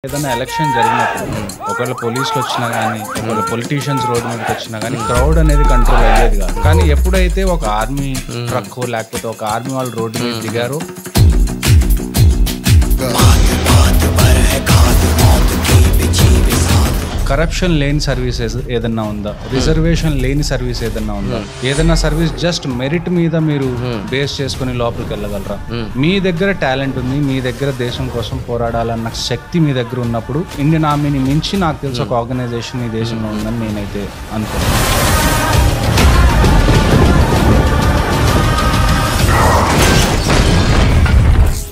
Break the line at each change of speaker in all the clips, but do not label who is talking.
ఏదైనా ఎలక్షన్ జరిగినప్పుడు ఒకవేళ పోలీసులు వచ్చినా కానీ ఒకవేళ పొలిటీషియన్స్ రోడ్డు మీదకి వచ్చినా కానీ క్రౌడ్ అనేది కంట్రోల్ అయ్యేది కాదు. కానీ ఎప్పుడైతే ఒక ఆర్మీ ట్రక్ లేకపోతే ఒక ఆర్మీ వాళ్ళు రోడ్డు మీద దిగారో కరప్షన్ లేని సర్వీసెస్ ఏదన్నా ఉందా, రిజర్వేషన్ లేని సర్వీస్ ఏదన్నా ఉందా, ఏదన్నా సర్వీస్ జస్ట్ మెరిట్ మీద మీరు బేస్ చేసుకుని లోపలికి వెళ్ళగలరా? మీ దగ్గర టాలెంట్ ఉంది, మీ దగ్గర దేశం కోసం పోరాడాలన్న శక్తి మీ దగ్గర ఉన్నప్పుడు ఇండియన్ ఆర్మీని మించి నాకు తెలిసి ఒక ఆర్గనైజేషన్ ఈ దేశంలో ఉందని నేనైతే అనుకుంటున్నాను.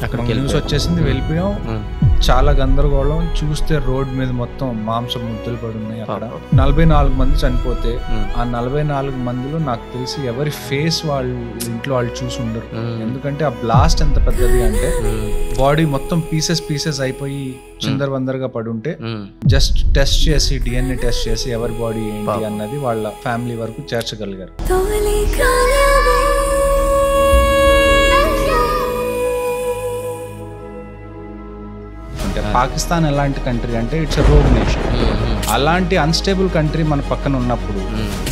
అక్కడ న్యూస్ వచ్చేసింది, వెళ్ళిపోయాం. చాలా గందరగోళం. చూస్తే రోడ్ మీద మొత్తం మాంసం ముద్దలు పడి ఉన్నాయి. అక్కడ 44 మంది చనిపోతే ఆ 44 మందిలో నాకు తెలిసి ఎవరి ఫేస్ వాళ్ళు ఇంట్లో వాళ్ళు చూసి ఉండరు. ఎందుకంటే ఆ బ్లాస్ట్ ఎంత పెద్దది అంటే బాడీ మొత్తం పీసెస్ అయిపోయి చిందరవందరగా పడి ఉంటే జస్ట్ టెస్ట్ చేసి DNA టెస్ట్ చేసి ఎవరి బాడీ ఏంటి అన్నది వాళ్ళ ఫ్యామిలీ వరకు చేర్చగలిగారు. పాకిస్తాన్ ఎలాంటి కంట్రీ అంటే ఇట్స్ రోగ్ నేషన్. అలాంటి అన్స్టేబుల్ కంట్రీ మన పక్కన ఉన్నప్పుడు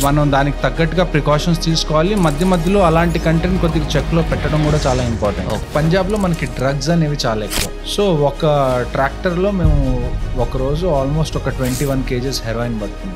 మనం దానికి తగ్గట్టుగా ప్రికాషన్స్ తీసుకోవాలి. మధ్యలో అలాంటి కంట్రీని కొద్దిగా చెక్లో పెట్టడం కూడా చాలా ఇంపార్టెంట్. పంజాబ్ లో మనకి డ్రగ్స్ అనేవి చాలా ఎక్కువ. సో ఒక ట్రాక్టర్ లో మేము ఒక రోజు ఆల్మోస్ట్ ఒక 21 kgs హెరాయిన్ పడుతుంది.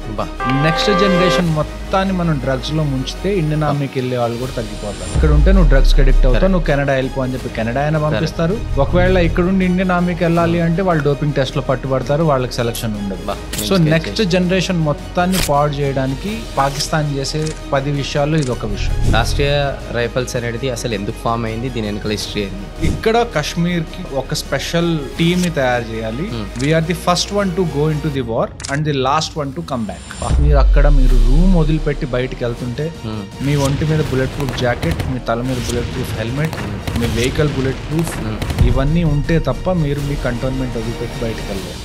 నెక్స్ట్ జనరేషన్ మొత్తాన్ని మనం డ్రగ్స్ లో ముంచితే ఇండియన్ ఆర్మీకి వెళ్ళే వాళ్ళు కూడా తగ్గిపోతారు. ఇక్కడ ఉంటే నువ్వు డ్రగ్స్ కి అడిక్ట్ అవుతావు, నువ్వు కెనడా వెళ్ళిపో అని చెప్పి కెనడా అయినా పంపిస్తారు. ఒకవేళ ఇక్కడ ఉండి ఇండియన్ ఆర్మీకి వెళ్ళాలి అంటే వాళ్ళు డోపింగ్ టెస్ట్ లో పట్టుబడతారు, వాళ్ళకి సెలక్షన్ ఉండదు. సో నెక్స్ట్ జనరేషన్ మొత్తాన్ని పాడు చేయడానికి పాకిస్తాన్ చేసే 10 విషయాల్లో ఇది ఒక విషయం.
రాష్ట్రీయ రైఫల్స్ అనేది అసలు ఎందుకు ఫామ్ అయింది, దీని వెనకాల హిస్టరీ అయింది.
ఇక్కడ కశ్మీర్ కి ఒక స్పెషల్ టీమ్ ని తయారు చేయాలి. We're the first one to go in to the war and the last one to come back. మీరు రూమ్ వదిలిపెట్టి బయటకు వెళ్తుంటే మీ ఒంటి మీద బుల్లెట్ ప్రూఫ్ జాకెట్, మీ తల మీద బుల్లెట్ ప్రూఫ్ హెల్మెట్, మీ వెహికల్ బుల్లెట్ ప్రూఫ్, ఇవన్నీ ఉంటే తప్ప మీరు మీ కంటోన్మెంట్ వదిలిపెట్టి బయటకు వెళ్ళాలి.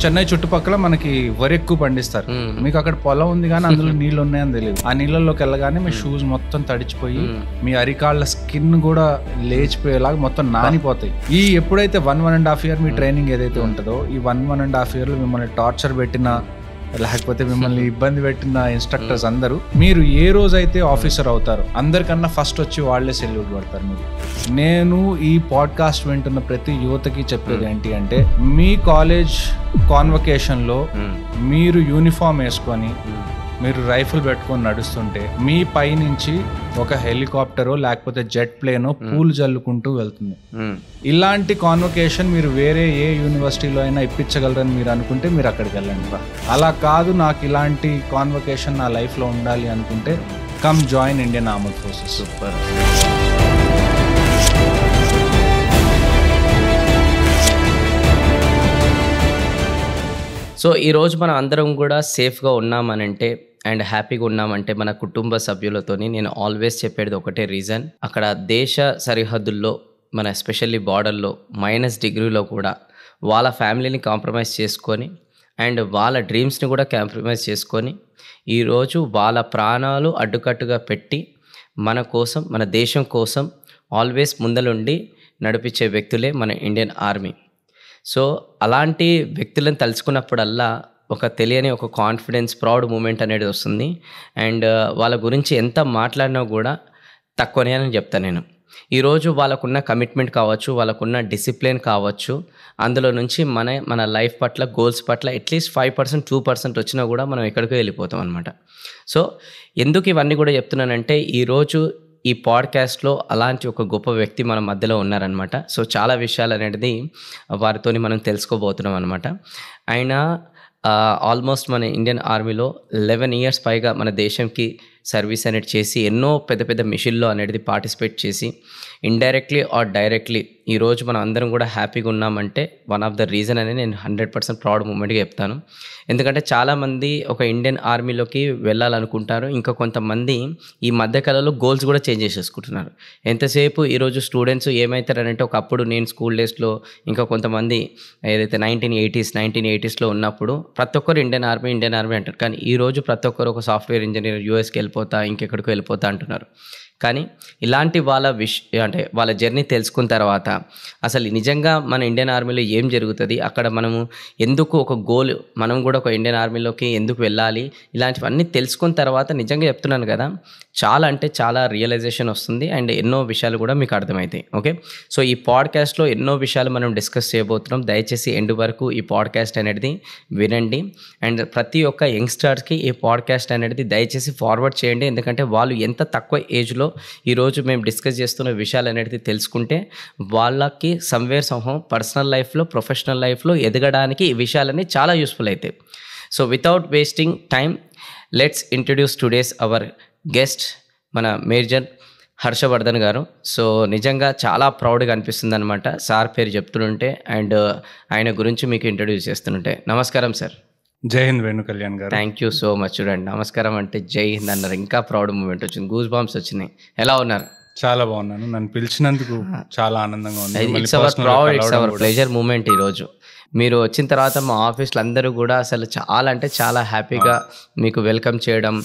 చెన్నై చుట్టుపక్కల మనకి వరి ఎక్కువ పండిస్తారు. మీకు అక్కడ పొలం ఉంది కానీ అందులో నీళ్లు ఉన్నాయని తెలియదు. ఆ నీళ్ళలోకి వెళ్ళగానే మీ షూస్ మొత్తం తడిచిపోయి మీ అరికాళ్ళ స్కిన్ కూడా లేచిపోయేలాగా మొత్తం నానిపోతాయి. ఈ ఎప్పుడైతే 1.5 year మీ ట్రైనింగ్ ఏదైతే ఉంటుందో ఈ 1.5 year మిమ్మల్ని టార్చర్ పెట్టిన లేకపోతే మిమ్మల్ని ఇబ్బంది పెట్టిన ఇన్స్ట్రక్టర్స్ అందరూ మీరు ఏ రోజైతే ఆఫీసర్ అవుతారో అందరికన్నా ఫస్ట్ వచ్చి వాళ్లే సెల్యూట్ పడతారు. మీరు నేను ఈ పాడ్కాస్ట్ వింటున్న ప్రతి యువతకి చెప్పేది ఏంటి అంటే మీ కాలేజ్ కాన్వకేషన్ లో మీరు యూనిఫామ్ వేసుకొని మీరు రైఫిల్ పెట్టుకొని నడుస్తుంటే మీ పై నుంచి ఒక హెలికాప్టరో లేకపోతే జెట్ ప్లేనో పూలు జల్లుకుంటూ వెళ్తుంది. ఇలాంటి కాన్వకేషన్ మీరు వేరే ఏ యూనివర్సిటీలో అయినా ఇప్పించగలరని మీరు అనుకుంటే మీరు అక్కడికి వెళ్ళండి. అలా కాదు, నాకు ఇలాంటి కాన్వకేషన్ నా లైఫ్లో ఉండాలి అనుకుంటే come join Indian armed forces.
Super. So ఈరోజు మనం అందరం కూడా సేఫ్గా ఉన్నామనంటే అండ్ హ్యాపీగా ఉన్నామంటే మన కుటుంబ సభ్యులతోని నేను ఆల్వేస్ చెప్పేది ఒకటే రీజన్, అక్కడ దేశ సరిహద్దుల్లో మన ఎస్పెషల్లీ బార్డర్లో -డిగ్రీలో కూడా వాళ్ళ ఫ్యామిలీని కాంప్రమైజ్ చేసుకొని అండ్ వాళ్ళ డ్రీమ్స్ని కూడా కాంప్రమైజ్ చేసుకొని ఈరోజు వాళ్ళ ప్రాణాలు అడ్డుకట్టుగా పెట్టి మన కోసం మన దేశం కోసం ఆల్వేస్ ముందలుండి నడిపించే వ్యక్తులే మన ఇండియన్ ఆర్మీ. సో అలాంటి వ్యక్తులను తలుచుకున్నప్పుడల్లా ఒక తెలియని ఒక కాన్ఫిడెన్స్, ప్రౌడ్ మూమెంట్ అనేది వస్తుంది. అండ్ వాళ్ళ గురించి ఎంత మాట్లాడినా కూడా తక్కువనే అని చెప్తాను నేను. ఈరోజు వాళ్ళకున్న కమిట్మెంట్ కావచ్చు, వాళ్ళకున్న డిసిప్లిన్ కావచ్చు, అందులో నుంచి మన లైఫ్ పట్ల గోల్స్ పట్ల అట్లీస్ట్ 5% 2% వచ్చినా కూడా మనం ఎక్కడికో వెళ్ళిపోతాం అనమాట. సో ఎందుకు ఇవన్నీ కూడా చెప్తున్నానంటే ఈరోజు ఈ పాడ్కాస్ట్లో అలాంటి ఒక గొప్ప వ్యక్తి మన మధ్యలో ఉన్నారనమాట. సో చాలా విషయాలు అనేది వారితో మనం తెలుసుకోబోతున్నాం అనమాట. ఆయన ఆల్మోస్ట్ మన ఇండియన్ ఆర్మీలో 11 years పైగా మన దేశంకి సర్వీస్ అనేది చేసి ఎన్నో పెద్ద పెద్ద మిషన్లో అనేది పార్టిసిపేట్ చేసి ఇండైరెక్ట్లీ ఆర్ డైరెక్ట్లీ ఈరోజు మనం అందరం కూడా హ్యాపీగా ఉన్నామంటే వన్ ఆఫ్ ద రీజన్ అనేది నేను 100% ప్రౌడ్ మూమెంట్గా చెప్తాను. ఎందుకంటే చాలామంది ఒక ఇండియన్ ఆర్మీలోకి వెళ్ళాలనుకుంటారు, ఇంకా కొంతమంది ఈ మధ్యకాలంలో గోల్స్ కూడా చేంజ్ చేసేసుకుంటున్నారు. ఎంతసేపు ఈరోజు స్టూడెంట్స్ ఏమవుతారంటే ఒకప్పుడు నేను స్కూల్ డేస్లో ఇంకా కొంతమంది ఏదైతే 1980s ఉన్నప్పుడు ప్రతి ఒక్కరు ఇండియన్ ఆర్మీ అంటారు. కానీ ఈరోజు ప్రతి ఒక్కరు ఒక సాఫ్ట్వేర్ ఇంజనీర్ యూఎస్కి వెళ్ళిపోతా ఇంకెక్కడికో వెళ్ళిపోతా అంటున్నారు. కానీ ఇలాంటి వాళ్ళ అంటే వాళ్ళ జర్నీ తెలుసుకున్న తర్వాత అసలు నిజంగా మన ఇండియన్ ఆర్మీలో ఏం జరుగుతుంది, అక్కడ మనము ఎందుకు ఒక గోల్, మనం కూడా ఒక ఇండియన్ ఆర్మీలోకి ఎందుకు వెళ్ళాలి, ఇలాంటివన్నీ తెలుసుకున్న తర్వాత నిజంగా చెప్తున్నాను కదా, చాలా అంటే చాలా రియలైజేషన్ వస్తుంది అండ్ ఎన్నో విషయాలు కూడా మీకు అర్థమవుతాయి. ఓకే, సో ఈ పాడ్కాస్ట్లో ఎన్నో విషయాలు మనం డిస్కస్ చేయబోతున్నాం. దయచేసి ఎండ్ వరకు ఈ పాడ్కాస్ట్ అనేది వినండి అండ్ ప్రతి ఒక్క యంగ్స్టర్స్కి ఈ పాడ్కాస్ట్ అనేది దయచేసి ఫార్వర్డ్ చేయండి. ఎందుకంటే వాళ్ళు ఎంత తక్కువ ఏజ్లో ఈరోజు మేము డిస్కస్ చేస్తున్న విషయాలు అనేది తెలుసుకుంటే వాళ్ళకి సమ్వేర్ సమ్హౌ పర్సనల్ లైఫ్లో, ప్రొఫెషనల్ లైఫ్లో ఎదగడానికి ఈ విషయాలన్నీ చాలా యూస్ఫుల్ అవుతాయి. So without wasting time, let's introduce today's our guest, మన మేజర్ హర్షవర్ధన్ గారు. సో నిజంగా చాలా ప్రౌడ్గా అనిపిస్తుంది అనమాట సార్ పేరు చెప్తుంటే అండ్ ఆయన గురించి మీకు ఇంట్రడ్యూస్ చేస్తుంటే. నమస్కారం సార్.
జై హింద్ వేణు కళ్యాణ్ గారు.
Thank you so much. చూడండి, నమస్కారం అంటే జై హింద్ అన్నారు, ఇంకా ప్రౌడ్ మూమెంట్ వచ్చింది, గూస్ బాంబ్స్ వచ్చినాయి. ఎలా ఉన్నారు?
చాలా బాగున్నాను. నన్ను పిలిచినందుకు చాలా ఆనందంగా ఉంది.
It's our proud, it's our pleasure moment. ఈరోజు మీరు వచ్చిన తర్వాత మా ఆఫీస్లో అందరూ కూడా అసలు చాలా అంటే చాలా హ్యాపీగా మీకు వెల్కమ్ చేయడం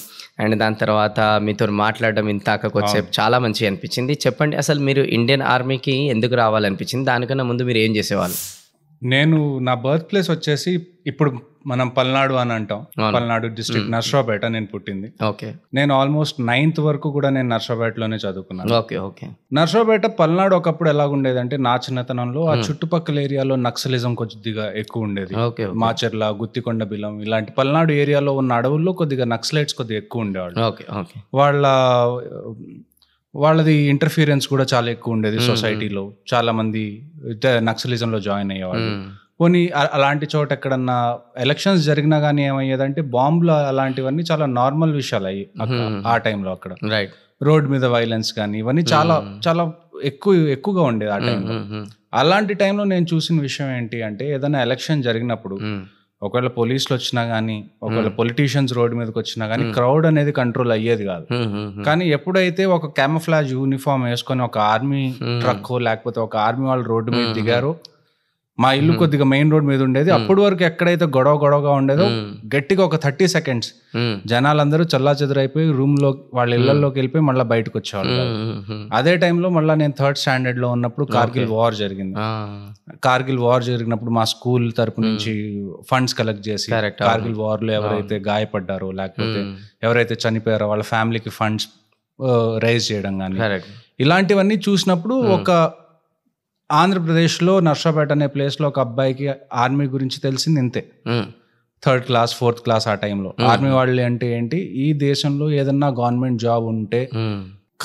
అండ్ దాని తర్వాత మీతో మాట్లాడడం ఇంతాక కొద్దిసేపు చాలా మంచిగా అనిపించింది. చెప్పండి, అసలు మీరు ఇండియన్ ఆర్మీకి ఎందుకు రావాలనిపించింది? దానికన్నా ముందు మీరు ఏం చేసేవాళ్ళు?
నేను నా బర్త్ ప్లేస్ వచ్చేసి ఇప్పుడు మనం పల్నాడు అని అంటాం. పల్నాడు డిస్ట్రిక్ట్ నర్సరావుపేట నేను పుట్టింది.
ఓకే,
నేను ఆల్మోస్ట్ 9th వరకు కూడా నేను నర్సరావుపేటలోనే చదువుకున్నాను.
Okay okay.
నర్సరావుపేట పల్నాడు ఒకప్పుడు ఎలా ఉండేదంటే నా చిన్నతనంలో ఆ చుట్టుపక్కల ఏరియాలో నక్సలిజం కొద్దిగా ఎక్కువ ఉండేది. మాచర్ల, గుత్తికొండ బిలం ఇలాంటి పల్నాడు ఏరియాలో ఉన్న అడవుల్లో కొద్దిగా నక్సలైట్స్ కొద్దిగా ఎక్కువ ఉండేవాళ్ళు. వాళ్ళది ఇంటర్ఫీరెన్స్ కూడా చాలా ఎక్కువ ఉండేది సొసైటీలో. చాలా మంది నక్సలిజంలో జాయిన్ అయ్యేవాళ్ళు. పోనీ అలాంటి చోట ఎక్కడన్నా ఎలక్షన్స్ జరిగినా కానీ ఏమయ్యేదంటే బాంబులు అలాంటివన్నీ చాలా నార్మల్ విషయాలు అయ్యి ఆ టైంలో. అక్కడ రోడ్ మీద వైలెన్స్ కానీ ఇవన్నీ చాలా చాలా ఎక్కువగా ఉండేది ఆ టైంలో. అలాంటి టైంలో నేను చూసిన విషయం ఏంటి అంటే, ఏదైనా ఎలక్షన్ జరిగినప్పుడు ఒకవేళ పోలీసులు వచ్చినా కానీ, ఒకవేళ పొలిటీషియన్స్ రోడ్ మీదకి వచ్చినా కానీ క్రౌడ్ అనేది కంట్రోల్ అయ్యేది కాదు. కానీ ఎప్పుడైతే ఒక క్యామోఫ్లాజ్ యూనిఫామ్ వేసుకొని ఒక ఆర్మీ ట్రక్ లేకపోతే ఒక ఆర్మీ వాళ్ళు రోడ్డు మీద దిగారో, మా ఇల్లు కొద్దిగా మెయిన్ రోడ్ మీద ఉండేది, అప్పటి వరకు ఎక్కడైతే గొడవగా ఉండేదో గట్టిగా ఒక 30 seconds జనాలందరూ చల్లా చెదురైపోయి రూమ్ లో వాళ్ళ ఇళ్లలోకి వెళ్ళిపోయి మళ్ళీ బయటకు వచ్చేవాళ్ళు. అదే టైంలో మళ్ళీ నేను 3rd standard లో ఉన్నప్పుడు కార్గిల్ వార్ జరిగింది. కార్గిల్ వార్ జరిగినప్పుడు మా స్కూల్ తరపు నుంచి ఫండ్స్ కలెక్ట్ చేసి కార్గిల్ వార్ లో ఎవరైతే గాయపడ్డారో లేకపోతే ఎవరైతే చనిపోయారో వాళ్ళ ఫ్యామిలీకి ఫండ్స్ రైజ్ చేయడం కానీ ఇలాంటివన్నీ చూసినప్పుడు ఒక ఆంధ్రప్రదేశ్లో నర్సరావుపేట అనే ప్లేస్లో ఒక అబ్బాయికి ఆర్మీ గురించి తెలిసింది ఇంతే. 3rd class 4th class ఆ టైంలో. ఆర్మీ వాళ్ళు అంటే ఏంటి, ఈ దేశంలో ఏదన్నా గవర్నమెంట్ జాబ్ ఉంటే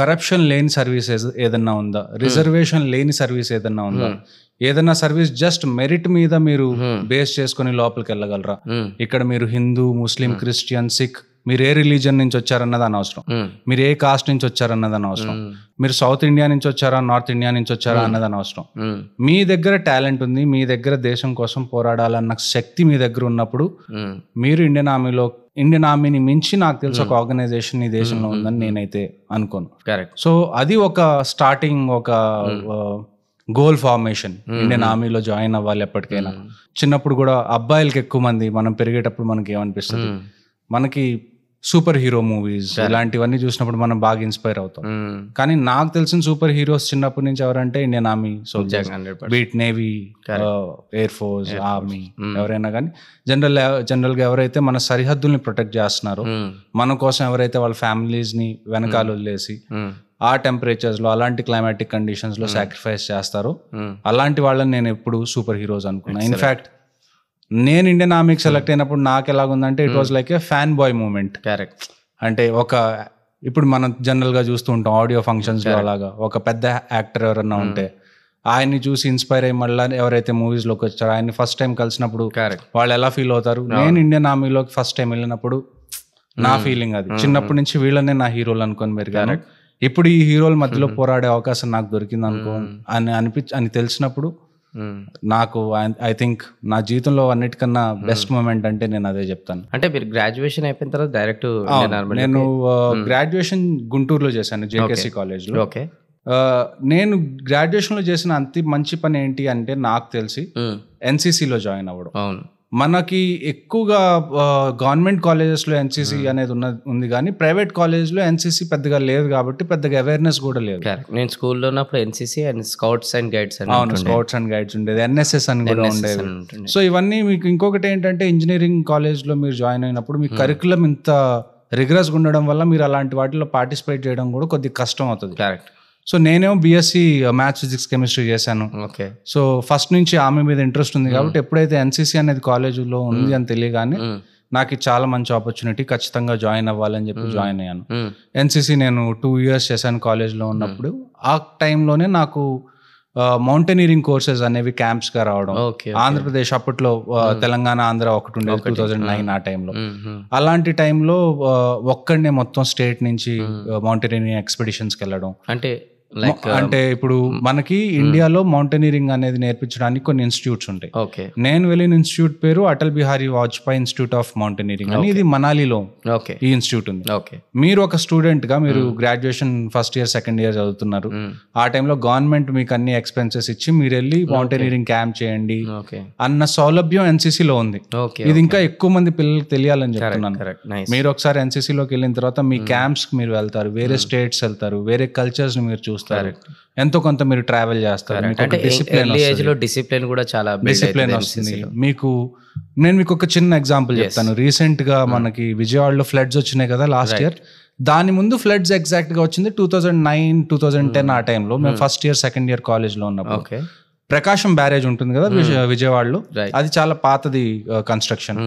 కరప్షన్ లేని సర్వీసెస్ ఏదన్నా ఉందా, రిజర్వేషన్ లేని సర్వీస్ ఏదన్నా ఉందా, ఏదన్నా సర్వీస్ జస్ట్ మెరిట్ మీద మీరు బేస్ చేసుకుని లోపలికి వెళ్ళగలరా, ఇక్కడ మీరు హిందూ, ముస్లిం, క్రిస్టియన్, సిక్, మీరు ఏ రిలీజన్ నుంచి వచ్చారన్నది అనవసరం, మీరు ఏ కాస్ట్ నుంచి వచ్చారన్నది అనవసరం, మీరు సౌత్ ఇండియా నుంచి వచ్చారా, నార్త్ ఇండియా నుంచి వచ్చారా అన్నది అనవసరం. మీ దగ్గర టాలెంట్ ఉంది, మీ దగ్గర దేశం కోసం పోరాడాలన్న శక్తి మీ దగ్గర ఉన్నప్పుడు మీరు ఇండియన్ ఆర్మీని మించి నాకు తెలిసి ఒక ఆర్గనైజేషన్ ఈ దేశంలో ఉందని నేనైతే అనుకోను. సో అది ఒక స్టార్టింగ్, ఒక గోల్ ఫార్మేషన్. ఇండియన్ ఆర్మీలో జాయిన్ అవ్వాలి ఎప్పటికైనా. చిన్నప్పుడు కూడా అబ్బాయిలకి ఎక్కువ మంది, మనం పెరిగేటప్పుడు మనకి ఏమనిపిస్తుంది, మనకి సూపర్ హీరో మూవీస్ ఇలాంటివన్నీ చూసినప్పుడు మనం బాగా ఇన్స్పైర్ అవుతాం. కానీ నాకు తెలిసిన సూపర్ హీరోస్ చిన్నప్పటి నుంచి ఎవరంటే Indian army soldiers, beat navy, air force, army, ఎవరైనా కానీ జనరల్ గా ఎవరైతే మన సరిహద్దుల్ని ప్రొటెక్ట్ చేస్తున్నారో, మన కోసం ఎవరైతే వాళ్ళ ఫ్యామిలీస్ ని వెనకాల వదిలేసి ఆ టెంపరేచర్స్ లో అలాంటి క్లైమాటిక్ కండిషన్స్ లో సాక్రిఫైస్ చేస్తారో అలాంటి వాళ్ళని నేను ఎప్పుడు సూపర్ హీరోస్ అనుకున్నా. ఇన్ఫాక్ట్ నేను ఇండియన్ ఆర్మీకి సెలెక్ట్ అయినప్పుడు నాకు ఎలాగుందంటే it was like a fan boy moment. Correct. అంటే ఇప్పుడు మనం జనరల్ గా చూస్తూ ఉంటాం ఆడియో ఫంక్షన్స్ లో, అలాగా ఒక పెద్ద యాక్టర్ ఎవరన్నా ఉంటే ఆయన్ని చూసి ఇన్స్పైర్ అయ్యి మళ్ళీ ఎవరైతే మూవీస్ లోకి వచ్చారో ఆయన్ని ఫస్ట్ టైం కలిసినప్పుడు వాళ్ళు ఎలా ఫీల్ అవుతారు. నేను ఇండియన్ ఆర్మీలోకి ఫస్ట్ టైం వెళ్ళినప్పుడు నా ఫీలింగ్ అది. చిన్నప్పటి నుంచి వీళ్ళనే నా హీరోలు అనుకొని పెరిగాను. ఇప్పుడు ఈ హీరోల మధ్యలో పోరాడే అవకాశం నాకు దొరికింది అనుకో అని తెలిసినప్పుడు నాకు ఐ థింక్ నా జీవితంలో అన్నిటికన్నా బెస్ట్ మూమెంట్ అంటే నేను అదే చెప్తాను.
అంటే మీరు గ్రాడ్యుయేషన్ అయిపోయిన తర్వాత డైరెక్ట్
నేను గ్రాడ్యుయేషన్ గుంటూరులో చేశాను, జేకేసీ కాలేజ్లో.
ఓకే.
నేను గ్రాడ్యుయేషన్ లో చేసిన అంత మంచి పని ఏంటి అంటే నాకు తెలిసి ఎన్సీసీలో జాయిన్ అవ్వడం. మనకి ఎక్కువగా గవర్నమెంట్ కాలేజెస్లో ఎన్సీసీ అనేది ఉంది కానీ ప్రైవేట్ కాలేజ్లో ఎన్సీసీ పెద్దగా లేదు కాబట్టి పెద్దగా అవేర్నెస్ కూడా లేదు.
నేను స్కూల్లో ఉన్నప్పుడు NCC and scouts and guides
అవును, స్కౌట్స్ అండ్ గైడ్స్ ఉండేది, ఎన్ఎస్ఎస్ అని కూడా ఉండేది. సో ఇవన్నీ మీకు ఇంకొకటి ఏంటంటే ఇంజనీరింగ్ కాలేజ్లో మీరు జాయిన్ అయినప్పుడు మీ కరికులం ఇంత రిగరస్గా ఉండడం వల్ల మీరు అలాంటి వాటిలో పార్టిసిపేట్ చేయడం కూడా కొద్దిగా కష్టం అవుతుంది.
కరెక్ట్.
సో నేనేమో బీఎస్సీ మ్యాథ్స్, ఫిజిక్స్, కెమిస్ట్రీ చేశాను.
ఓకే.
సో ఫస్ట్ నుంచి ఆమె మీద ఇంట్రెస్ట్ ఉంది కాబట్టి ఎప్పుడైతే ఎన్సీసీ అనేది కాలేజీలో ఉంది అని తెలియగానే నాకు చాలా మంచి ఆపర్చునిటీ, ఖచ్చితంగా జాయిన్ అవ్వాలని చెప్పి జాయిన్ అయ్యాను. ఎన్సీసీ నేను 2 years చేశాను కాలేజ్లో ఉన్నప్పుడు. ఆ టైంలోనే నాకు మౌంటైనీరింగ్ కోర్సెస్ అనేవి క్యాంప్స్ గా రావడం. ఆంధ్రప్రదేశ్ అప్పట్లో తెలంగాణ, ఆంధ్ర ఒకటి ఉండేది 2009 ఆ టైంలో. అలాంటి టైంలో ఒక్కడనే మొత్తం స్టేట్ నుంచి మౌంటైనీరింగ్ ఎక్స్పెడిషన్స్కి వెళ్ళడం. అంటే ఇప్పుడు మనకి ఇండియాలో మౌంటైనీరింగ్ అనేది నేర్పించడానికి కొన్ని ఇన్స్టిట్యూట్స్ ఉంటాయి. నేను వెళ్ళిన ఇన్స్టిట్యూట్ పేరు Atal Bihari Vajpayee institute of mountaineering అని, ఇది మనాలిలో ఈ ఇన్స్టిట్యూట్ ఉంది. మీరు ఒక స్టూడెంట్ గా మీరు graduation first year, second year చదువుతున్నారు. ఆ టైంలో గవర్నమెంట్ మీకు అన్ని ఎక్స్పెన్సెస్ ఇచ్చి మీరు వెళ్ళి మౌంటైనీరింగ్ క్యాంప్ చేయండి అన్న సౌలభ్యం ఎన్సీసీలో ఉంది. ఇది ఇంకా ఎక్కువ మంది పిల్లలకు తెలియాలని చెప్తున్నాను. మీరు ఒకసారి ఎన్సీసీలోకి వెళ్ళిన తర్వాత మీ క్యాంప్స్ కి మీరు వెళ్తారు, వేరే స్టేట్స్ వెళ్తారు, వేరే కల్చర్స్ ని మీరు చూస్తారు, ఎంతో కొంత మీరు ట్రావెల్ చేస్తారు.
డిసిప్లిన్ కూడా చాలా
డిసిప్లిన్ వస్తుంది మీకు. నేను మీకు ఒక చిన్న ఎగ్జాంపుల్ చెప్తాను. రీసెంట్ గా మనకి విజయవాడలో ఫ్లడ్స్ వచ్చినాయి కదా లాస్ట్ ఇయర్. దాని ముందు ఫ్లడ్స్ ఎగ్జాక్ట్ గా వచ్చింది 2009, 2010 ఆ టైంలో. మేము first year, second year college లో ఉన్నప్పుడు ప్రకాశం బ్యారేజ్ ఉంటుంది కదా విజయవాడలో, అది చాలా పాతది కన్స్ట్రక్షన్.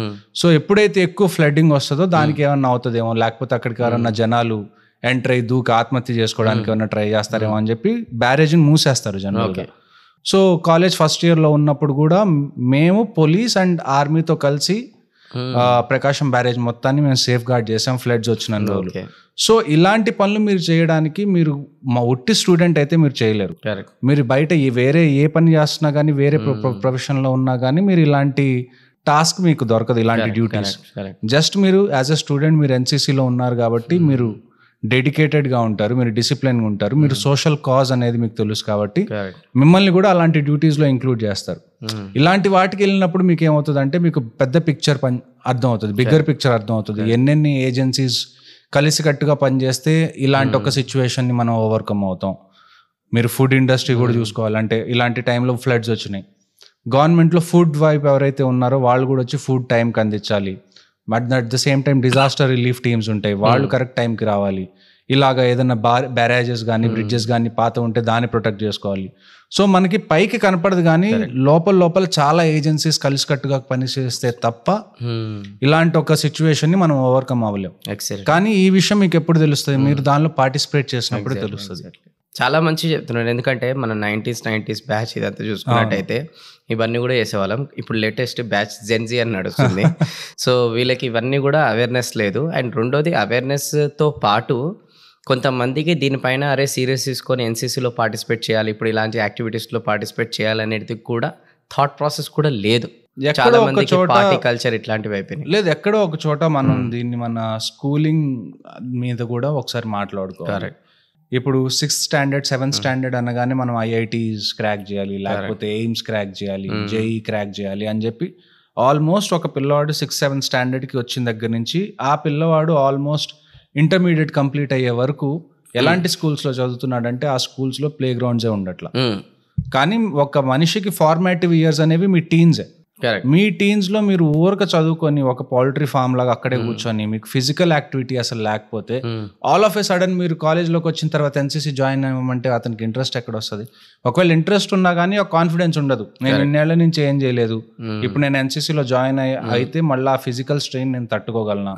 సో ఎప్పుడైతే ఎక్కువ ఫ్లడ్డింగ్ వస్తుందో దానికి ఏమన్నా అవుతుందేమో, లేకపోతే అక్కడికి ఎవరన్నా జనాలు ఎంటర్ అయ్యి దూకి ఆత్మహత్య చేసుకోవడానికి ఏమన్నా ట్రై చేస్తారేమో అని చెప్పి బ్యారేజ్ని మూసేస్తారు జనరల్గా. సో కాలేజ్ ఫస్ట్ ఇయర్లో ఉన్నప్పుడు కూడా మేము పోలీస్ అండ్ ఆర్మీతో కలిసి ప్రకాశం బ్యారేజ్ మొత్తాన్ని మేము సేఫ్ గార్డ్ చేసాం ఫ్లడ్స్ వచ్చిన రోజులు. సో ఇలాంటి పనులు మీరు చేయడానికి మీరు మా ఒట్టి స్టూడెంట్ అయితే మీరు చేయలేరు. మీరు బయట వేరే ఏ పని చేస్తున్నా కానీ, వేరే ప్రొఫెషన్లో ఉన్నా కానీ మీరు ఇలాంటి టాస్క్ మీకు దొరకదు, ఇలాంటి డ్యూటీస్. జస్ట్ మీరు యాజ్ ఎ స్టూడెంట్ మీరు ఎన్సీసీలో ఉన్నారు కాబట్టి మీరు డెడికేటెడ్గా ఉంటారు, మీరు డిసిప్లిన్గా ఉంటారు, మీరు సోషల్ కాజ్ అనేది మీకు తెలుసు కాబట్టి మిమ్మల్ని కూడా అలాంటి డ్యూటీస్లో ఇంక్లూడ్ చేస్తారు. ఇలాంటి వాటికి వెళ్ళినప్పుడు మీకు ఏమవుతుంది అంటే మీకు పెద్ద పిక్చర్ అర్థం అవుతుంది, బిగ్గర్ పిక్చర్ అర్థం అవుతుంది. ఎన్నెన్ని ఏజెన్సీస్ కలిసికట్టుగా పనిచేస్తే ఇలాంటి ఒక సిచ్యువేషన్ని మనం ఓవర్కమ్ అవుతాం. మీరు ఫుడ్ ఇండస్ట్రీ కూడా చూసుకోవాలంటే ఇలాంటి టైంలో ఫ్లడ్స్ వచ్చినాయి, గవర్నమెంట్లో ఫుడ్ వైపు ఎవరైతే ఉన్నారో వాళ్ళు కూడా వచ్చి ఫుడ్ టైంకి అందించాలి. But at the same time disaster relief teams ఉంటాయి, వాళ్ళు కరెక్ట్ టైంకి రావాలి. ఇలాగా ఏదైనా బ్యారేజెస్ కానీ బ్రిడ్జెస్ కానీ పాత ఉంటే దాన్ని ప్రొటెక్ట్ చేసుకోవాలి. సో మనకి పైకి కనపడదు కానీ లోపల చాలా ఏజెన్సీస్ కలిసికట్టుగా పనిచేస్తే తప్ప ఇలాంటి ఒక సిచ్యువేషన్ ని మనం ఓవర్కమ్ అవ్వలేం. కానీ ఈ విషయం మీకు ఎప్పుడు తెలుస్తుంది? మీరు దానిలో పార్టిసిపేట్ చేసినప్పుడు తెలుస్తుంది.
చాలా మంచి చెప్తున్నాడు. ఎందుకంటే మన 90s బ్యాచ్ ఇదంతా చూసుకున్నట్టయితే ఇవన్నీ కూడా చేసేవాళ్ళం. ఇప్పుడు లేటెస్ట్ బ్యాచ్ జెన్జీ అని నడుస్తుంది. సో వీళ్ళకి ఇవన్నీ కూడా అవేర్నెస్ లేదు. అండ్ రెండోది అవేర్నెస్తో పాటు కొంతమందికి దీనిపైన అరే సీరియస్ తీసుకొని ఎన్సీసీలో పార్టిసిపేట్ చేయాలి, ఇప్పుడు ఇలాంటి యాక్టివిటీస్లో పార్టిసిపేట్ చేయాలనేది కూడా థాట్ ప్రాసెస్ కూడా లేదు. చాలా మందికి పార్టీ కల్చర్ ఇట్లాంటివి అయిపోయినాయి.
లేదు, ఎక్కడో ఒక చోట మనం దీన్ని మన స్కూలింగ్ మీద కూడా ఒకసారి మాట్లాడుకోవాలి. ఇప్పుడు 6th standard 7th standard అనగానే మనం ఐఐటీస్ క్రాక్ చేయాలి, లేకపోతే ఎయిమ్స్ క్రాక్ చేయాలి, జేఈ క్రాక్ చేయాలి అని చెప్పి ఆల్మోస్ట్ ఒక పిల్లవాడు 6th 7th standardకి వచ్చిన దగ్గర నుంచి ఆ పిల్లవాడు ఆల్మోస్ట్ ఇంటర్మీడియట్ కంప్లీట్ అయ్యే వరకు ఎలాంటి స్కూల్స్లో చదువుతున్నాడంటే ఆ స్కూల్స్లో ప్లే గ్రౌండ్సే ఉండట్లా. కానీ ఒక మనిషికి ఫార్మాటివ్ ఇయర్స్ అనేవి మీ టీన్సే. మీ టీన్స్ లో మీరు ఊరక చదువుకొని ఒక పౌల్ట్రీ ఫామ్ లాగా అక్కడే కూర్చొని మీకు ఫిజికల్ యాక్టివిటీ అసలు లేకపోతే ఆల్ ఆఫ్ ఎ సడన్ మీరు కాలేజ్లోకి వచ్చిన తర్వాత ఎన్సీసీ జాయిన్ అవ్వమంటే అతనికి ఇంట్రెస్ట్ ఎక్కడ వస్తుంది? ఒకవేళ ఇంట్రెస్ట్ ఉన్నా కానీ ఒక కాన్ఫిడెన్స్ ఉండదు. నేను ఇన్నేళ్ల నుంచి ఏం చేయలేదు, ఇప్పుడు నేను ఎన్సీసీలో జాయిన్ అయితే మళ్ళీ ఆ ఫిజికల్ స్ట్రెయిన్ నేను తట్టుకోగలను.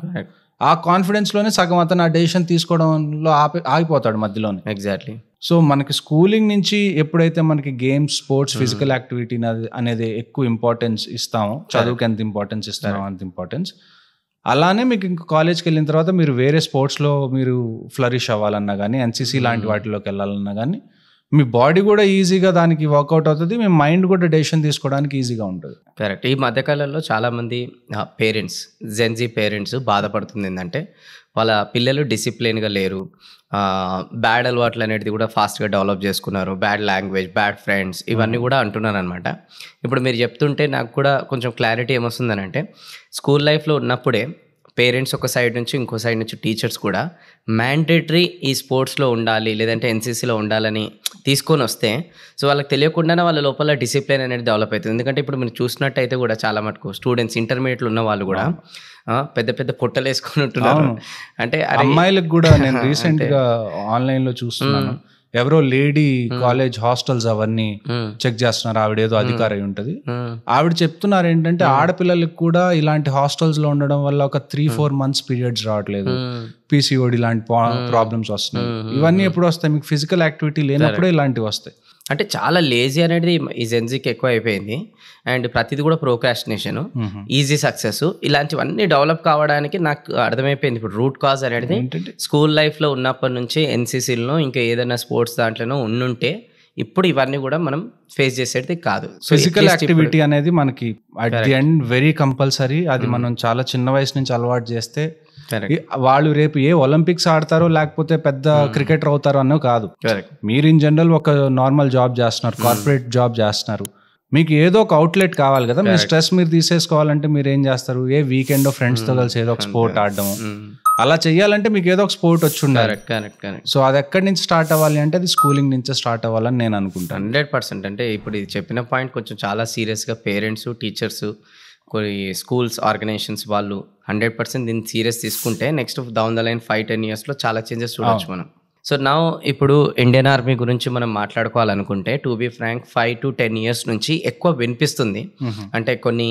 ఆ కాన్ఫిడెన్స్ లోనే సగం అతను ఆ డెసిషన్ తీసుకోవడంలో ఆగిపోతాడు మధ్యలోనే.
ఎగ్జాక్ట్లీ.
సో మనకి స్కూలింగ్ నుంచి ఎప్పుడైతే మనకి గేమ్స్, స్పోర్ట్స్, ఫిజికల్ యాక్టివిటీ అనేది ఎక్కువ ఇంపార్టెన్స్ ఇస్తామో, చదువుకి ఎంత ఇంపార్టెన్స్ ఇస్తామో అంత ఇంపార్టెన్స్. అలానే మీకు ఇంకా కాలేజ్కి వెళ్ళిన తర్వాత మీరు వేరే స్పోర్ట్స్లో మీరు ఫ్లరిష్ అవ్వాలన్నా కానీ, ఎన్సీసీ లాంటి వాటిలోకి వెళ్ళాలన్నా కానీ మీ బాడీ కూడా ఈజీగా దానికి వర్కౌట్ అవుతుంది, మీ మైండ్ కూడా డెసిషన్ తీసుకోవడానికి ఈజీగా ఉంటుంది.
కరెక్ట్. ఈ మధ్యకాలంలో చాలామంది పేరెంట్స్, జెన్జీ పేరెంట్స్ బాధపడుతుంది ఏంటంటే వాళ్ళ పిల్లలు డిసిప్లిన్గా లేరు, బ్యాడ్ అలవాట్లు అనేది కూడా ఫాస్ట్గా డెవలప్ చేసుకున్నారు, బ్యాడ్ లాంగ్వేజ్, బ్యాడ్ ఫ్రెండ్స్, ఇవన్నీ కూడా అంటున్నారు అనమాట. ఇప్పుడు మీరు చెప్తుంటే నాకు కూడా కొంచెం క్లారిటీ ఏమొస్తుందనంటే, స్కూల్ లైఫ్లో ఉన్నప్పుడే పేరెంట్స్ ఒక సైడ్ నుంచి ఇంకో సైడ్ నుంచి టీచర్స్ కూడా మ్యాండేటరీ ఈ స్పోర్ట్స్లో ఉండాలి లేదంటే ఎన్సీసీలో ఉండాలని తీసుకొని వస్తే, సో వాళ్ళకి తెలియకుండానే వాళ్ళ లోపల డిసిప్లిన్ అనేది డెవలప్ అవుతుంది. ఎందుకంటే ఇప్పుడు మీరు చూసినట్టయితే కూడా చాలా మటుకు స్టూడెంట్స్ ఇంటర్మీడియట్లో ఉన్న వాళ్ళు కూడా పెద్ద పెద్ద పొట్టలు వేసుకొని ఉంటున్నారు. అంటే
అమ్మాయిలకు కూడా నేను రీసెంట్ గా ఆన్లైన్ లో చూస్తున్నాను, ఎవరో లేడీ కాలేజ్ హాస్టల్స్ అవన్నీ చెక్ చేస్తున్నారు, ఆవిడ ఏదో అధికారి అయి ఉంటది. ఆవిడ చెప్తున్నారు ఏంటంటే ఆడపిల్లలకి కూడా ఇలాంటి హాస్టల్స్ లో ఉండడం వల్ల ఒక 3-4 months పీరియడ్స్ రావట్లేదు, పీసీఓడి లాంటి ప్రాబ్లమ్స్ వస్తున్నాయి. ఇవన్నీ ఎప్పుడు వస్తాయి? మీకు ఫిజికల్ యాక్టివిటీ లేనప్పుడే ఇలాంటివి వస్తాయి.
అంటే చాలా లేజీ అనేది ఈ జెన్జీకి ఎక్కువ అయిపోయింది. అండ్ ప్రతిదీ కూడా ప్రోక్రాస్టినేషన్, ఈజీ సక్సెస్, ఇలాంటివన్నీ డెవలప్ కావడానికి నాకు అర్థమైపోయింది. ఇప్పుడు రూట్ కాజ్ అనేది స్కూల్ లైఫ్లో ఉన్నప్పటి నుంచి ఎన్సీసీలో ఇంకా ఏదైనా స్పోర్ట్స్ దాంట్లోనో ఉండుంటే ఇప్పుడు ఇవన్నీ కూడా మనం ఫేస్ చేసేది కాదు.
ఫిజికల్ యాక్టివిటీ అనేది మనకి at the end very compulsory. అది మనం చాలా చిన్న వయసు నుంచి అలవాటు చేస్తే వాళ్ళు రేపు ఏ ఒలింపిక్స్ ఆడతారో లేకపోతే పెద్ద క్రికెటర్ అవుతారో అన్నో కాదు. మీరు ఇన్ జనరల్ ఒక నార్మల్ జాబ్ చేస్తున్నారు, కార్పొరేట్ జాబ్ చేస్తున్నారు, మీకు ఏదో ఒక అవుట్లెట్ కావాలి కదా. మీ స్ట్రెస్ మీరు తీసేసుకోవాలంటే మీరు ఏం చేస్తారు? ఏ వీకెండ్ ఫ్రెండ్స్ తో కలిసి ఏదో ఒక స్పోర్ట్ ఆడడం, అలా చెయ్యాలంటే మీకు ఏదో ఒక స్పోర్ట్ వచ్చి ఉండాలి. సో అది ఎక్కడి నుంచి స్టార్ట్ అవ్వాలి అంటే అది స్కూలింగ్ నుంచే స్టార్ట్ అవ్వాలని నేను అనుకుంటాను.
100%. అంటే ఇప్పుడు ఇది చెప్పిన పాయింట్ కొంచెం చాలా సీరియస్గా పేరెంట్స్, టీచర్స్, కొన్ని స్కూల్స్ ఆర్గనైజేషన్స్ వాళ్ళు 100% దీన్ని సీరియస్ తీసుకుంటే నెక్స్ట్ డౌన్ ద లైన్ 5-10 yearsలో చాలా చేంజెస్ చూడవచ్చు మనం. సో నా ఇప్పుడు ఇండియన్ ఆర్మీ గురించి మనం మాట్లాడుకోవాలనుకుంటే to be Frank 5 to 10 years నుంచి ఎక్కువ వినిపిస్తుంది. అంటే కొన్ని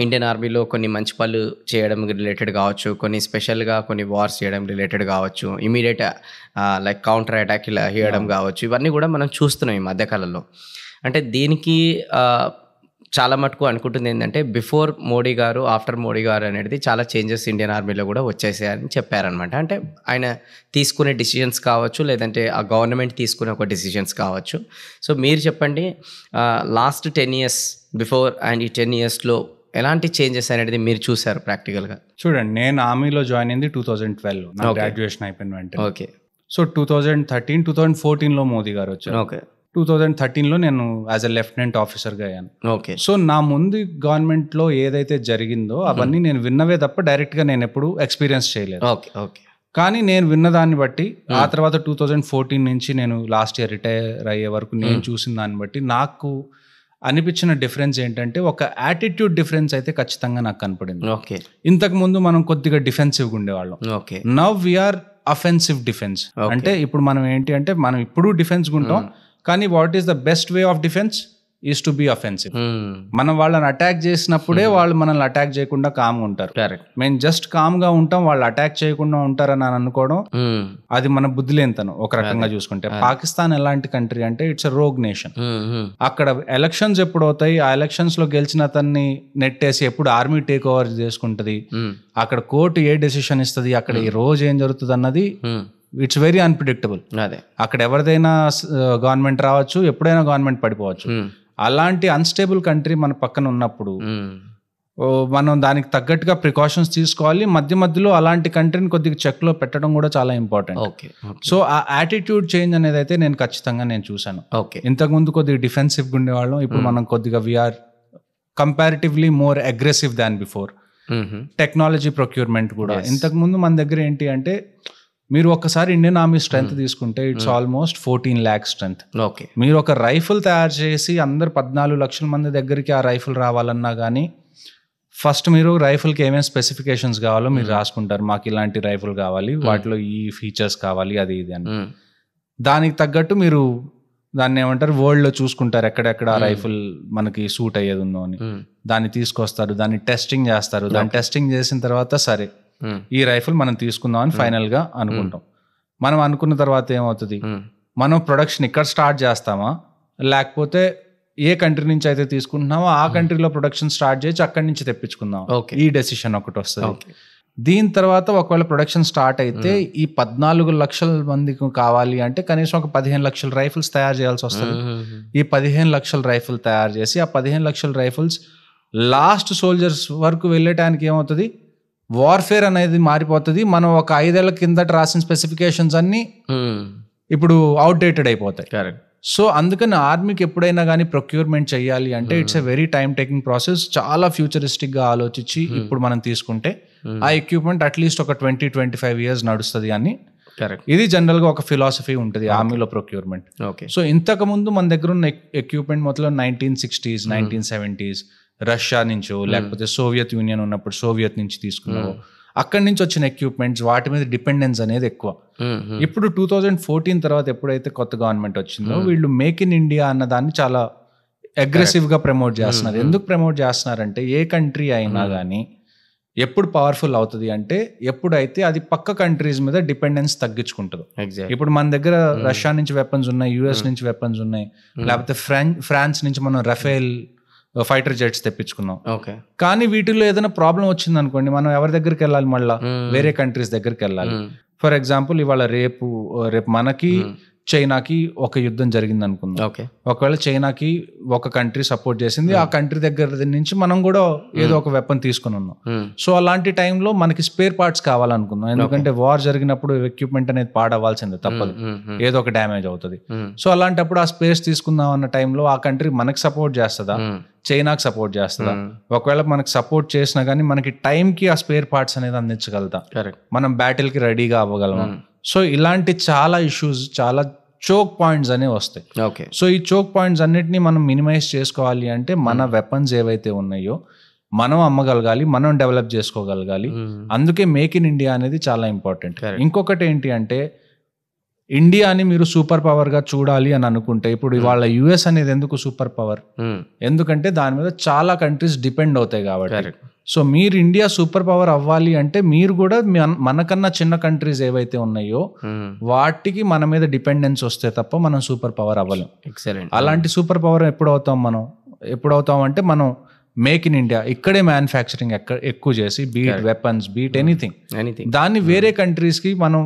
ఇండియన్ ఆర్మీలో కొన్ని మంచి పనులు చేయడం రిలేటెడ్ కావచ్చు, కొన్ని స్పెషల్గా కొన్ని వార్స్ చేయడం రిలేటెడ్ కావచ్చు, ఇమీడియట్ లైక్ కౌంటర్ అటాక్ ఇలా చేయడం కావచ్చు, ఇవన్నీ కూడా మనం చూస్తున్నాం ఈ మధ్యకాలంలో. అంటే దీనికి చాలా మటుకు అనుకుంటుంది ఏంటంటే బిఫోర్ మోడీ గారు, ఆఫ్టర్ మోడీ గారు అనేది చాలా చేంజెస్ ఇండియన్ ఆర్మీలో కూడా వచ్చేసాయని చెప్పారనమాట. అంటే ఆయన తీసుకునే డిసిజన్స్ కావచ్చు, లేదంటే ఆ గవర్నమెంట్ తీసుకునే ఒక డిసిజన్స్ కావచ్చు. సో మీరు చెప్పండి, లాస్ట్ 10 years బిఫోర్ అండ్ ఈ 10 yearsలో ఎలాంటి చేంజెస్ అనేది మీరు చూసారు ప్రాక్టికల్గా?
చూడండి, నేను ఆర్మీలో జాయిన్ అయింది 2012, నా గ్రాడ్యుయేషన్ అయిపోయిన వెంటనే.
ఓకే.
సో 2013, 2014లో మోదీ గారు వచ్చారు.
ఓకే.
2013లో నేను యాజ్ ఎ లెఫ్టినెంట్ ఆఫీసర్గా అయ్యాను.
ఓకే.
సో నా ముందు గవర్నమెంట్లో ఏదైతే జరిగిందో అవన్నీ నేను విన్నవే తప్ప డైరెక్ట్గా నేను ఎప్పుడు ఎక్స్పీరియన్స్ చేయలేదు.
ఓకే. ఓకే.
కానీ నేను విన్న దాన్ని బట్టి ఆ తర్వాత 2014 నుంచి నేను లాస్ట్ ఇయర్ రిటైర్ అయ్యే వరకు నేను చూసిన దాన్ని బట్టి నాకు అనిపించిన డిఫరెన్స్ ఏంటంటే ఒక యాటిట్యూడ్ డిఫరెన్స్ అయితే ఖచ్చితంగా నాకు కనపడింది.
ఓకే.
ఇంతకు ముందు మనం కొద్దిగా డిఫెన్సివ్గా ఉండేవాళ్ళం.
Okay.
Now we're offensive defence. అంటే ఇప్పుడు మనం ఏంటి అంటే మనం ఇప్పుడు డిఫెన్స్గా ఉంటాం, కానీ what is the best way of defence is to be offensive. మనం వాళ్ళని అటాక్ చేసినప్పుడే వాళ్ళు మనల్ని అటాక్ చేయకుండా కామ్గా ఉంటారు. మేము జస్ట్ కామ్గా ఉంటాం, వాళ్ళు అటాక్ చేయకుండా ఉంటారని అనుకోవడం అది మన బుద్ధి లేనితనం ఒక రకంగా చూసుకుంటే. పాకిస్తాన్ ఎలాంటి కంట్రీ అంటే ఇట్స్ ఎ రోగ్ నేషన్. అక్కడ ఎలక్షన్స్ ఎప్పుడు అవుతాయి, ఆ ఎలక్షన్స్ లో గెలిచిన అతన్ని నెట్టేసి ఎప్పుడు ఆర్మీ టేక్ ఓవర్ చేసుకుంటది, అక్కడ కోర్టు ఏ డెసిషన్ ఇస్తుంది, అక్కడ ఈ రోజు ఏం జరుగుతుంది అన్నది ఇట్స్ వెరీ అన్ప్రిడిక్టబుల్. అక్కడ ఎవరిదైనా గవర్నమెంట్ రావచ్చు, ఎప్పుడైనా గవర్నమెంట్ పడిపోవచ్చు. అలాంటి అన్స్టేబుల్ కంట్రీ మన పక్కన ఉన్నప్పుడు మనం దానికి తగ్గట్టుగా ప్రికాషన్స్ తీసుకోవాలి. మధ్య మధ్యలో అలాంటి కంట్రీని కొద్దిగా చెక్లో పెట్టడం కూడా చాలా ఇంపార్టెంట్. సో ఆ యాటిట్యూడ్ చేంజ్ అనేది అయితే నేను ఖచ్చితంగా నేను చూసాను. ఇంతకుముందు కొద్దిగా డిఫెన్సివ్గా ఉండేవాళ్ళం, ఇప్పుడు మనం కొద్దిగా we're comparatively more aggressive than before. Technology procurement కూడా ఇంతకుముందు మన దగ్గర ఏంటి అంటే మీరు ఒకసారి ఇండియన్ ఆర్మీ స్ట్రెంత్ తీసుకుంటే it's almost 14 lakhs strength.
Okay.
మీరు ఒక రైఫిల్ తయారు చేసి అందరు 14 లక్షల మంది దగ్గరికి ఆ రైఫిల్ రావాలన్నా కానీ ఫస్ట్ మీరు రైఫిల్కి ఏమేమి స్పెసిఫికేషన్స్ కావాలో మీరు రాసుకుంటారు. మాకు ఇలాంటి రైఫిల్ కావాలి, వాటిలో ఈ ఫీచర్స్ కావాలి, అది ఇది అని. దానికి తగ్గట్టు మీరు దాన్ని ఏమంటారు వరల్డ్లో చూసుకుంటారు ఎక్కడెక్కడ ఆ రైఫిల్ మనకి సూట్ అయ్యేది ఉందో అని. దాన్ని తీసుకొస్తారు, దాన్ని టెస్టింగ్ చేస్తారు. దాన్ని టెస్టింగ్ చేసిన తర్వాత సరే ఈ రైఫిల్ మనం తీసుకుందాం అని ఫైనల్ గా అనుకుంటాం. మనం అనుకున్న తర్వాత ఏమవుతుంది, మనం ప్రొడక్షన్ ఇక్కడ స్టార్ట్ చేస్తామా లేకపోతే ఏ కంట్రీ నుంచి అయితే తీసుకుంటున్నామో ఆ కంట్రీలో ప్రొడక్షన్ స్టార్ట్ చేసి అక్కడి నుంచి తెప్పించుకుందాం, ఈ డెసిషన్ ఒకటి వస్తుంది. దీని తర్వాత ఒకవేళ ప్రొడక్షన్ స్టార్ట్ అయితే ఈ 14 లక్షల మందికి కావాలి అంటే కనీసం ఒక 15 లక్షల రైఫిల్స్ తయారు చేయాల్సి వస్తుంది. ఈ 15 లక్షల రైఫిల్ తయారు చేసి ఆ 15 లక్షల రైఫిల్స్ లాస్ట్ సోల్జర్స్ వరకు వెళ్ళటానికి ఏమవుతుంది, వార్ఫేర్ అనేది మారిపోతుంది. మనం ఒక 5 ఏళ్ల కిందట రాసిన స్పెసిఫికేషన్స్ అన్ని ఇప్పుడు అవుట్డేటెడ్ అయిపోతాయి.
కరెక్ట్.
సో అందుకని ఆర్మీకి ఎప్పుడైనా కానీ ప్రొక్యూర్మెంట్ చేయాలి అంటే it's a very time taking process. చాలా ఫ్యూచరిస్టిక్ గా ఆలోచించి ఇప్పుడు మనం తీసుకుంటే ఆ ఎక్విప్మెంట్ అట్లీస్ట్ ఒక 20-25 ఇయర్స్ నడుస్తుంది అని.
కరెక్ట్.
ఇది జనరల్ గా ఒక ఫిలాసఫీ ఉంటుంది ఆర్మీలో ప్రొక్యూర్మెంట్.
ఓకే.
సో ఇంతకు ముందు మన దగ్గర ఉన్న ఎక్విప్మెంట్ మొత్తం 1960s 1970s రష్యా నుంచో లేకపోతే సోవియత్ యూనియన్ ఉన్నప్పుడు సోవియత్ నుంచి తీసుకున్నావు, అక్కడి నుంచి వచ్చిన ఎక్విప్మెంట్స్ వాటి మీద డిపెండెన్స్ అనేది ఎక్కువ. ఇప్పుడు 2014 తర్వాత ఎప్పుడైతే కొత్త గవర్నమెంట్ వచ్చిందో వీళ్ళు మేక్ ఇన్ ఇండియా అన్న దాన్ని చాలా అగ్రెసివ్ గా ప్రమోట్ చేస్తున్నారు. ఎందుకు ప్రమోట్ చేస్తున్నారంటే ఏ కంట్రీ అయినా కానీ ఎప్పుడు పవర్ఫుల్ అవుతుంది అంటే ఎప్పుడైతే అది పక్క కంట్రీస్ మీద డిపెండెన్స్ తగ్గించుకుంటుంది. ఇప్పుడు మన దగ్గర రష్యా నుంచి వెపన్స్ ఉన్నాయి, యుఎస్ నుంచి వెపన్స్ ఉన్నాయి, లేకపోతే ఫ్రాన్స్ నుంచి మనం రఫేల్ ఫైటర్ జెట్స్ తెప్పించుకున్నాం. కానీ వీటిలో ఏదైనా ప్రాబ్లం వచ్చింది అనుకోండి, మనం ఎవరి దగ్గరికి వెళ్ళాలి? మళ్ళీ వేరే కంట్రీస్ దగ్గరికి వెళ్ళాలి. ఫర్ ఎగ్జాంపుల్ ఇవాళ రేపు మనకి చైనాకి ఒక యుద్ధం జరిగింది అనుకుందాం. ఒకవేళ చైనాకి ఒక కంట్రీ సపోర్ట్ చేసింది, ఆ కంట్రీ దగ్గర నుంచి మనం కూడా ఏదో ఒక వెపన్ తీసుకుని ఉన్నాం. సో అలాంటి టైంలో మనకి స్పేర్ పార్ట్స్ కావాలనుకుందాం, ఎందుకంటే వార్ జరిగినప్పుడు ఎక్విప్మెంట్ అనేది పాడవలసిందే, తప్పదు, ఏదో ఒక డ్యామేజ్ అవుతుంది. సో అలాంటప్పుడు ఆ స్పేస్ తీసుకుందాం అన్న టైంలో ఆ కంట్రీ మనకి సపోర్ట్ చేస్తుందా, చైనాకి సపోర్ట్ చేస్తుందా? ఒకవేళ మనకి సపోర్ట్ చేసినా కానీ మనకి టైంకి ఆ స్పేర్ పార్ట్స్ అనేది అందించగలుగుతా, మనం బ్యాటిల్కి రెడీగా అవ్వగలమా? సో ఇలాంటి చాలా ఇష్యూస్, చాలా చోక్ పాయింట్స్ అనేవి వస్తాయి. సో ఈ చోక్ పాయింట్స్ అన్నిటినీ మనం మినిమైజ్ చేసుకోవాలి అంటే మన వెపన్స్ ఏవైతే ఉన్నాయో మనం అమ్మగలగాలి, మనం డెవలప్ చేసుకోగలగాలి. అందుకే మేక్ ఇన్ ఇండియా అనేది చాలా ఇంపార్టెంట్. ఇంకొకటి ఏంటి అంటే ఇండియాని మీరు సూపర్ పవర్ గా చూడాలి అని అనుకుంటే ఇప్పుడు ఇవాళ యుఎస్ అనేది ఎందుకు సూపర్ పవర్? ఎందుకంటే దాని మీద చాలా కంట్రీస్ డిపెండ్ అవుతాయి కాబట్టి. సో మీరు ఇండియా సూపర్ పవర్ అవ్వాలి అంటే మీరు కూడా మనకన్నా చిన్న కంట్రీస్ ఏవైతే ఉన్నాయో వాటికి మన మీద డిపెండెన్స్ వస్తే తప్ప మనం సూపర్ పవర్ అవ్వలేం. అలాంటి సూపర్ పవర్ ఎప్పుడు అవుతాం అంటే మనం మేక్ ఇన్ ఇండియా, ఇక్కడే మ్యానుఫ్యాక్చరింగ్ ఎక్కువ చేసి బీట్ వెపన్స్, బీట్ ఎనీథింగ్, దాన్ని వేరే కంట్రీస్ కి మనం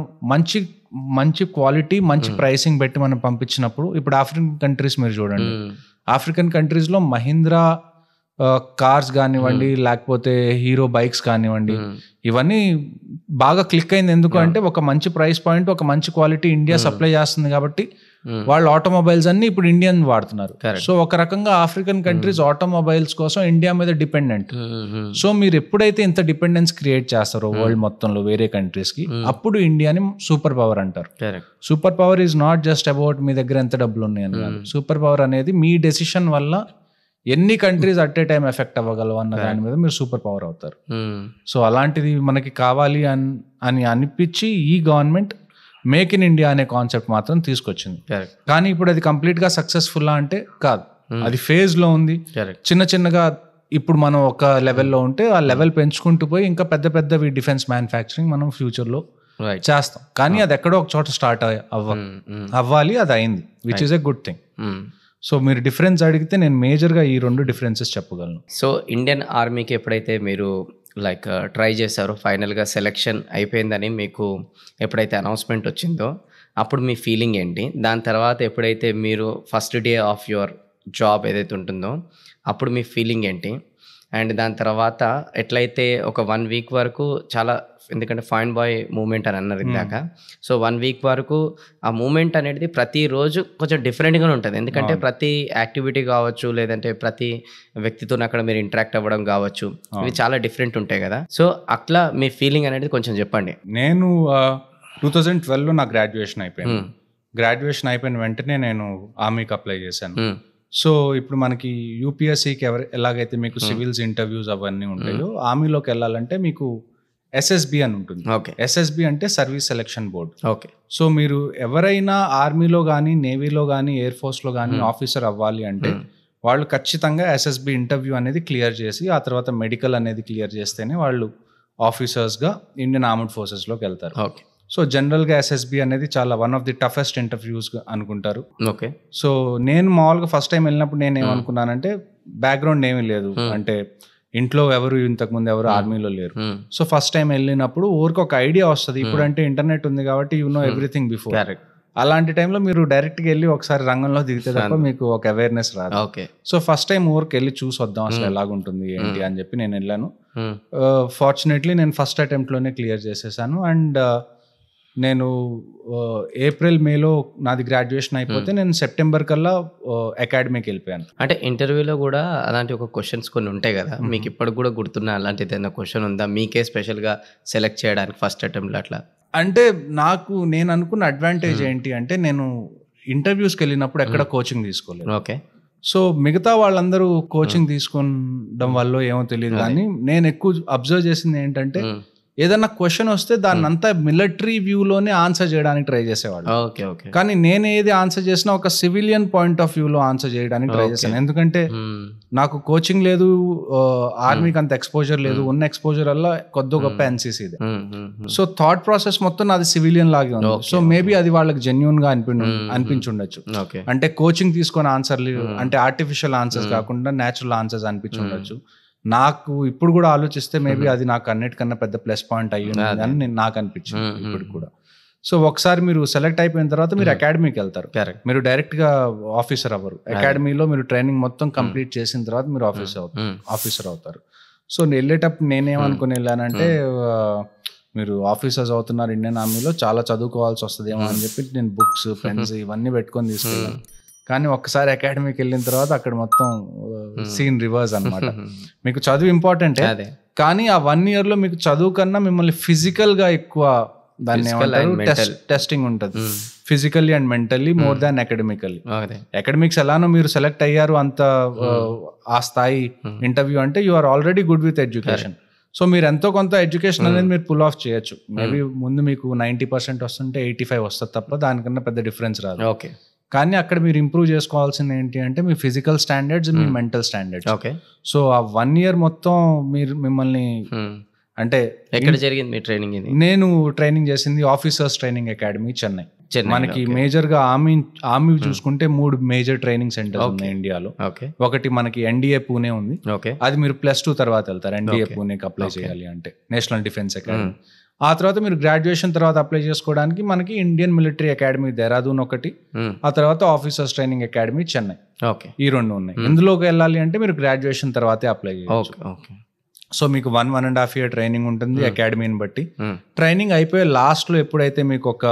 మంచి క్వాలిటీ, మంచి ప్రైసింగ్ పెట్టి మనం పంపించినప్పుడు, ఇప్పుడు ఆఫ్రికన్ కంట్రీస్ మీరు చూడండి, ఆఫ్రికన్ కంట్రీస్ లో మహీంద్రా కార్స్ కానివ్వండి, లేకపోతే హీరో బైక్స్ కానివ్వండి, ఇవన్నీ బాగా క్లిక్ అయింది. ఎందుకు అంటే ఒక మంచి ప్రైస్ పాయింట్, ఒక మంచి క్వాలిటీ ఇండియా సప్లై చేస్తుంది కాబట్టి వాళ్ళు ఆటోమొబైల్స్ అన్ని ఇప్పుడు ఇండియన్ వాడుతున్నారు. సో ఒక రకంగా ఆఫ్రికన్ కంట్రీస్ ఆటోమొబైల్స్ కోసం ఇండియా మీద డిపెండెంట్. సో మీరు ఎప్పుడైతే ఇంత డిపెండెన్స్ క్రియేట్ చేస్తారో వరల్డ్ మొత్తంలో వేరే కంట్రీస్ కి, అప్పుడు ఇండియాని సూపర్ పవర్ అంటారు. Super power is not just about me దగ్గర ఎంత డబ్బులు ఉన్నాయని కాదు. సూపర్ పవర్ అనేది మీ డెసిషన్ వల్ల ఎన్ని countries at a time effect అవ్వగలవు అన్న దాని మీద మీరు సూపర్ పవర్ అవుతారు. సో అలాంటిది మనకి కావాలి అని అనిపించి ఈ గవర్నమెంట్ మేక్ ఇన్ ఇండియా అనే కాన్సెప్ట్ మాత్రం తీసుకొచ్చింది. కానీ ఇప్పుడు అది కంప్లీట్ గా సక్సెస్ఫుల్ అంటే కాదు, అది ఫేజ్ లో ఉంది. చిన్నగా ఇప్పుడు మనం ఒక లెవెల్లో ఉంటే ఆ లెవెల్ పెంచుకుంటూ పోయి ఇంకా పెద్దవి డిఫెన్స్ మ్యానుఫ్యాక్చరింగ్ మనం ఫ్యూచర్ లో చేస్తాం. కానీ అది ఎక్కడో ఒక చోట స్టార్ట్ అవ్వాలి, అది అయింది, which is a good thing. So మీరు డిఫరెన్స్ అడిగితే నేను మేజర్గా ఈ 2 డిఫరెన్సెస్ చెప్పగలను.
సో ఇండియన్ ఆర్మీకి ఎప్పుడైతే మీరు ట్రై చేశారో, ఫైనల్గా సెలెక్షన్ అయిపోయిందని మీకు ఎప్పుడైతే అనౌన్స్మెంట్ వచ్చిందో అప్పుడు మీ ఫీలింగ్ ఏంటి? దాని తర్వాత ఎప్పుడైతే మీరు first day of your job ఏదైతే ఉంటుందో అప్పుడు మీ ఫీలింగ్ ఏంటి? అండ్ దాని తర్వాత ఎట్లయితే ఒక 1 వీక్ వరకు చాలా, ఎందుకంటే ఫైన్ బాయ్ మూమెంట్ అని అన్నారు ఇందాక, సో 1 వీక్ వరకు ఆ మూమెంట్ అనేది ప్రతిరోజు కొంచెం డిఫరెంట్గానే ఉంటుంది. ఎందుకంటే ప్రతి యాక్టివిటీ కావచ్చు, లేదంటే ప్రతి వ్యక్తితో అక్కడ మీరు ఇంటరాక్ట్ అవ్వడం కావచ్చు, ఇవి చాలా డిఫరెంట్ ఉంటాయి కదా. సో అట్లా మీ ఫీలింగ్ అనేది కొంచెం చెప్పండి.
నేను 2012లో నా గ్రాడ్యుయేషన్ అయిపోయింది. గ్రాడ్యుయేషన్ అయిపోయిన వెంటనే నేను ఆర్మీకి అప్లై చేశాను. సో ఇప్పుడు మనకి యూపీఎస్సీకి ఎలాగైతే మీకు సివిల్స్ ఇంటర్వ్యూస్ అవన్నీ ఉంటాయో, ఆర్మీలోకి వెళ్ళాలంటే మీకు ఎస్ఎస్బి అని ఉంటుంది. ఎస్ఎస్బి అంటే సర్వీస్ సెలక్షన్ బోర్డ్. సో మీరు ఎవరైనా ఆర్మీలో కానీ, నేవీలో కానీ, ఎయిర్ ఫోర్స్లో కానీ ఆఫీసర్ అవ్వాలి అంటే వాళ్ళు ఖచ్చితంగా ఎస్ఎస్బి ఇంటర్వ్యూ అనేది క్లియర్ చేసి ఆ తర్వాత మెడికల్ అనేది క్లియర్ చేస్తేనే వాళ్ళు ఆఫీసర్స్గా ఇండియన్ ఆర్మ్డ్ ఫోర్సెస్లోకి వెళ్తారు. సో జనరల్గా ఎస్ఎస్బి అనేది చాలా one of the toughest interviews అనుకుంటారు. సో నేను మామూలుగా ఫస్ట్ టైం వెళ్ళినప్పుడు నేను ఏమనుకున్నానంటే బ్యాక్గ్రౌండ్ ఏమీ లేదు, అంటే ఇంట్లో ఇంతకుముందు ఎవరు ఆర్మీలో లేరు. సో ఫస్ట్ టైం వెళ్ళినప్పుడు ఊరికి ఒక ఐడియా వస్తుంది. ఇప్పుడు అంటే ఇంటర్నెట్ ఉంది కాబట్టి యు నో ఎవ్రీథింగ్ బిఫోర్. అలాంటి టైంలో మీరు డైరెక్ట్గా వెళ్ళి ఒకసారి రంగంలో దిగితే తప్ప మీకు ఒక అవేర్నెస్ రాదు.
ఓకే.
సో ఫస్ట్ టైం ఊరికి వెళ్ళి చూసి వద్దాం అసలు ఎలాగుంటుంది ఏంటి అని చెప్పి నేను వెళ్ళాను. ఫార్చునేట్లీ నేను ఫస్ట్ అటెంప్ట్లోనే క్లియర్ చేసేసాను. అండ్ నేను ఏప్రిల్ మేలో నాది గ్రాడ్యుయేషన్ అయిపోతే నేను సెప్టెంబర్ కల్లా అకాడమీకి వెళ్ళిపోయాను.
అంటే ఇంటర్వ్యూలో కూడా అలాంటి ఒక క్వశ్చన్స్ కొన్ని ఉంటాయి కదా, మీకు ఇప్పటికి కూడా గుర్తున్న అలాంటి ఏదైనా క్వశ్చన్ ఉందా మీకే స్పెషల్గా సెలెక్ట్ చేయడానికి ఫస్ట్ అటెంప్ట్లో అట్లా? అంటే
నేను అనుకున్న అడ్వాంటేజ్ ఏంటి అంటే నేను ఇంటర్వ్యూస్కి వెళ్ళినప్పుడు ఎక్కడ కోచింగ్ తీసుకోలేదు.
ఓకే.
సో మిగతా వాళ్ళందరూ కోచింగ్ తీసుకోవడం వల్ల ఏమో తెలియదు, కానీ నేను ఎక్కువ అబ్జర్వ్ చేసింది ఏంటంటే ఏదన్నా క్వశ్చన్ వస్తే దాన్ని అంతా మిలిటరీ వ్యూలోనే ఆన్సర్ చేయడానికి ట్రై చేసేవాడు. కానీ నేను ఏది ఆన్సర్ చేసినా ఒక సివిలియన్ పాయింట్ ఆఫ్ వ్యూలో ఆన్సర్ చేయడానికి ట్రై చేశాను. ఎందుకంటే నాకు కోచింగ్ లేదు, ఆర్మీకి అంత ఎక్స్పోజర్ లేదు, ఉన్న ఎక్స్పోజర్ వల్ల కొద్ది గొప్ప ఎన్సీసీ. సో థాట్ ప్రాసెస్ మొత్తం నాది సివిలియన్ లాగే ఉంది. సో మేబీ అది వాళ్ళకి జెన్యూన్ గా అనిపించుండొచ్చు. అంటే కోచింగ్ తీసుకొని ఆన్సర్లు అంటే ఆర్టిఫిషియల్ ఆన్సర్స్ కాకుండా న్యాచురల్ ఆన్సర్స్ అనిపించుండొచ్చు. నాకు ఇప్పుడు కూడా ఆలోచిస్తే మేబీ అది నాకు అన్నిటికన్నా పెద్ద ప్లస్ పాయింట్ అయ్యింది అని నాకు అనిపించింది ఇప్పుడు కూడా. సో ఒకసారి మీరు సెలెక్ట్ అయిపోయిన తర్వాత మీరు అకాడమీకి వెళ్తారు, మీరు డైరెక్ట్ గా ఆఫీసర్ అవ్వరు. అకాడమీలో మీరు ట్రైనింగ్ మొత్తం కంప్లీట్ చేసిన తర్వాత మీరు ఆఫీసర్ అవుతారు. సో వెళ్ళేటప్పుడు నేనేమనుకుని వెళ్ళానంటే మీరు ఆఫీసర్స్ అవుతున్నారు ఇండియన్ ఆర్మీలో, చాలా చదువుకోవాల్సి వస్తుందేమో అని చెప్పి నేను బుక్స్ పెన్స్ ఇవన్నీ పెట్టుకొని తీసుకెళ్ళాను. కానీ ఒక్కసారి అకాడమీకి వెళ్ళిన తర్వాత అక్కడ మొత్తం సీన్ రివర్స్ అన్నమాట. మీకు చదువు ఇంపార్టెంటే, కానీ ఆ 1 year లో మీకు చదువు కన్నా మిమ్మల్ని ఫిజికల్ గా ఎక్కువ దాన్ని ఏమంటారు టెస్టింగ్ ఉంటుంది. Physically and mentally more than academically. Academics ఎలానో మీరు సెలెక్ట్ అయ్యారు అంత ఆ స్థాయి ఇంటర్వ్యూ అంటే you are already good with education. So మీరు ఎంతో కొంత ఎడ్యుకేషన్ అనేది మీరు పుల్ ఆఫ్ చేయొచ్చు. మేబీ ముందు మీకు 90% వస్తుంటే 85 వస్తుంది తప్ప దానికన్నా పెద్ద డిఫరెన్స్ రాదు.
ఓకే.
కానీ అక్కడ మీరు ఇంప్రూవ్ చేసుకోవాల్సింది ఏంటి అంటే మీ ఫిజికల్ స్టాండర్డ్స్, మీ మెంటల్ స్టాండర్డ్స్.
ఓకే.
సో ఆ 1 year మొత్తం మిమ్మల్ని అంటే
ఎక్కడ జరిగింది మీ ట్రైనింగ్?
నేను ట్రైనింగ్ చేసింది ఆఫీసర్స్ ట్రైనింగ్ అకాడమీ చెన్నై. మనకి మేజర్ గా ఆర్మీ చూసుకుంటే 3 మేజర్ ట్రైనింగ్ సెంటర్స్ ఉన్నాయి ఇండియాలో. ఒకటి మనకి ఎన్డీఏ పూణే ఉంది, అది మీరు +2 తర్వాత వెళ్తారు. ఎన్డీఏ పూణేకి అప్లై చేయాలి అంటే నేషనల్ డిఫెన్స్ అకాడమీ. ఆ తర్వాత మీరు గ్రాడ్యుయేషన్ తర్వాత అప్లై చేసుకోవడానికి మనకి ఇండియన్ మిలిటరీ అకాడమీ దేహరాదూన్ ఒకటి, ఆ తర్వాత ఆఫీసర్స్ ట్రైనింగ్ అకాడమీ చెన్నై, ఈ 2 ఉన్నాయి. ఇందులోకి వెళ్ళాలి అంటే మీరు గ్రాడ్యుయేషన్ తర్వాతే అప్లై చేయొచ్చు. సో మీకు 1.5 year ట్రైనింగ్ ఉంటుంది అకాడమీని బట్టి. ట్రైనింగ్ అయిపోయే లాస్ట్ లో ఎప్పుడైతే మీకు ఒక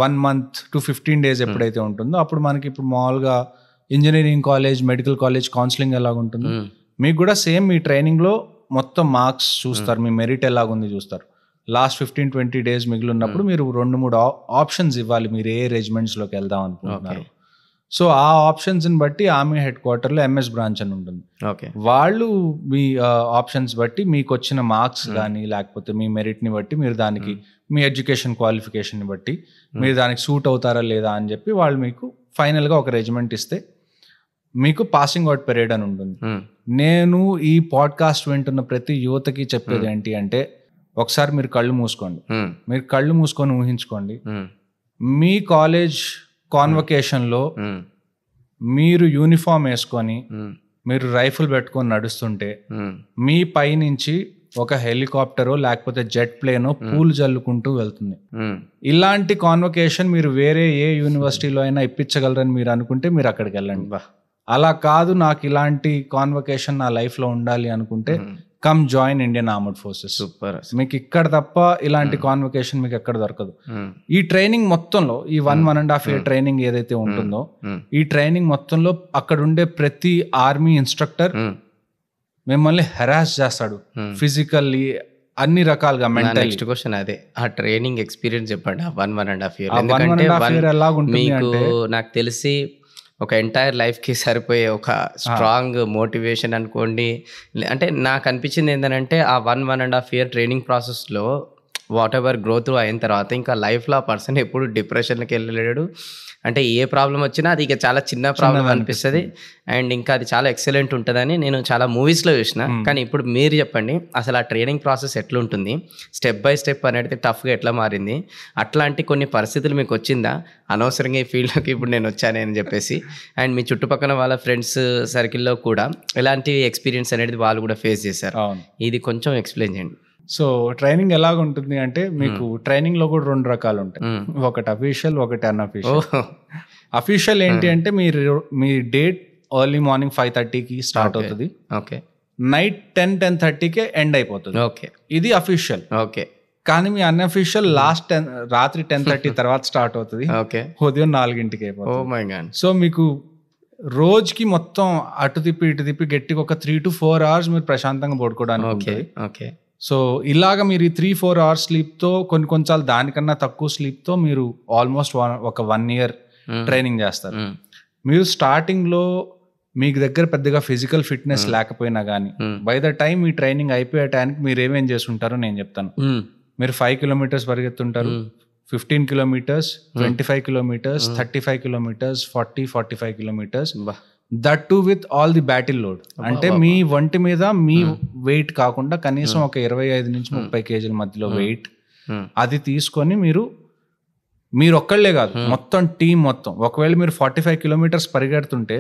1 month to 15 days ఎప్పుడైతే ఉంటుందో అప్పుడు మనకి ఇప్పుడు మామూలుగా engineering college, medical college counselling ఎలాగ ఉంటుంది, మీకు కూడా సేమ్ మీ ట్రైనింగ్ లో మొత్తం మార్క్స్ చూస్తారు, మీ మెరిట్ ఎలాగుంది చూస్తారు. లాస్ట్ 15-20 days మిగిలి ఉన్నప్పుడు మీరు 2-3 ఆప్షన్స్ ఇవ్వాలి, మీరు ఏ రెజిమెంట్స్లోకి వెళ్దాం అనుకుంటున్నారు. సో ఆ ఆప్షన్స్ని బట్టి ఆర్మీ హెడ్ క్వార్టర్లో ఎంఎస్ బ్రాంచ్ అని ఉంటుంది. వాళ్ళు మీ ఆప్షన్స్ బట్టి మీకు వచ్చిన మార్క్స్ కానీ లేకపోతే మీ మెరిట్ని బట్టి మీరు దానికి మీ ఎడ్యుకేషన్ క్వాలిఫికేషన్ని బట్టి మీరు దానికి సూట్ అవుతారా లేదా అని చెప్పి వాళ్ళు మీకు ఫైనల్గా ఒక రెజిమెంట్ ఇస్తే మీకు పాసింగ్ అవుట్ పీరియడ్ అని ఉంటుంది. నేను ఈ పాడ్కాస్ట్ వింటున్న ప్రతి యువతకి చెప్పేది ఏంటి అంటే ఒకసారి మీరు కళ్ళు మూసుకొని ఊహించుకోండి, మీ కాలేజ్ కాన్వకేషన్లో మీరు యూనిఫామ్ వేసుకొని మీరు రైఫిల్ పెట్టుకొని నడుస్తుంటే మీ పై నుంచి ఒక హెలికాప్టరో లేకపోతే జెట్ ప్లేనో పూలు జల్లుకుంటూ వెళ్తుంది. ఇలాంటి కాన్వకేషన్ మీరు వేరే ఏ యూనివర్సిటీలో అయినా ఇప్పించగలరని మీరు అనుకుంటే మీరు అక్కడికి వెళ్ళండి. అలా కాదు, నాకు ఇలాంటి కాన్వకేషన్ నా లైఫ్లో ఉండాలి అనుకుంటే come join Indian armed forces. Super. మీకు ఇక్కడ తప్ప ఇలాంటి కాన్వకేషన్ మీకు ఎక్కడ దొరకదు. ఈ ట్రైనింగ్ మొత్తంలో ఈ 1.5 year ట్రైనింగ్ ఏదైతే ఉంటుందో ఈ ట్రైనింగ్ మొత్తంలో అక్కడ ఉండే ప్రతి ఆర్మీ ఇన్స్ట్రక్టర్ మిమ్మల్ని హెరాస్ చేస్తాడు ఫిజికల్లీ అన్ని రకాలుగా.
నెక్స్ట్ క్వశ్చన్ అదే, ఆ ట్రైనింగ్ ఎక్స్పీరియన్స్ చెప్పండి. 1.5 year ఎందుకంటే మీకు నాకు తెలిసి ఒక ఎంటైర్ లైఫ్కి సరిపోయే ఒక స్ట్రాంగ్ మోటివేషన్ అనుకోండి. అంటే నాకు అనిపించింది ఏంటంటే ఆ 1.5 year ట్రైనింగ్ ప్రాసెస్లో వాట్ ఎవర్ గ్రోత్ అయిన తర్వాత ఇంకా లైఫ్లో ఆ పర్సన్ ఎప్పుడు డిప్రెషన్కి వెళ్ళలేడు. అంటే ఏ ప్రాబ్లం వచ్చినా అది ఇక చాలా చిన్న ప్రాబ్లం అనిపిస్తుంది అండ్ ఇంకా అది చాలా ఎక్సలెంట్ ఉంటుందని నేను చాలా మూవీస్లో చూసిన. కానీ ఇప్పుడు మీరు చెప్పండి, అసలు ఆ ట్రైనింగ్ ప్రాసెస్ ఎట్లుంటుంది, స్టెప్ బై స్టెప్ అనేది టఫ్గా ఎట్లా మారింది, అట్లాంటి కొన్ని పరిస్థితులు మీకు వచ్చిందా అనవసరంగా ఈ ఫీల్డ్లోకి ఇప్పుడు నేను వచ్చానని చెప్పేసి, అండ్ మీ చుట్టుపక్కల వాళ్ళ ఫ్రెండ్స్ సర్కిల్లో కూడా ఎలాంటి ఎక్స్పీరియన్స్ అనేది వాళ్ళు కూడా ఫేస్ చేశారు, ఇది కొంచెం ఎక్స్ప్లెయిన్ చేయండి.
సో ట్రైనింగ్ ఎలాగ ఉంటుంది అంటే మీకు ట్రైనింగ్ లో కూడా 2 రకాలు ఉంటాయి. ఒకటి అఫీషియల్, ఒకటి అన్అఫీషియల్. అఫీషియల్ ఏంటి అంటే మీ డేట్ ఎర్లీ మార్నింగ్ 5:30కి స్టార్ట్ అవుతుంది,
ఓకే,
నైట్ 10-10:30కే ఎండ్ అయిపోతుంది.
ఓకే,
ఇది అఫీషియల్.
ఓకే.
కానీ మీ అన్అఫీషియల్ రాత్రి 10:30 తర్వాత స్టార్ట్ అవుతుంది,
ఓకే,
ఉదయం 4కి
ఓ
అయిపోతుంది.
My God.
సో మీకు రోజుకి మొత్తం అటు తిప్పి ఇటు తిప్పి గట్టిగా ఒక 3 to 4 hours మీరు ప్రశాంతంగా పడుకోవడానికి
ఓకే,
ఉంటుంది.
ఓకే.
సో ఇలాగ మీరు ఈ 3-4 hours స్లీప్తో కొన్నిసార్లు దానికన్నా తక్కువ స్లీప్తో మీరు ఆల్మోస్ట్ ఒక 1 year ట్రైనింగ్ చేస్తారు. మీరు స్టార్టింగ్లో మీకు దగ్గర పెద్దగా ఫిజికల్ ఫిట్నెస్ లేకపోయినా కానీ by the time me training అయిపోయే టైంకి మీరు ఏమేం చేస్తుంటారో నేను చెప్తాను. మీరు 5 kilometers పరిగెత్తుంటారు, 15 kilometers, 25 kilometers, 35 kilometers, 40-45 kilometers. That to with all the battle load. అంటే మీ వంటి మీద మీ వెయిట్ కాకుండా కనీసం ఒక 25 నుంచి 30 kg మధ్యలో వెయిట్ అది తీసుకొని మీరు ఒక్కళ్ళే కాదు, మొత్తం టీం మొత్తం. ఒకవేళ మీరు 45 kilometers పరిగెడుతుంటే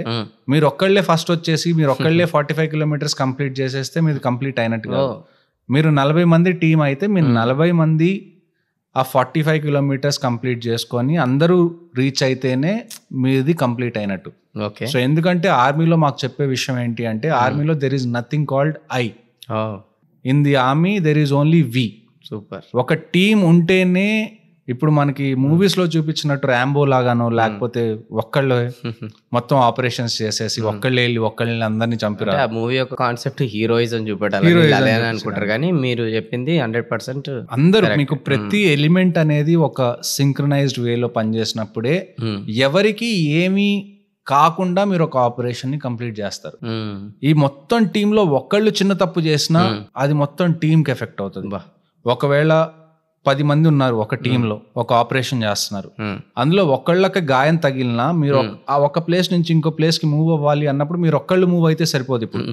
మీరు ఒక్కళ్ళే ఫస్ట్ వచ్చేసి మీరు ఒక్కళ్ళే 45 kilometers కంప్లీట్ చేసేస్తే మీది కంప్లీట్ అయినట్టు కాదు. మీరు 40 మంది టీం అయితే మీరు 40 మంది ఆ 45 kilometers కంప్లీట్ చేసుకొని అందరూ రీచ్ అయితేనే మీది కంప్లీట్ అయినట్టు.
ఓకే.
సో ఎందుకంటే ఆర్మీలో మాకు చెప్పే విషయం ఏంటి అంటే ఆర్మీలో there is nothing called I. In the army there is only we.
Super.
ఒక టీం ఉంటేనే ఇప్పుడు మనకి మూవీస్ లో చూపించినట్టు ర్యాంబో లాగానో లేకపోతే ఒక్కళ్ళు మొత్తం ఆపరేషన్స్ చేసేసి ఒక్కళ్ళు వెళ్ళి ఒక్కళ్ళని అందరినీ చంపిరా.
ఆ మూవీ యొక్క కాన్సెప్ట్ హీరోయిజం చూపెట్టాలి అనుకుంటారు, కానీ మీరు చెప్పింది 100%
అందరూ మీకు ప్రతి ఎలిమెంట్ అనేది ఒక సింక్రనైజ్డ్ వేలో పనిచేసినప్పుడే ఎవరికి ఏమీ కాకుండా మీరు ఒక ఆపరేషన్ ని కంప్లీట్ చేస్తారు. ఈ మొత్తం టీంలో ఒక్కళ్ళు చిన్న తప్పు చేసినా అది మొత్తం టీంకి ఎఫెక్ట్ అవుతుంది. ఒకవేళ 10 మంది ఉన్నారు ఒక టీంలో ఒక ఆపరేషన్ చేస్తున్నారు, అందులో ఒకళ్ళకి గాయం తగిలినా మీరు ఆ ఒక ప్లేస్ నుంచి ఇంకో ప్లేస్ కి మూవ్ అవ్వాలి అన్నప్పుడు మీరు ఒక్కళ్ళు మూవ్ అయితే సరిపోదు. ఇప్పుడు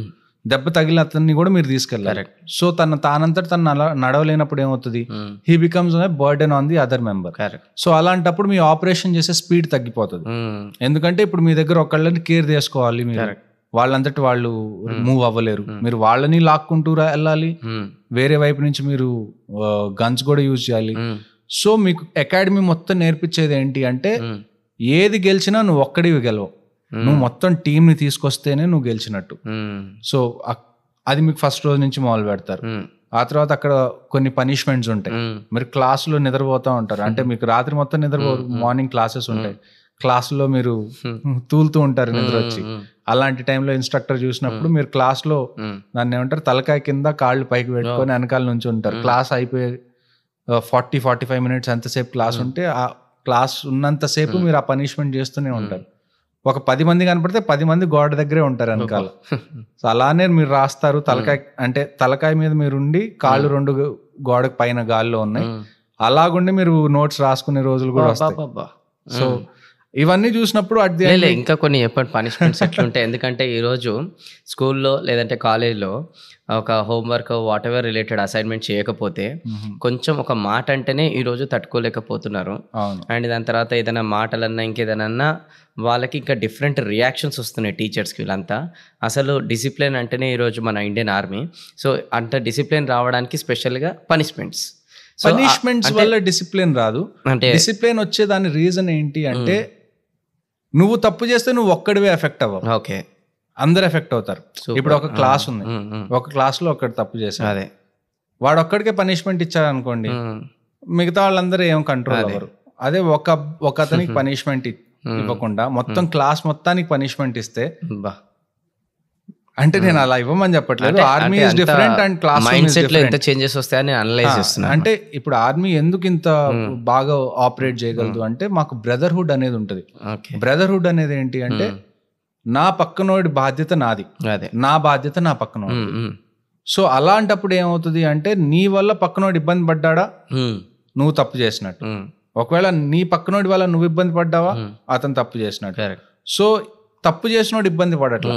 దెబ్బ తగిలిన అతన్ని కూడా మీరు తీసుకెళ్ళాలి. సో తానంతట తను నడవలేనప్పుడు ఏమవుతుంది, he becomes burden on the other member. So అలాంటప్పుడు మీ ఆపరేషన్ చేసే స్పీడ్ తగ్గిపోతుంది. ఎందుకంటే ఇప్పుడు మీ దగ్గర ఒకళ్ళని కేర్ చేసుకోవాలి, మీరు వాళ్ళంతటి వాళ్ళు మూవ్ అవ్వలేరు, మీరు వాళ్ళని లాక్కుంటూ వెళ్ళాలి, వేరే వైపు నుంచి మీరు గన్స్ కూడా యూజ్ చేయాలి. సో మీకు అకాడమీ మొత్తం నేర్పించేది ఏంటి అంటే ఏది గెలిచినా నువ్వు ఒక్కడివి గెలవు, నువ్వు మొత్తం టీంని తీసుకొస్తేనే నువ్వు గెలిచినట్టు. సో అది మీకు ఫస్ట్ రోజు నుంచి మొదలు పెడతారు. ఆ తర్వాత అక్కడ కొన్ని పనిష్మెంట్స్ ఉంటాయి. మీరు క్లాసులో నిద్రపోతూ ఉంటారు, అంటే మీకు రాత్రి మొత్తం మార్నింగ్ క్లాసెస్ ఉంటాయి, క్లాసులో మీరు తూలుతూ ఉంటారు నిద్ర వచ్చి. అలాంటి టైంలో ఇన్స్ట్రక్టర్ చూసినప్పుడు మీరు క్లాస్లో దాన్ని ఏమంటారు తలకాయ కింద కాళ్ళు పైకి పెట్టుకొని వెనకాల నుంచి ఉంటారు. క్లాస్ అయిపోయి 40-45 minutes ఎంతసేపు క్లాస్ ఉంటే ఆ క్లాస్ ఉన్నంతసేపు మీరు ఆ పనిష్మెంట్ చేస్తూనే ఉంటారు. ఒక 10 మంది కనపడితే 10 మంది గోడ దగ్గరే ఉంటారు వెనకాల. సో అలానే మీరు రాస్తారు, తలకాయ మీద మీరు ఉండి కాళ్ళు 2 గోడ పైన గాల్లో ఉన్నాయి, అలాగుండి మీరు నోట్స్ రాసుకునే రోజులు కూడా వస్తాయి. సో ఇవన్నీ చూసినప్పుడు
ఇంకా కొన్ని చెప్పండి పనిష్మెంట్స్ ఎట్లుంటాయి. ఎందుకంటే ఈరోజు స్కూల్లో లేదంటే కాలేజ్లో ఒక homework what ever related assignment చేయకపోతే కొంచెం ఒక మాట అంటేనే ఈరోజు తట్టుకోలేకపోతున్నారు. అండ్ దాని తర్వాత ఏదైనా మాటలన్నా ఇంకేదైనా వాళ్ళకి ఇంకా డిఫరెంట్ రియాక్షన్స్ వస్తున్నాయి టీచర్స్కి. వీళ్ళంతా అసలు డిసిప్లిన్ అంటేనే ఈరోజు మన ఇండియన్ ఆర్మీ. సో అంత డిసిప్లిన్ రావడానికి స్పెషల్గా పనిష్మెంట్స్
వల్ల డిసిప్లిన్ రాదు. అంటే డిసిప్లిన్ వచ్చే దాని రీజన్ ఏంటి అంటే నువ్వు తప్పు చేస్తే నువ్వు ఒక్కడివే ఎఫెక్ట్ అవ్వవు, ఓకే, అందరు ఎఫెక్ట్ అవుతారు. ఇప్పుడు ఒక క్లాస్ ఉంది, ఒక క్లాస్ లో ఒక్కడు తప్పు చేశాడు, అదే వాడు ఒక్కడికే పనిష్మెంట్ ఇచ్చాడు అనుకోండి, మిగతా వాళ్ళందరూ ఏం కంట్రోల్ అవ్వరు. అదే ఒక అతనికి పనిష్మెంట్ ఇవ్వకుండా మొత్తం క్లాస్ మొత్తానికి పనిష్మెంట్ ఇస్తే, అంటే నేను అలా ఇవ్వమని చెప్పట్లేదు, army is different and class
mind set లో ఎంత చేంజెస్ వస్తాయని అనలైజ్ చేస్తున్నా.
అంటే ఇప్పుడు ఆర్మీ ఎందుకు ఇంత బాగా ఆపరేట్ చేయగలదు అంటే మాకు బ్రదర్హుడ్ అనేది ఉంటది. బ్రదర్హుడ్ అనేది ఏంటి అంటే నా పక్కనోడి బాధ్యత నాది, నా బాధ్యత నా పక్కనోడి. సో అలాంటప్పుడు ఏమవుతుంది అంటే నీ వల్ల పక్కనోడు ఇబ్బంది పడ్డాడా నువ్వు తప్పు చేసినట్టు, ఒకవేళ నీ పక్కనోడి వల్ల నువ్వు ఇబ్బంది పడ్డావా అతను తప్పు చేసినట్టు. సో తప్పు చేసినోడు ఇబ్బంది పడట్లా,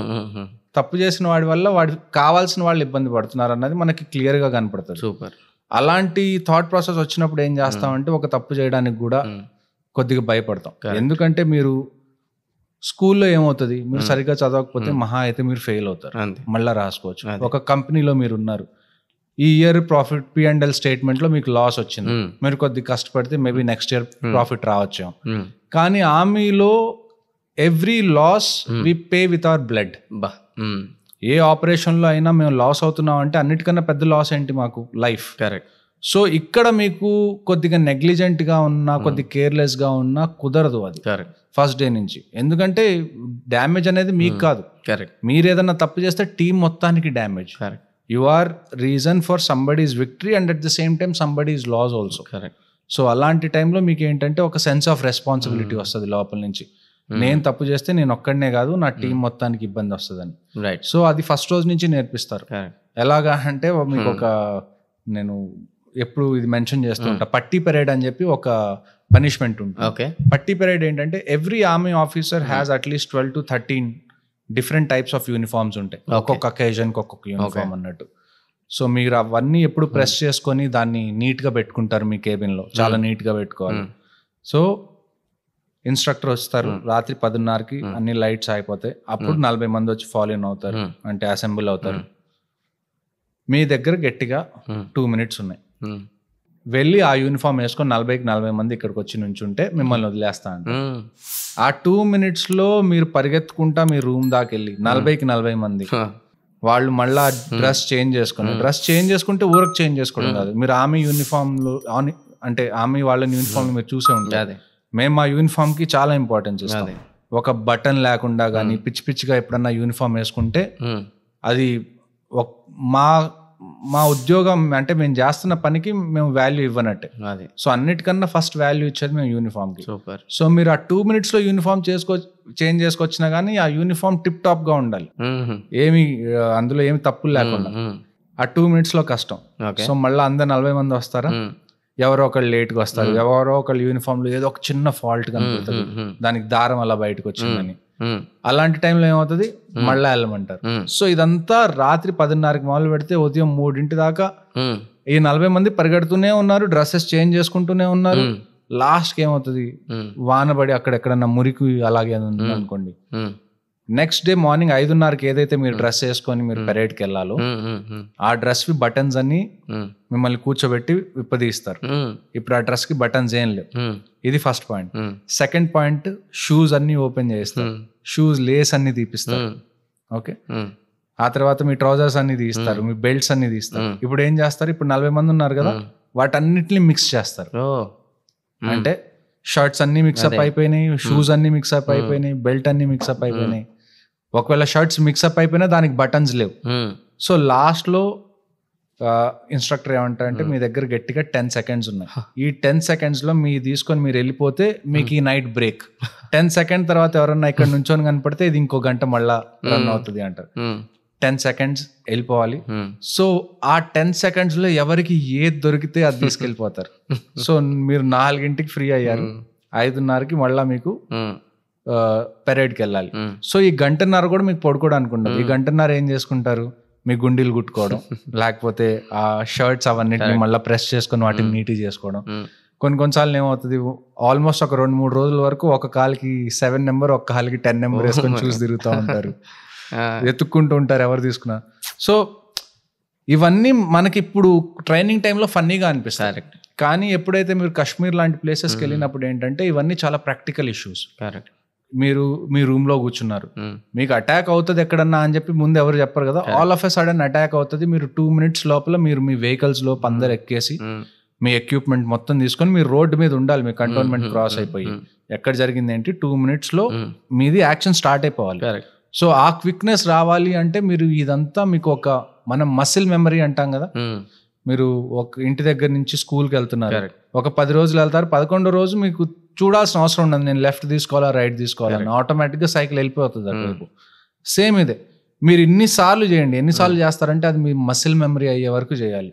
తప్పు చేసిన వాడి వల్ల వాడికి కావాల్సిన వాళ్ళు ఇబ్బంది పడుతున్నారు అన్నది మనకి క్లియర్ గా కనపడుతుంది.
సూపర్.
అలాంటి థాట్ ప్రాసెస్ వచ్చినప్పుడు ఏం చేస్తామంటే ఒక తప్పు చేయడానికి కూడా కొద్దిగా భయపడతాం. ఎందుకంటే మీరు స్కూల్లో ఏమవుతుంది, మీరు సరిగ్గా చదవకపోతే మహా అయితే మీరు ఫెయిల్ అవుతారు, మళ్ళీ రాసుకోవచ్చు. ఒక కంపెనీలో మీరు ఉన్నారు, ఈ ఇయర్ ప్రాఫిట్ P&L స్టేట్మెంట్ లో మీకు లాస్ వచ్చింది, మీరు కొద్ది కష్టపడితే మేబీ నెక్స్ట్ ఇయర్ ప్రాఫిట్ రావచ్చు. కానీ ఆర్మీలో every loss we pay with our blood. ఏ ఆపరేషన్ లో అయినా మేము లాస్ అవుతున్నాం అంటే అన్నిటికన్నా పెద్ద లాస్ ఏంటి మాకు? లైఫ్.
కరెక్ట్.
సో ఇక్కడ మీకు కొద్దిగా నెగ్లిజెంట్ గా ఉన్నా, కొద్ది కేర్లెస్ గా ఉన్నా కుదరదు అది ఫస్ట్ డే నుంచి. ఎందుకంటే డ్యామేజ్ అనేది మీకు కాదు, మీరు ఏదైనా తప్పు చేస్తే టీం మొత్తానికి damage. You are reason for somebody's victory and at the same time somebody's loss also. So అలాంటి టైంలో మీకు ఏంటంటే ఒక సెన్స్ ఆఫ్ రెస్పాన్సిబిలిటీ వస్తుంది లోపల నుంచి. నేను తప్పు చేస్తే నేను ఒక్కడనే కాదు, నా టీం మొత్తానికి ఇబ్బంది వస్తుందని. సో అది ఫస్ట్ రోజు నుంచి నేర్పిస్తారు. ఎలాగా అంటే మీకు ఒక, నేను ఎప్పుడు ఇది మెన్షన్ చేస్తూ ఉంటా, పట్టీ పెరేడ్ అని చెప్పి ఒక పనిష్మెంట్ ఉంటుంది. పట్టీ పెరేడ్ ఏంటంటే every army officer has at least 12 to 13 different types of uniforms ఉంటాయి, ఒక్కొక్క అకేజన్కి ఒక్కొక్క యూనిఫామ్ అన్నట్టు. సో మీరు అవన్నీ ఎప్పుడు ప్రెస్ చేసుకొని దాన్ని నీట్గా పెట్టుకుంటారు మీ కేబిన్లో, చాలా నీట్గా పెట్టుకోవాలి. సో ఇన్స్ట్రక్టర్ వస్తారు రాత్రి 10:30కి, అన్ని లైట్స్ అయిపోతాయి, అప్పుడు 40 మంది వచ్చి ఫాలో ఇన్ అవుతారు, అంటే అసెంబ్లీ అవుతారు. మీ దగ్గర గట్టిగా 2 minutes ఉన్నాయి, వెళ్ళి ఆ యూనిఫామ్ వేసుకొని 40కి 40 మంది ఇక్కడికి వచ్చి నుంచుంటే మిమ్మల్ని వదిలేస్తా అంట. ఆ 2 minutesలో మీరు పరిగెత్తుకుంటా మీ రూమ్ దాకా వెళ్ళి 40కి 40 మంది వాళ్ళు మళ్ళా డ్రెస్ చేంజ్ చేసుకుంటే ఊరకు చేంజ్ చేసుకోవడం కాదు, మీరు ఆర్మీ యూనిఫామ్లో అంటే ఆర్మీ వాళ్ళని యూనిఫామ్ మీరు చూసే ఉంటారు. మేము మా యూనిఫామ్ కి చాలా ఇంపార్టెన్స్ ఇస్తాం. ఒక బటన్ లేకుండా కానీ పిచ్చి పిచ్చిగా ఎప్పుడన్నా యూనిఫామ్ వేసుకుంటే అది మా ఉద్యోగం అంటే మేము చేస్తున్న పనికి మేము వాల్యూ ఇవ్వనట్టే. సో అన్నిటికన్నా ఫస్ట్ వాల్యూ ఇచ్చేది మేము యూనిఫామ్ కి. సో మీరు ఆ 2 minutesలో యూనిఫామ్ చేంజ్ చేసుకొచ్చినా కానీ ఆ యూనిఫామ్ టిప్ టాప్ గా ఉండాలి, అందులో ఏమి తప్పులు లేకుండా. ఆ 2 minutesలో కష్టం. సో మళ్ళీ అందరు 40 మంది వస్తారా, ఎవరో ఒకళ్ళు లేట్గా వస్తారు, ఎవరో ఒకళ్ళు యూనిఫామ్ లో ఏదో ఒక చిన్న ఫాల్ట్ కనపడుతుంది, దానికి దారం అలా బయటకు వచ్చిందని. అలాంటి టైంలో ఏమవుతుంది, మళ్ళా వెళ్ళమంటారు. సో ఇదంతా రాత్రి 10:30కి మొదలు పెడితే ఉదయం 3 దాకా ఈ 40 మంది పరిగెడుతూనే ఉన్నారు, డ్రెస్సెస్ చేంజ్ చేసుకుంటూనే ఉన్నారు. లాస్ట్కి ఏమవుతుంది, వానబడి అక్కడెక్కడన్నా మురికి అలాగే అనుకోండి, నెక్స్ట్ డే మార్నింగ్ 5:30కి ఏదైతే మీరు డ్రెస్ వేసుకొని మీరు పెరేడ్కి వెళ్ళాలో ఆ డ్రెస్ వి బటన్స్ అన్ని మిమ్మల్ని కూర్చోబెట్టి విప్పదీస్తారు. ఇప్పుడు ఆ డ్రెస్ కి బటన్స్ ఏం లేవు. ఇది first point. Second point, shoes అన్ని ఓపెన్ చేస్తారు, షూస్ లేస్ అన్ని తీపిస్తారు. ఓకే, ఆ తర్వాత మీ ట్రౌజర్స్ అన్ని తీస్తారు, మీ బెల్ట్స్ అన్ని తీస్తారు. ఇప్పుడు ఏం చేస్తారు, ఇప్పుడు 40 మంది ఉన్నారు కదా, వాటన్నిటిని మిక్స్ చేస్తారు. అంటే షర్ట్స్ అన్ని మిక్సప్ అయిపోయినాయి, షూస్ అన్ని మిక్సప్ అయిపోయినాయి, బెల్ట్ అన్ని మిక్సప్ అయిపోయినాయి. ఒకవేళ షర్ట్స్ మిక్సప్ అయిపోయినా దానికి బటన్స్ లేవు. సో లాస్ట్ లో ఇన్స్ట్రక్టర్ ఏమంటారంటే మీ దగ్గర గట్టిగా 10 seconds ఉన్నాయి, ఈ 10 seconds లో మీ తీసుకొని మీరు వెళ్ళిపోతే మీకు ఈ నైట్ బ్రేక్. 10 seconds తర్వాత ఎవరన్నా ఇక్కడ నుంచొని కనపడితే ఇది ఇంకో గంట మళ్ళా రన్ అవుతుంది అంటారు. 10 seconds వెళ్ళిపోవాలి. సో ఆ 10 seconds లో ఎవరికి ఏది దొరికితే అది తీసుకెళ్ళిపోతారు. సో మీరు 4కి ఫ్రీ అయ్యారు, 5:30కి మళ్ళా మీకు పెరేడ్కి వెళ్ళాలి. సో ఈ 1.5 కూడా మీకు పడుకోవడానికి ఉండదు. ఈ 1.5 ఏం చేసుకుంటారు, మీ గుండీలు కుట్టుకోవడం, లేకపోతే ఆ షర్ట్స్ అవన్నిటిని మళ్ళీ ప్రెస్ చేసుకొని వాటిని నీట్గా చేసుకోవడం. కొన్నిసార్లు ఏమవుతుంది, ఆల్మోస్ట్ ఒక 2-3 రోజుల వరకు ఒక కాలికి 7 నెంబర్, ఒక కాలికి 10 నెంబర్ వేసుకొని చూసి తిరుగుతూ ఉంటారు, ఎత్తుక్కుంటూ ఉంటారు ఎవరు తీసుకున్నా. సో ఇవన్నీ మనకి ఇప్పుడు ట్రైనింగ్ టైంలో ఫన్నీగా అనిపిస్తాయి, కానీ ఎప్పుడైతే మీరు కాశ్మీర్ లాంటి ప్లేసెస్కి వెళ్ళినప్పుడు ఏంటంటే ఇవన్నీ చాలా ప్రాక్టికల్ ఇష్యూస్. మీరు మీ రూమ్ లో కూర్చున్నారు, మీకు అటాక్ అవుతుంది ఎక్కడన్నా అని చెప్పి ముందు ఎవరు చెప్పరు కదా, all of a sudden attack అవుతుంది. మీరు 2 minutes లోపల మీరు మీ వెహికల్స్ లో అందరు ఎక్కేసి మీ ఎక్విప్మెంట్ మొత్తం తీసుకొని మీరు రోడ్డు మీద ఉండాలి, మీ కంటోన్మెంట్ క్రాస్ అయిపోయి. ఎక్కడ జరిగింది ఏంటి, 2 minutes లో మీది యాక్షన్ స్టార్ట్ అయిపోవాలి. సో ఆ క్విక్నెస్ రావాలి అంటే మీరు ఇదంతా మీకు ఒక మనం మసిల్ మెమరీ అంటాం కదా, మీరు ఒక ఇంటి దగ్గర నుంచి స్కూల్కి వెళ్తున్నారు, ఒక 10 రోజులు వెళ్తారు, 11వ రోజు మీకు చూడాల్సిన అవసరం ఉండదు, నేను లెఫ్ట్ తీసుకోవాలా రైట్ తీసుకోవాలని, ఆటోమేటిక్గా సైకిల్ వెళ్ళిపోతుంది అటువైపు. సేమ్ ఇదే, మీరు ఎన్నిసార్లు చేయండి, ఎన్నిసార్లు చేస్తారంటే అది మీ మసిల్ మెమరీ అయ్యే వరకు చేయాలి.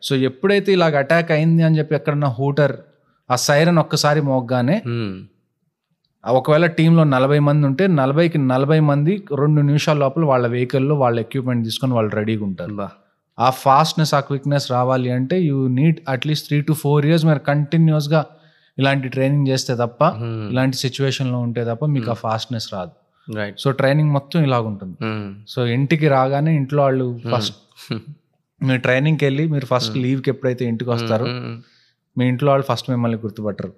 సో ఎప్పుడైతే ఇలాగ అటాక్ అయింది అని చెప్పి ఎక్కడన్నా హూటర్ ఆ సైరన్ ఒక్కసారి మోగ్గానే, ఒకవేళ టీంలో 40 మంది ఉంటే 40కి 40 మంది 2 నిమిషాల లోపల వాళ్ళ వెహికల్లో వాళ్ళ ఎక్విప్మెంట్ తీసుకొని వాళ్ళు రెడీగా ఉంటారు. ఆ ఫాస్ట్నెస్, ఆ క్విక్నెస్ రావాలి అంటే you need at least 3 to 4 years మీరు కంటిన్యూస్గా ఇలాంటి ట్రైనింగ్ చేస్తే తప్ప, ఇలాంటి సిచ్యువేషన్లో ఉంటే తప్ప మీకు ఆ ఫాస్ట్నెస్ రాదు. సో ట్రైనింగ్ మొత్తం ఇలాగుంటుంది. సో ఇంటికి రాగానే ఇంట్లో వాళ్ళు ఫస్ట్ మీరు ట్రైనింగ్కి వెళ్ళి మీరు ఫస్ట్ లీవ్కి ఎప్పుడైతే ఇంటికి వస్తారో మీ ఇంట్లో వాళ్ళు ఫస్ట్ మిమ్మల్ని గుర్తుపట్టరు.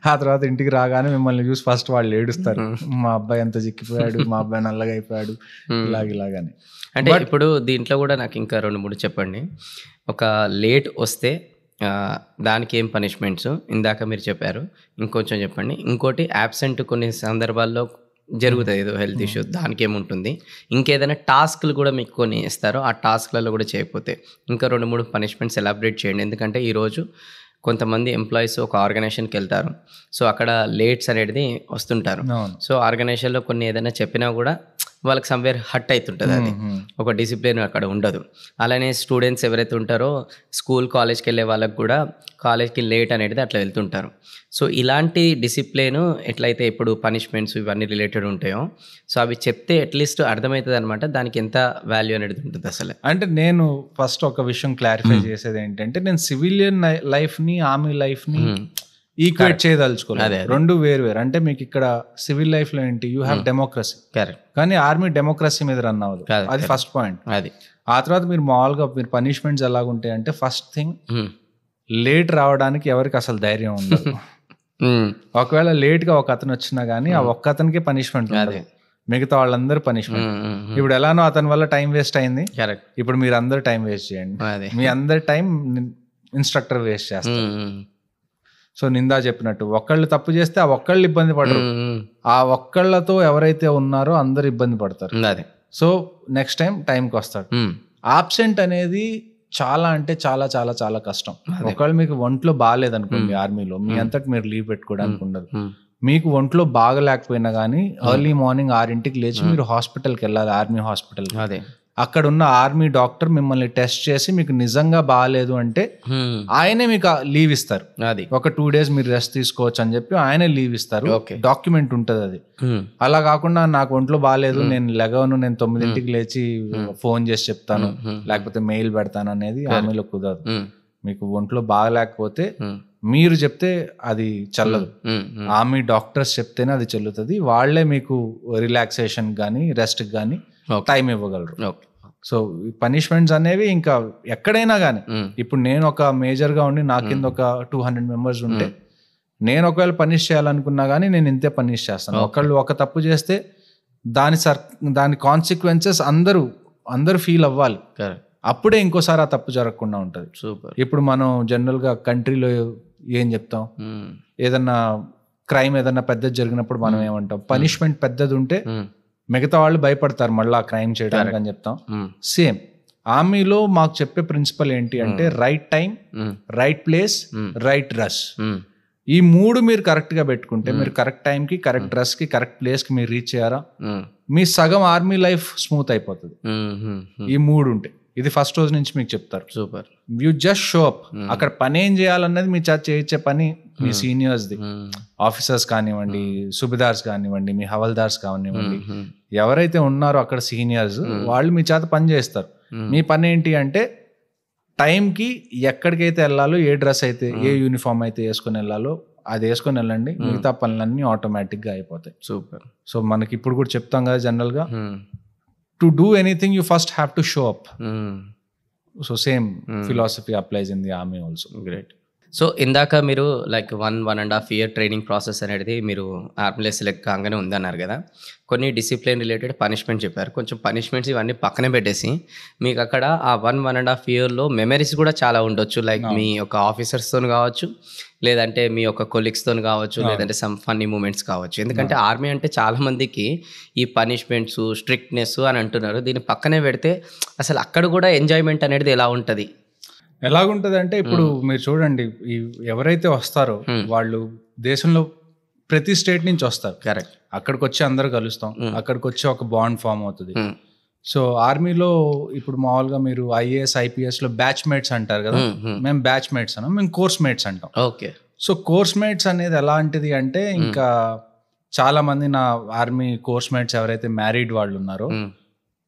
ఆ తర్వాత ఇంటికి రాగానే మిమ్మల్ని చూసి ఫస్ట్ వాళ్ళు ఏడుస్తారు, మా అబ్బాయి ఎంత చిక్కిపోయాడు, మా అబ్బాయి నల్లగా అయిపోయాడు, ఇలాగని.
అంటే ఇప్పుడు దీంట్లో కూడా నాకు ఇంకా 2-3 చెప్పండి. ఒక లేట్ వస్తే దానికి ఏం పనిష్మెంట్స్ ఇందాక మీరు చెప్పారు, ఇంకొంచెం చెప్పండి. ఇంకోటి యాబ్సెంట్ కొన్ని సందర్భాల్లో జరుగుతుంది ఏదో హెల్త్ ఇష్యూ, దానికి ఏముంటుంది. ఇంకేదైనా టాస్క్లు కూడా మీకు కొన్ని ఇస్తారో ఆ టాస్క్లలో కూడా చేయకపోతే ఇంకా 2-3 పనిష్మెంట్స్ ఎలాబరేట్ చేయండి. ఎందుకంటే ఈరోజు కొంతమంది ఎంప్లాయీస్ ఒక ఆర్గనైజేషన్కి వెళ్తారు, సో అక్కడ లేట్స్ అనేది వస్తుంటారు. సో ఆర్గనైజేషన్లో కొన్ని ఏదైనా చెప్పినా కూడా వాళ్ళకి సమ్వేర్ హట్ అవుతుంటుంది, అది ఒక డిసిప్లిన్ అక్కడ ఉండదు. అలానే స్టూడెంట్స్ ఎవరైతే ఉంటారో స్కూల్ కాలేజ్కి వెళ్ళే వాళ్ళకి కూడా కాలేజ్కి లేట్ అనేది అట్లా వెళ్తుంటారు. సో ఇలాంటి డిసిప్లిన్ ఎట్లయితే ఇప్పుడు పనిష్మెంట్స్ ఇవన్నీ రిలేటెడ్ ఉంటాయో, సో అవి చెప్తే అట్లీస్ట్ అర్థమవుతుంది అనమాట, దానికి ఎంత వాల్యూ అనేది ఉంటుంది అసలు.
అంటే నేను ఫస్ట్ ఒక విషయం క్లారిఫై చేసేది ఏంటంటే, నేను సివిలియన్ లైఫ్ని ఆర్మీ లైఫ్ని ఈక్వేట్ చేయదలుచుకోలేదు, రెండు వేరు. అంటే మీకు ఇక్కడ సివిల్ లైఫ్ లో ఏంటి, యూ హ్యావ్ డెమోక్రసీ, కానీ ఆర్మీ డెమోక్రసీ మీద రన్ అవ్వదు, అది ఫస్ట్ పాయింట్. అది ఆ తర్వాత మీరు మామూలుగా మీరు పనిష్మెంట్స్ ఎలాగుంటాయి అంటే, ఫస్ట్ థింగ్ లేట్ రావడానికి ఎవరికి అసలు ధైర్యం ఉండదు. ఒకవేళ లేట్ గా ఒక అతను వచ్చినా గానీ ఆ ఒక్క అతనికి పనిష్మెంట్ ఉండదు, మిగతా వాళ్ళందరూ పనిష్మెంట్. ఇప్పుడు ఎలానో అతని వల్ల టైం వేస్ట్ అయింది, ఇప్పుడు మీరు అందరు టైం వేస్ట్ చేయండి, మీ అందరి టైం ఇన్స్ట్రక్టర్ వేస్ట్ చేస్తారు. సో నిందా చెప్పినట్టు ఒక్కళ్ళు తప్పు చేస్తే ఆ ఒక్కళ్ళు ఇబ్బంది పడరు, ఆ ఒక్కళ్ళతో ఎవరైతే ఉన్నారో అందరు ఇబ్బంది పడతారు. సో నెక్స్ట్ టైంకి వస్తాడు. ఆబ్సెంట్ అనేది చాలా అంటే చాలా చాలా చాలా కష్టం. ఒకవేళ మీకు ఒంట్లో బాగాలేదనుకోండి ఆర్మీలో, మీ అంతటి మీరు లీవ్ పెట్టుకోవడానికి ఉండదు. మీకు ఒంట్లో బాగలేకపోయినా కానీ ఎర్లీ మార్నింగ్ 6 లేచి మీరు హాస్పిటల్కి వెళ్ళాలి, ఆర్మీ హాస్పిటల్. అక్కడ ఉన్న ఆర్మీ డాక్టర్ మిమ్మల్ని టెస్ట్ చేసి మీకు నిజంగా బాగాలేదు అంటే ఆయనే మీకు లీవ్ ఇస్తారు. అది ఒక 2 days మీరు రెస్ట్ తీసుకోవచ్చు అని చెప్పి ఆయనే లీవ్ ఇస్తారు, డాక్యుమెంట్ ఉంటుంది అది. అలా కాకుండా నాకు ఒంట్లో బాగాలేదు, నేను లెగవను, నేను 9 లేచి ఫోన్ చేసి చెప్తాను లేకపోతే మెయిల్ పెడతాను అనేది ఆర్మీలో కుదరదు. మీకు ఒంట్లో బాగలేకపోతే మీరు చెప్తే అది చల్లదు, ఆర్మీ డాక్టర్స్ చెప్తేనే అది చెల్లుతుంది. వాళ్లే మీకు రిలాక్సేషన్ కానీ రెస్ట్ కానీ టైం ఇవ్వగలరు. సో పనిష్మెంట్స్ అనేవి ఇంకా ఎక్కడైనా కానీ, ఇప్పుడు నేను ఒక మేజర్ గా ఉండి నా కింద ఒక 200 members ఉంటే నేను ఒకవేళ పనిష్ చేయాలనుకున్నా కానీ నేను ఇంతే పనిష్ చేస్తాను. ఒకళ్ళు ఒక తప్పు చేస్తే దాని కాన్సిక్వెన్సెస్ అందరూ ఫీల్ అవ్వాలి, అప్పుడే ఇంకోసారి ఆ తప్పు జరగకుండా ఉంటుంది. సూపర్. ఇప్పుడు మనం జనరల్ గా కంట్రీలో ఏం చెప్తాం, ఏదన్నా క్రైమ్ ఏదన్నా పెద్దది జరిగినప్పుడు మనం ఏమంటాం, పనిష్మెంట్ పెద్దది ఉంటే మిగతా వాళ్ళు భయపడతారు మళ్ళీ క్రైమ్ చేయడానికి అని చెప్తాం. సేమ్ ఆర్మీలో మాకు చెప్పే ప్రిన్సిపల్ ఏంటి అంటే, right time, right place, right dress. ఈ 3 మీరు కరెక్ట్ గా పెట్టుకుంటే, మీరు కరెక్ట్ టైంకి, కరెక్ట్ డ్రెస్ కి, కరెక్ట్ ప్లేస్ కి మీరు రీచ్ అయ్యారా, మీ సగం ఆర్మీ లైఫ్ స్మూత్ అయిపోతుంది. ఈ 3 ఉంటే ఇది ఫస్ట్ రోజు నుంచి మీకు చెప్తారు. Super. You just show up. అక్కడ పని ఏం చేయాలన్నది మీ చేత చేయించే పని మీ సీనియర్స్ది, ఆఫీసర్స్ కానివ్వండి, సుబిదార్స్ కానివ్వండి, మీ హవల్దార్స్ కానివ్వండి, ఎవరైతే ఉన్నారో అక్కడ సీనియర్స్, వాళ్ళు మీ చేత పని చేస్తారు. మీ పని ఏంటి అంటే టైంకి ఎక్కడికైతే వెళ్ళాలో, ఏ డ్రెస్ అయితే, ఏ యూనిఫామ్ అయితే వేసుకొని వెళ్ళాలో అది వేసుకొని వెళ్ళండి, మిగతా పనులన్నీ ఆటోమేటిక్ గా అయిపోతాయి. సూపర్. సో మనకి ఇప్పుడు కూడా చెప్తాం కదా జనరల్ గా, to do anything you first have to show up. So same philosophy applies in the army also. Great.
So ఇందాక మీరు లైక్ 1.5 year ట్రైనింగ్ ప్రాసెస్ అనేది మీరు ఆర్మీలో సెలెక్ట్ కాగానే ఉందన్నారు కదా, కొన్ని డిసిప్లిన్ రిలేటెడ్ పనిష్మెంట్ చెప్పారు. కొంచెం పనిష్మెంట్స్ ఇవన్నీ పక్కనే పెట్టేసి మీకు అక్కడ ఆ 1.5 yearలో మెమరీస్ కూడా చాలా ఉండొచ్చు. లైక్ మీ యొక్క ఆఫీసర్స్తో కావచ్చు, లేదంటే మీ యొక్క కొలీగ్స్తో కావచ్చు, లేదంటే సమ్ ఫన్నీ మూమెంట్స్ కావచ్చు. ఎందుకంటే ఆర్మీ అంటే చాలా మందికి ఈ పనిష్మెంట్స్, స్ట్రిక్ట్నెస్ అని అంటున్నారు, దీన్ని పక్కనే పెడితే అసలు అక్కడ కూడా ఎంజాయ్మెంట్ అనేది ఎలా ఉంటుంది?
ఎలాగుంటది అంటే, ఇప్పుడు మీరు చూడండి, ఎవరైతే వస్తారో వాళ్ళు దేశంలో ప్రతి స్టేట్ నుంచి వస్తారు. కరెక్ట్. అక్కడికి వచ్చి అందరు కలుస్తాం, అక్కడికి వచ్చి ఒక బాండ్ ఫామ్ అవుతుంది. సో ఆర్మీలో ఇప్పుడు మామూలుగా మీరు IAS IPS లో బ్యాచ్ మేట్స్ అంటారు కదా, మేము బ్యాచ్ మేట్స్ అన్నాం, మేము కోర్స్ మేట్స్ అంటాం. ఓకే. సో కోర్స్ మేట్స్ అనేది ఎలాంటిది అంటే, ఇంకా చాలా మంది నా ఆర్మీ కోర్స్ మేట్స్ ఎవరైతే మ్యారీడ్ వాళ్ళు ఉన్నారో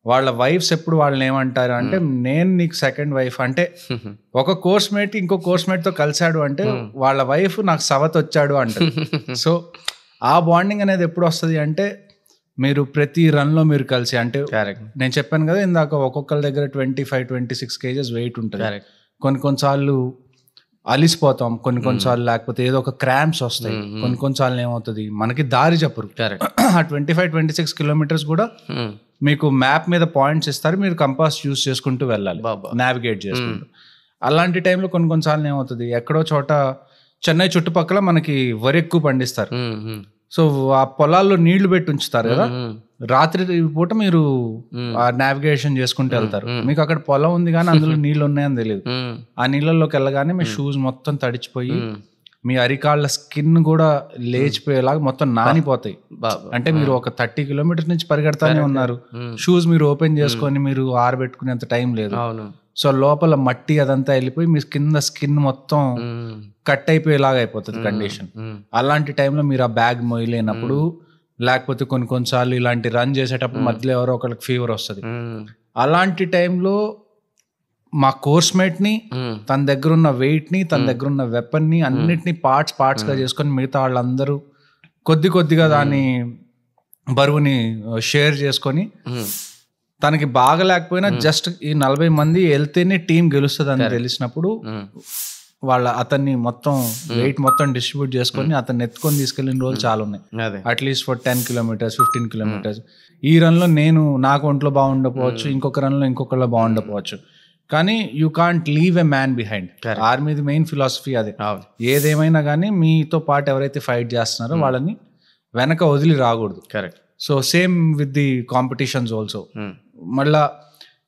వాళ్ళ వైఫ్స్ ఎప్పుడు వాళ్ళని ఏమంటారు అంటే, నేను నీకు సెకండ్ వైఫ్ అంటే, ఒక కోర్స్ మేట్ ఇంకో కోర్స్ మేట్ తో కలిసాడు అంటే వాళ్ళ వైఫ్ నాకు సవత్ వచ్చాడు అంటారు. సో ఆ బాండింగ్ అనేది ఎప్పుడు వస్తుంది అంటే, మీరు ప్రతి రన్లో మీరు కలిసి అంటే
కరెక్ట్
నేను చెప్పాను కదా ఇందాక ఒక్కొక్కరి దగ్గర 25-26 kgs వెయిట్ ఉంటుంది.
కరెక్ట్
కొన్నిసార్లు అలిసిపోతాం, కొన్నిసార్లు లేకపోతే ఏదో ఒక క్రాంప్స్ వస్తాయి, కొన్నిసార్లు ఏమవుతుంది మనకి దారి చెప్పరు.
కరెక్ట్
ఆ 25-26 kilometers కూడా మీకు మ్యాప్ మీద పాయింట్స్ ఇస్తారు, మీరు కంపాస్ యూస్ చేసుకుంటూ వెళ్ళాలి, నావిగేట్ చేసుకుంటూ. అలాంటి టైంలో కొన్నిసార్లు ఏమవుతుంది ఎక్కడో చోట చెన్నై చుట్టుపక్కల మనకి వరి ఎక్కువ పండిస్తారు. సో ఆ పొలాల్లో నీళ్లు పెట్టి ఉంచుతారు కదా, రాత్రి పూట మీరు ఆ నావిగేషన్ చేసుకుంటూ వెళ్తారు. మీకు అక్కడ పొలం ఉంది కానీ అందులో నీళ్లు ఉన్నాయని తెలియదు. ఆ నీళ్ళలోకి వెళ్ళగానే మీ షూస్ మొత్తం తడిచిపోయి మీ అరికాళ్ళ స్కిన్ కూడా లేచిపోయేలాగా మొత్తం నానిపోతాయి. అంటే మీరు ఒక 30 kilometers నుంచి పరిగెడతానే ఉన్నారు, షూస్ మీరు ఓపెన్ చేసుకొని మీరు ఆరబెట్టుకునేంత టైం లేదు. సో లోపల మట్టి అదంతా వెళ్ళిపోయి మీ స్కిన్ మొత్తం కట్ అయిపోయేలాగా అయిపోతుంది కండిషన్. అలాంటి టైంలో మీరు ఆ బ్యాగ్ మొయ్యలేనప్పుడు, లేకపోతే కొన్నిసార్లు ఇలాంటి రన్ చేసేటప్పుడు మధ్యలో ఎవరో ఒకరికి ఫీవర్ వస్తుంది. అలాంటి టైంలో మా కోర్స్ మేట్ని, తన దగ్గర ఉన్న వెయిట్ని, తన దగ్గర ఉన్న వెపన్ని అన్నిటినీ పార్ట్స్గా చేసుకొని మిగతా వాళ్ళందరూ కొద్దిగా దాని బరువుని షేర్ చేసుకొని, తనకి బాగా లేకపోయినా జస్ట్ ఈ 40 మంది వెళ్తేనే టీం గెలుస్తుంది అని తెలిసినప్పుడు అతన్ని మొత్తం వెయిట్ మొత్తం డిస్ట్రిబ్యూట్ చేసుకొని అతన్ని ఎత్తుకొని తీసుకెళ్ళిన రోజులు చాలా ఉన్నాయి. At least for 10 kilometers 15 kilometers. ఈ రన్లో నాకు ఒంట్లో బాగుండకపోవచ్చు, ఇంకొక రన్లో ఇంకొకళ్ళ బాగుండకపోవచ్చు, కానీ you can't leave a man behind. ఆర్మీది మెయిన్ ఫిలాసఫీ అదే. ఏదేమైనా కానీ మీతో పాటు ఎవరైతే ఫైట్ చేస్తున్నారో వాళ్ళని వెనక వదిలి రాకూడదు. Correct. So same with the competitions also. మళ్ళా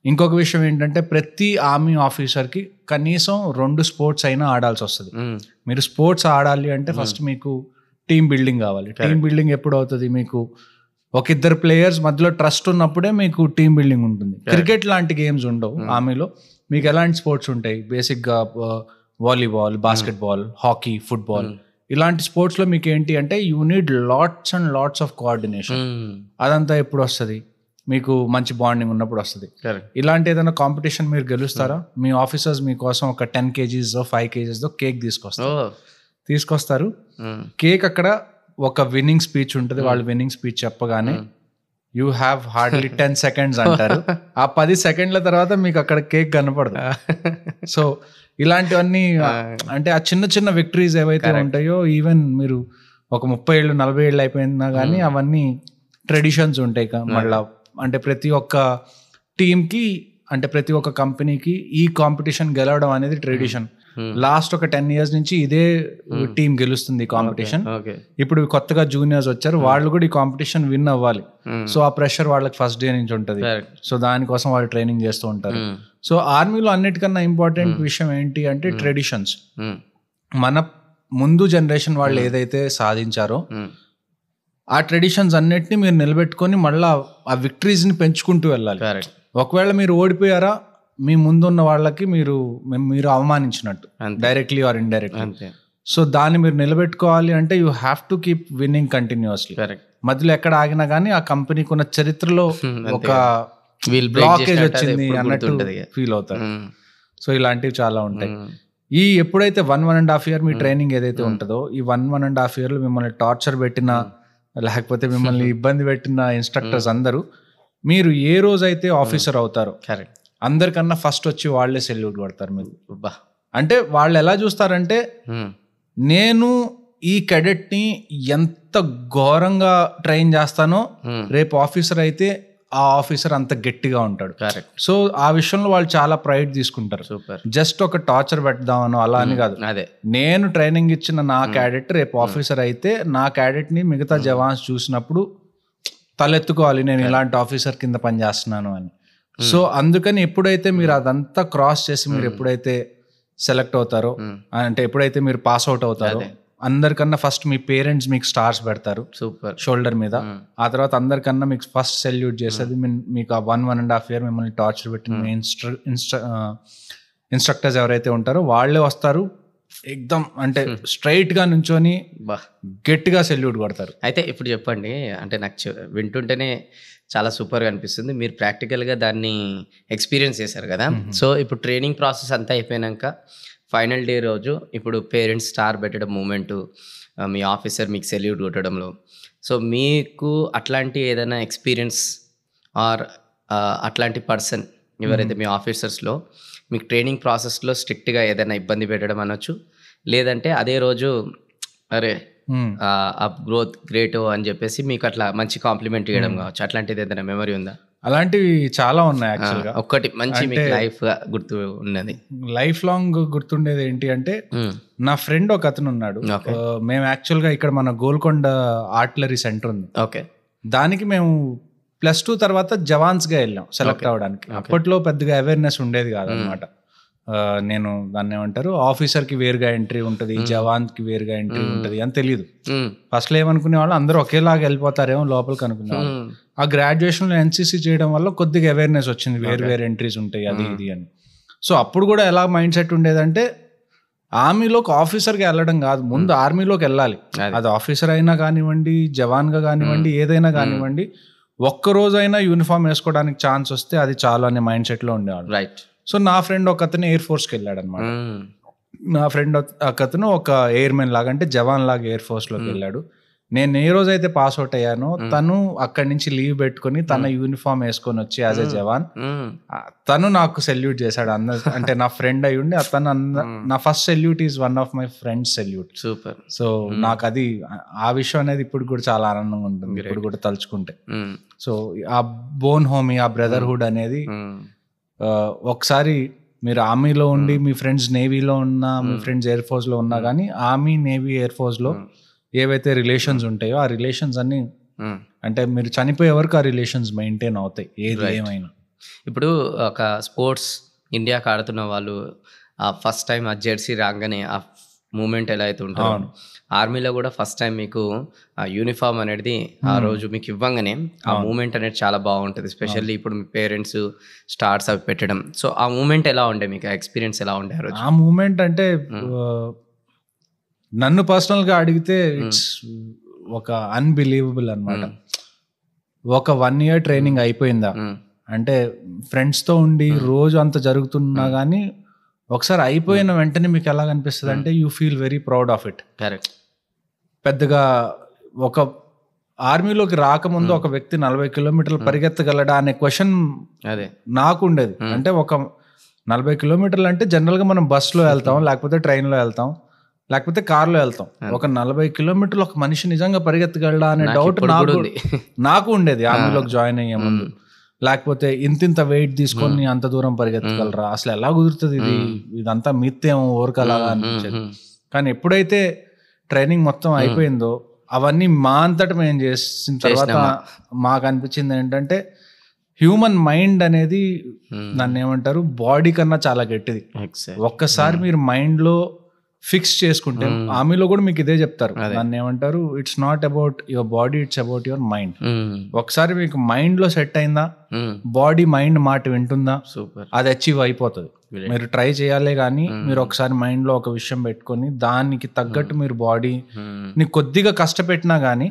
ఇంకొక విషయం ఏంటంటే ప్రతి ఆర్మీ ఆఫీసర్కి కనీసం 2 sports అయినా ఆడాల్సి వస్తుంది. మీరు స్పోర్ట్స్ ఆడాలి అంటే ఫస్ట్ మీకు టీమ్ బిల్డింగ్ కావాలి. టీమ్ బిల్డింగ్ ఎప్పుడు అవుతుంది? మీకు ఒక 2 players మధ్యలో ట్రస్ట్ ఉన్నప్పుడే మీకు టీమ్ బిల్డింగ్ ఉంటుంది. క్రికెట్ లాంటి గేమ్స్ ఉండవు ఆర్మీలో. మీకు ఎలాంటి స్పోర్ట్స్ ఉంటాయి? బేసిక్గా వాలీబాల్, బాస్కెట్బాల్, హాకీ, ఫుట్బాల్, ఇలాంటి స్పోర్ట్స్లో మీకు ఏంటి అంటే you need lots and lots of coordination. అదంతా ఎప్పుడు వస్తుంది? మీకు మంచి బాండింగ్ ఉన్నప్పుడు వస్తుంది. ఇలాంటి ఏదైనా కాంపిటీషన్ మీరు గెలుస్తారా? మీ ఆఫీసర్స్ మీకోసం ఒక 10 kgs 5 kgs కేక్ తీసుకొస్తారు. కేక్ అక్కడ ఒక విన్నింగ్ స్పీచ్ ఉంటుంది. వాళ్ళు విన్నింగ్ స్పీచ్ చెప్పగానే యూ హ్యావ్ హార్డ్లీ 10 seconds అంటారు. ఆ 10 seconds తర్వాత మీకు అక్కడ కేక్ కనపడదు. సో ఇలాంటివన్నీ అంటే ఆ చిన్న విక్టరీస్ ఏవైతే ఉంటాయో, ఈవెన్ మీరు ఒక 30 ఏళ్ళు 40 ఏళ్ళు అయిపోయినా కానీ అవన్నీ ట్రెడిషన్స్ ఉంటాయి. మళ్ళీ అంటే ప్రతి ఒక్క టీంకి, అంటే ప్రతి ఒక్క కంపెనీకి ఈ కాంపిటీషన్ గెలవడం అనేది ట్రెడిషన్. లాస్ట్ ఒక 10 years నుంచి ఇదే టీం గెలుస్తుంది కాంపిటీషన్. ఇప్పుడు కొత్తగా జూనియర్స్ వచ్చారు, వాళ్ళు కూడా ఈ కాంపిటీషన్ విన్ అవ్వాలి. సో ఆ ప్రెషర్ వాళ్ళకి ఫస్ట్ డే నుంచి ఉంటుంది. సో దానికోసం వాళ్ళు ట్రైనింగ్ చేస్తూ ఉంటారు. సో ఆర్మీలో అన్నిటికన్నా ఇంపార్టెంట్ విషయం ఏంటి అంటే ట్రెడిషన్స్. మన ముందు జనరేషన్ వాళ్ళు ఏదైతే సాధించారో ఆ ట్రెడిషన్స్ అన్నిటిని మీరు నిలబెట్టుకొని మళ్ళీ ఆ విక్టరీస్ని పెంచుకుంటూ వెళ్ళాలి. ఒకవేళ మీరు ఓడిపోయారా, మీ ముందున్న వాళ్ళకి మీరు అవమానించినట్టు, డైరెక్ట్లీ ఆర్ ఇండైరెక్ట్లీ. సో దాన్ని మీరు నిలబెట్టుకోవాలి అంటే you have to keep winnowing continuously. మధ్యలో ఎక్కడ ఆగినా కానీ ఆ కంపెనీకి ఉన్న చరిత్రలో ఒక బ్లాకేజ్ వచ్చింది అన్నట్టు ఫీల్ అవుతారు. సో ఇలాంటివి చాలా ఉంటాయి. ఈ ఎప్పుడైతే 1.5 year మీ ట్రైనింగ్ ఏదైతే ఉంటుందో, ఈ 1.5 yearలో మిమ్మల్ని టార్చర్ పెట్టిన, లేకపోతే మిమ్మల్ని ఇబ్బంది పెట్టిన ఇన్స్ట్రక్టర్స్ అందరూ, మీరు ఏ రోజైతే ఆఫీసర్ అవుతారో అందరికన్నా ఫస్ట్ వచ్చి వాళ్ళే సెల్యూట్ కొడతారు మీకు. అంటే వాళ్ళు ఎలా చూస్తారంటే, నేను ఈ కెడెట్ని ఎంత ఘోరంగా ట్రైన్ చేస్తానో రేపు ఆఫీసర్ అయితే ఆ ఆఫీసర్ అంత గట్టిగా ఉంటాడు. సో ఆ విషయంలో వాళ్ళు చాలా ప్రైడ్ తీసుకుంటారు. జస్ట్ ఒక టార్చర్ పెడదామనో అలా అని కాదు, నేను ట్రైనింగ్ ఇచ్చిన నా క్యాడెట్ రేపు ఆఫీసర్ అయితే నా క్యాడెట్ ని మిగతా జవాన్స్ చూసినప్పుడు తలెత్తుకోవాలి, నేను ఇలాంటి ఆఫీసర్ కింద పనిచేస్తున్నాను అని. సో అందుకని ఎప్పుడైతే మీరు అదంతా క్రాస్ చేసి మీరు ఎప్పుడైతే సెలెక్ట్ అవుతారో, అంటే ఎప్పుడైతే మీరు పాస్ అవుట్ అవుతారో, అందరికన్నా ఫస్ట్ మీ పేరెంట్స్ మీకు స్టార్స్ పెడతారు షోల్డర్ మీద. ఆ తర్వాత అందరికన్నా మీకు ఫస్ట్ సెల్యూట్ చేసేది మీకు ఆ 1.5 year మిమ్మల్ని టార్చర్ పెట్టిన మీ ఇన్స్ట్రక్టర్స్ ఎవరైతే ఉంటారో వాళ్ళే వస్తారు, ఎక్దమ్ అంటే స్ట్రైట్ గా నుంచొని గట్టిగా సెల్యూట్ కొడతారు.
అయితే ఇప్పుడు చెప్పండి, అంటే నాకు వింటుంటేనే చాలా సూపర్గా అనిపిస్తుంది. మీరు ప్రాక్టికల్గా దాన్ని ఎక్స్పీరియన్స్ చేశారు కదా. సో ఇప్పుడు ట్రైనింగ్ ప్రాసెస్ అంతా అయిపోయినాక ఫైనల్ డే రోజు ఇప్పుడు పేరెంట్స్ స్టార్ పెట్టడం మూమెంటు, మీ ఆఫీసర్ మీకు సెల్యూట్ కొట్టడంలో సో మీకు అట్లాంటి ఏదైనా ఎక్స్పీరియన్స్ ఆర్ అట్లాంటి పర్సన్ ఎవరైతే మీ ఆఫీసర్స్లో మీకు ట్రైనింగ్ ప్రాసెస్లో స్ట్రిక్ట్గా ఏదైనా ఇబ్బంది పెట్టడం అనొచ్చు, లేదంటే అదే రోజు అరే ఆ గ్రోత్ గ్రేట్ అని చెప్పేసి మీకు అట్లా మంచి కాంప్లిమెంట్ ఇవ్వడం కావచ్చు, అట్లాంటిది ఏదైనా మెమరీ ఉందా?
అలాంటివి చాలా ఉన్నాయి యాక్చువల్గా.
ఒక్కటి మంచి మీకు లైఫ్ గుర్తు ఉన్నది,
లైఫ్ లాంగ్ గుర్తుండేది ఏంటి అంటే, నా ఫ్రెండ్ ఒక అతను ఉన్నాడు. మేము యాక్చువల్గా ఇక్కడ మన గోల్కొండ ఆర్టిలరీ సెంటర్ ఉంది,
ఓకే,
దానికి మేము +2 తర్వాత జవాన్స్గా వెళ్ళాం సెలెక్ట్ అవ్వడానికి. అప్పట్లో పెద్దగా అవేర్నెస్ ఉండేది కాదనమాట. నేను దాన్ని ఏమంటారు, ఆఫీసర్కి వేరుగా ఎంట్రీ ఉంటుంది, జవాన్కి వేరుగా ఎంట్రీ ఉంటుంది అని తెలియదు. ఫస్ట్లో ఏమనుకునే వాళ్ళు అందరూ ఒకేలాగా వెళ్ళిపోతారేమో లోపలికి అనుకునేవాళ్ళు. ఆ గ్రాడ్యుయేషన్లో ఎన్సీసీ చేయడం వల్ల కొద్దిగా అవేర్నెస్ వచ్చింది, వేరు వేరు ఎంట్రీస్ ఉంటాయి అది ఇది అని. సో అప్పుడు కూడా ఎలా మైండ్ సెట్ ఉండేదంటే, ఆర్మీలోకి ఆఫీసర్గా వెళ్ళడం కాదు, ముందు ఆర్మీలోకి వెళ్ళాలి. అది ఆఫీసర్ అయినా కానివ్వండి, జవాన్గా కానివ్వండి, ఏదైనా కానివ్వండి, ఒక్కరోజైనా యూనిఫామ్ వేసుకోవడానికి ఛాన్స్ వస్తే అది చాలు అనే మైండ్ సెట్లో ఉండేవాళ్ళు.
రైట్.
సో నా ఫ్రెండ్ ఒక అతను ఎయిర్ ఫోర్స్కి వెళ్ళాడు అనమాట. నా ఫ్రెండ్ ఒక అతను ఒక ఎయిర్మెన్ లాగా, అంటే జవాన్ లాగా ఎయిర్ ఫోర్స్లోకి వెళ్ళాడు. నేను ఏ రోజైతే పాస్ అవుట్ అయ్యానో తను అక్కడి నుంచి లీవ్ పెట్టుకుని తన యూనిఫామ్ వేసుకొని వచ్చి యాజ్ ఎ జవాన్ తను నాకు సెల్యూట్ చేశాడు. అంటే నా ఫ్రెండ్ అయి ఉండి అతను నా first salute is one of my friends salute.
Super.
So నాకు అది ఆ విషయం అనేది ఇప్పుడు కూడా చాలా ఆనందంగా ఉంటుంది, ఇప్పుడు కూడా తలుచుకుంటే. సో ఆ బోన్ హోమీ, ఆ బ్రదర్హుడ్ అనేది ఒకసారి మీరు ఆర్మీలో ఉండి మీ ఫ్రెండ్స్ నేవీలో ఉన్నా, మీ ఫ్రెండ్స్ ఎయిర్ ఫోర్స్లో ఉన్నా కానీ, ఆర్మీ, నేవీ, ఎయిర్ ఫోర్స్లో ఏవైతే రిలేషన్స్ ఉంటాయో ఆ రిలేషన్స్ అన్ని అంటే మీరు చనిపోయే వరకు ఆ రిలేషన్స్ మెయింటైన్ అవుతాయి ఏది ఏమైనా.
ఇప్పుడు ఒక స్పోర్ట్స్ ఇండియాకి ఆడుతున్న వాళ్ళు ఆ ఫస్ట్ టైం ఆ జెర్సీ రాగానే ఆ మూమెంట్ ఎలా అయితే ఉంటుందో, ఆర్మీలో కూడా ఫస్ట్ టైం మీకు ఆ యూనిఫామ్ అనేది ఆ రోజు మీకు ఇవ్వంగానే ఆ మూమెంట్ అనేది చాలా బాగుంటుంది. ఎస్పెషల్లీ ఇప్పుడు మీ పేరెంట్స్ స్టార్స్ అవి పెట్టడం, సో ఆ మూమెంట్ ఎలా ఉండే, మీకు ఎక్స్పీరియన్స్ ఎలా ఉండే ఆ రోజు?
ఆ మూమెంట్ అంటే నన్ను పర్సనల్గా అడిగితే ఇట్స్ ఒక అన్బిలీవబుల్ అనమాట. ఒక 1 year ట్రైనింగ్ అయిపోయిందా అంటే, ఫ్రెండ్స్తో ఉండి రోజు అంత జరుగుతున్నా కానీ ఒకసారి అయిపోయిన వెంటనే మీకు ఎలా అనిపిస్తుంది అంటే, you feel very proud of it.
Correct.
పెద్దగా ఒక ఆర్మీలోకి రాకముందు ఒక వ్యక్తి 40 kilometers పరిగెత్తగలడా అనే క్వశ్చన్
అదే నాకు
ఉండేది. అంటే ఒక 40 kilometers అంటే జనరల్గా మనం బస్సులో వెళ్తాం, లేకపోతే ట్రైన్లో వెళ్తాం, లేకపోతే కార్లో వెళ్తాం. ఒక 40 kilometers ఒక మనిషి నిజంగా పరిగెత్తగలడా అనే డౌట్ నాకు ఉండేది ఆర్మీలోకి జాయిన్ అయ్యే ముందు. లేకపోతే ఇంత వెయిట్ తీసుకొని అంత దూరం పరిగెత్తగలరా, అసలు ఎలా కుదురుతుంది, ఇదంతా మిత్తేమో ఓరకలాగా అనిపించేది. కానీ ఎప్పుడైతే ట్రైనింగ్ మొత్తం అయిపోయిందో, అవన్నీ మా అంతటా మేము చేసిన తర్వాత మాకు అనిపించింది ఏంటంటే, హ్యూమన్ మైండ్ అనేది దాన్ని ఏమంటారు, బాడీ కన్నా చాలా గట్టిది. ఒక్కసారి మీరు మైండ్లో ఫిక్స్ చేసుకుంటే, ఆర్మీలో కూడా మీకు ఇదే చెప్తారు, దాన్ని ఏమంటారు, it's not about your body, it's about your mind. ఒకసారి మీకు మైండ్లో సెట్ అయిందా, బాడీ మైండ్ మాట వింటుందా, అది అచీవ్ అయిపోతుంది. మీరు ట్రై చేయాలే కానీ, మీరు ఒకసారి మైండ్లో ఒక విషయం పెట్టుకొని దానికి తగ్గట్టు మీరు బాడీని కొద్దిగా కష్టపెట్టినా కానీ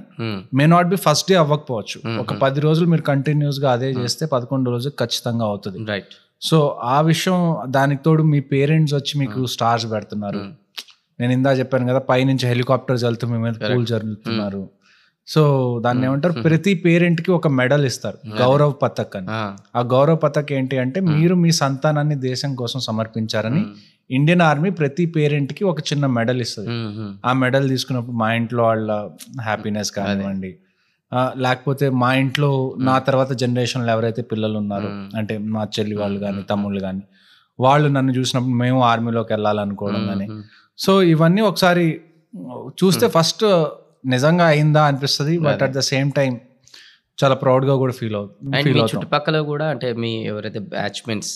may not be first day అవ్వకపోవచ్చు. ఒక 10 రోజులు మీరు కంటిన్యూస్గా అదే చేస్తే 11 రోజులు ఖచ్చితంగా అవుతుంది.
రైట్.
సో ఆ విషయం, దానికి తోడు మీ పేరెంట్స్ వచ్చి మీకు స్టార్స్ పెడుతున్నారు. నేను ఇందా చెప్పాను కదా, పైనుంచి హెలికాప్టర్స్ వెళ్తూ మీ మీద పూలు జరుగుతున్నారు. సో దాన్ని ఏమంటారు, ప్రతి పేరెంట్కి ఒక మెడల్ ఇస్తారు, గౌరవ్ పథక్ అని. ఆ గౌరవ్ పథక్ ఏంటి అంటే, మీరు మీ సంతానాన్ని దేశం కోసం సమర్పించారని ఇండియన్ ఆర్మీ ప్రతి పేరెంట్కి ఒక చిన్న మెడల్ ఇస్తుంది. ఆ మెడల్ తీసుకున్నప్పుడు మా ఇంట్లో వాళ్ళ హ్యాపీనెస్ కానివ్వండి, లేకపోతే మా ఇంట్లో నా తర్వాత జనరేషన్లో ఎవరైతే పిల్లలు ఉన్నారో, అంటే మా చెల్లి వాళ్ళు కానీ తమ్ముళ్ళు కానీ, వాళ్ళు నన్ను చూసినప్పుడు మేము ఆర్మీలోకి వెళ్ళాలనుకోవడం కానీ, సో ఇవన్నీ ఒకసారి చూస్తే ఫస్ట్ నిజంగా అయిందా అనిపిస్తుంది. But at the same time చాలా ప్రౌడ్గా కూడా ఫీల్ అవుతుంది.
అండ్ మీ చుట్టుపక్కల కూడా, అంటే మీ ఎవరైతే బ్యాచ్మెంట్స్,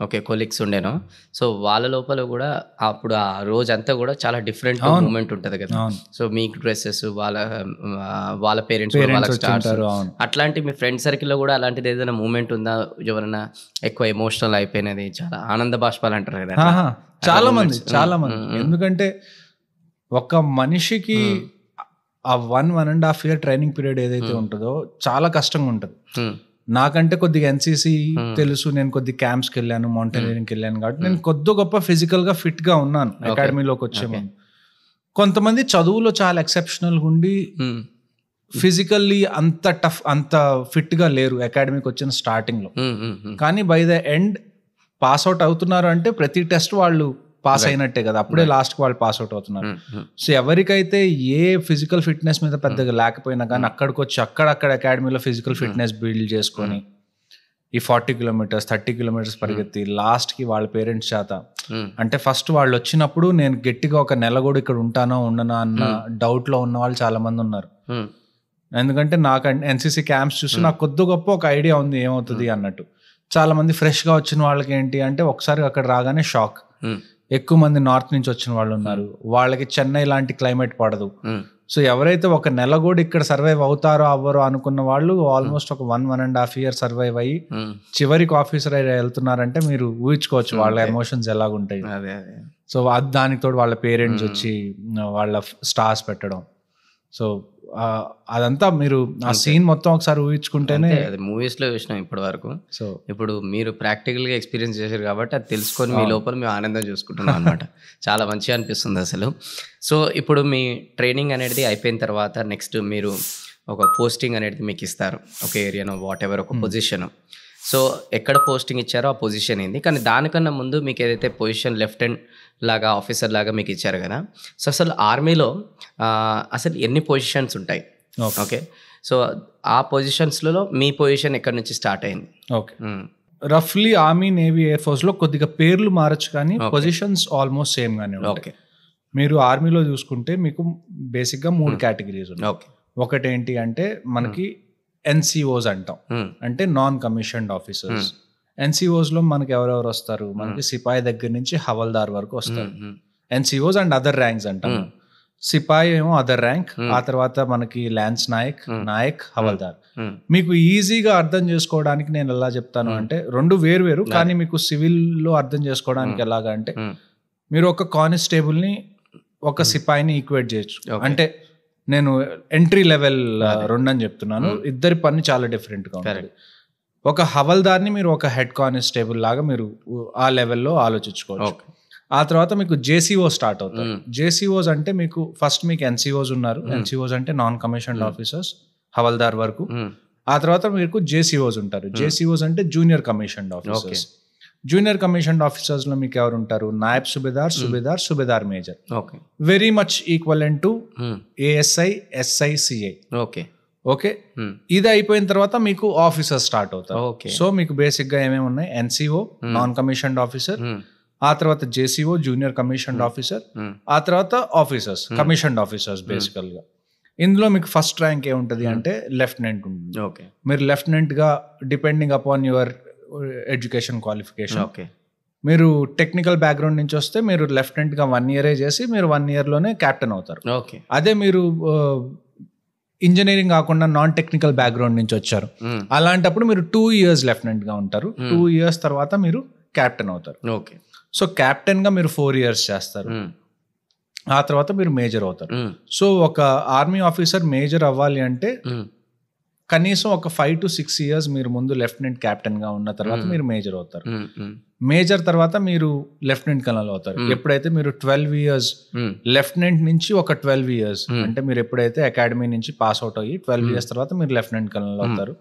ఓకే, కొలీగ్స్ ఉండేనో, సో వాళ్ళ లోపల కూడా అప్పుడు ఆ రోజంతా కూడా చాలా డిఫరెంట్ మూమెంట్ ఉంటుంది కదా. సో మీకు డ్రెస్సెస్, వాళ్ళ పేరెంట్స్, అట్లాంటి మీ ఫ్రెండ్ సర్కిల్లో కూడా అలాంటిది ఏదైనా మూమెంట్ ఉందా, ఎవరైనా ఎక్కువ ఎమోషనల్ అయిపోయినది, చాలా ఆనంద బాష్పాలు అంటారు కదా?
చాలా మంది. ఎందుకంటే ఒక మనిషికి ఆ 1.5 year ట్రైనింగ్ పీరియడ్ ఏదైతే ఉంటుందో చాలా కష్టంగా ఉంటుంది. నాకంటే కొద్దిగా ఎన్సీసీ తెలుసు, నేను కొద్ది క్యాంప్స్కి వెళ్ళాను, మౌంటైనరింగ్కి వెళ్ళాను, కాబట్టి నేను కొద్ది గొప్ప ఫిజికల్గా ఫిట్గా ఉన్నాను అకాడమీలోకి వచ్చే ముందు. కొంతమంది చదువులో చాలా ఎక్సెప్షనల్గా ఉండి ఫిజికల్లీ అంత టఫ్ అంత ఫిట్ గా లేరు అకాడమీకి వచ్చిన స్టార్టింగ్ లో. కానీ by the end pass out అవుతున్నారు అంటే ప్రతి టెస్ట్ వాళ్ళు పాస్ అయినట్టే కదా, అప్పుడే లాస్ట్ కి వాళ్ళు పాస్ అవుట్ అవుతున్నారు. సో ఎవరికైతే ఏ ఫిజికల్ ఫిట్నెస్ మీద పెద్దగా లేకపోయినా కానీ అక్కడికి వచ్చి అక్కడక్కడ అకాడమీలో ఫిజికల్ ఫిట్నెస్ బిల్డ్ చేసుకొని ఈ 40 కిలోమీటర్స్ 30 కిలోమీటర్స్ పరిగెత్తి లాస్ట్ కి వాళ్ళ పేరెంట్స్ చేత, అంటే ఫస్ట్ వాళ్ళు వచ్చినప్పుడు నేను గట్టిగా ఒక నెల కూడా ఇక్కడ ఉంటానో ఉండనా అన్న డౌట్ లో ఉన్న వాళ్ళు చాలా మంది ఉన్నారు. ఎందుకంటే నాకు ఎన్సీసీ క్యాంప్స్ చూసి నాకు కొద్ది గొప్ప ఒక ఐడియా ఉంది ఏమవుతుంది అన్నట్టు. చాలా మంది ఫ్రెష్ గా వచ్చిన వాళ్ళకి ఏంటి అంటే ఒకసారి అక్కడ రాగానే షాక్. ఎక్కువ మంది నార్త్ నుంచి వచ్చిన వాళ్ళు ఉన్నారు, వాళ్ళకి చెన్నై లాంటి క్లైమేట్ పడదు. సో ఎవరైతే ఒక నెల కూడా ఇక్కడ సర్వైవ్ అవుతారో అవ్వరో అనుకున్న వాళ్ళు ఆల్మోస్ట్ ఒక 1.5 year సర్వైవ్ అయ్యి చివరికి ఆఫీసర్ అయ్యి వెళ్తున్నారంటే మీరు ఊహించుకోవచ్చు వాళ్ళ ఎమోషన్స్ ఎలాగుంటాయి. సో దానికి తోడు వాళ్ళ పేరెంట్స్ వచ్చి వాళ్ళ స్టార్స్ పెట్టడం. సో అదంతా మీరు ఆ సీన్ మొత్తం ఒకసారి ఊహించుకుంటేనే.
అది మూవీస్ లో చూసినాం ఇప్పటి వరకు. సో ఇప్పుడు మీరు ప్రాక్టికల్ గా ఎక్స్పీరియన్స్ చేశారు కాబట్టి అది తెలుసుకొని మీ లోపల మేము ఆనందం చూసుకుంటున్నాం అనమాట. చాలా మంచిగా అనిపిస్తుంది అసలు. సో ఇప్పుడు మీ ట్రైనింగ్ అనేది అయిపోయిన తర్వాత నెక్స్ట్ మీరు ఒక పోస్టింగ్ అనేది మీకు ఇస్తారు, ఒక ఏరియానో వాట్ ఎవర్ ఒక పొజిషన్. సో ఎక్కడ పోస్టింగ్ ఇచ్చారో ఆ పొజిషన్ ఏంది, కానీ దానికన్నా ముందు మీకు ఏదైతే పొజిషన్ లెఫ్టినెంట్ లాగా ఆఫీసర్ లాగా మీకు ఇచ్చారు కదా, సో అసలు ఆర్మీలో అసలు ఎన్ని పొజిషన్స్ ఉంటాయి? ఓకే, సో ఆ పొజిషన్స్లలో మీ పొజిషన్ ఎక్కడి నుంచి స్టార్ట్ అయింది?
ఓకే, రఫ్లీ ఆర్మీ నేవీ ఎయిర్ ఫోర్స్ లో కొద్దిగా పేర్లు మారచ్చు కానీ పొజిషన్స్ ఆల్మోస్ట్ సేమ్ గానే ఉంటాయి. ఓకే, మీరు ఆర్మీలో చూసుకుంటే మీకు బేసిక్ గా 3 కేటగిరీస్ ఉన్నాయి. ఓకే, ఒకటి ఏంటి అంటే మనకి ఎన్సిఓస్ అంటాం, అంటే నాన్ కమిషన్డ్ ఆఫీసర్స్. ఎన్సిఓస్ లో మనకి ఎవరెవరు వస్తారు, మనకి సిపాయి దగ్గర నుంచి హవల్దార్ వరకు వస్తారు. ఎన్సిఓస్ అండ్ అదర్ ర్యాంక్స్ అంటాం. సిపాయి ఏమో అదర్ ర్యాంక్, ఆ తర్వాత మనకి లాన్స్ నాయక్, హవల్దార్. మీకు ఈజీగా అర్థం చేసుకోవడానికి నేను ఎలా చెప్తాను అంటే, రెండు వేరు కానీ మీకు సివిల్ లో అర్థం చేసుకోవడానికి ఎలాగా అంటే, మీరు ఒక కానిస్టేబుల్ ని ఒక సిపాయిని ఈక్వేట్ చేయొచ్చు. అంటే నేను ఎంట్రీ లెవెల్ 2 అని చెప్తున్నాను, ఇద్దరి పని చాలా డిఫరెంట్ గా ఉంటుంది. ఒక హవల్దార్ని మీరు ఒక హెడ్ కానిస్టేబుల్ లాగా మీరు ఆ లెవెల్లో ఆలోచించుకోవచ్చు. ఆ తర్వాత మీకు జేసీఓ స్టార్ట్ అవుతారు. జేసీఓస్ అంటే మీకు ఫస్ట్ మీకు ఎన్సీఓస్ ఉన్నారు. ఎన్సీఓస్ అంటే నాన్ కమిషన్డ్ ఆఫీసర్స్, హవల్దార్ వరకు. ఆ తర్వాత మీకు జేసీఓస్ ఉంటారు. జేసీఓస్ అంటే junior commissioned officers. Junior commissioned officers లో మీకు ఎవరు ఉంటారు? Nayab subedar, subedar major. Very much equivalent to ASI, SI, CI. Okay, ఇది అయిపోయిన తర్వాత మీకు ఆఫీసర్ స్టార్ట్ అవుతారు. సో మీకు బేసిక్ గా ఏమేమి ఉన్నాయి? ఎన్సీఓ నాన్ కమిషన్డ్ ఆఫీసర్, ఆ తర్వాత జేసీఓ జూనియర్ కమిషన్డ్ ఆఫీసర్, ఆ తర్వాత ఆఫీసర్స్ కమిషన్డ్ ఆఫీసర్స్. బేసికల్ గా ఇందులో మీకు ఫస్ట్ ర్యాంక్ ఏముంటది అంటే లెఫ్టినెంట్ ఉంటుంది. మీరు లెఫ్టినెంట్ గా depending upon your education qualification. మీరు టెక్నికల్ బ్యాక్గ్రౌండ్ నుంచి వస్తే మీరు లెఫ్టినెంట్ గా 1 year చేసి మీరు 1 year లోనే కెప్టెన్ అవుతారు. అదే మీరు ఇంజనీరింగ్ కాకుండా నాన్ టెక్నికల్ బ్యాక్గ్రౌండ్ నుంచి వచ్చారు, అలాంటప్పుడు మీరు 2 years లెఫ్టినెంట్ గా ఉంటారు. 2 years తర్వాత మీరు కెప్టెన్ అవుతారు. సో కెప్టెన్ గా మీరు 4 years చేస్తారు, ఆ తర్వాత మీరు మేజర్ అవుతారు. సో ఒక ఆర్మీ ఆఫీసర్ మేజర్ అవ్వాలి అంటే కనీసం ఒక 5 to 6 years మీరు ముందు లెఫ్టినెంట్ కెప్టెన్ గా ఉన్న తర్వాత మీరు మేజర్ అవుతారు. మేజర్ తర్వాత మీరు లెఫ్టినెంట్ కల్నల్ అవుతారు. ఎప్పుడైతే మీరు 12 years లెఫ్టినెంట్ నుంచి ఒక 12 years అంటే మీరు ఎప్పుడైతే అకాడమీ నుంచి పాస్ అవుట్ అయ్యి 12 years తర్వాత మీరు లెఫ్టినెంట్ కల్నల్ అవుతారు.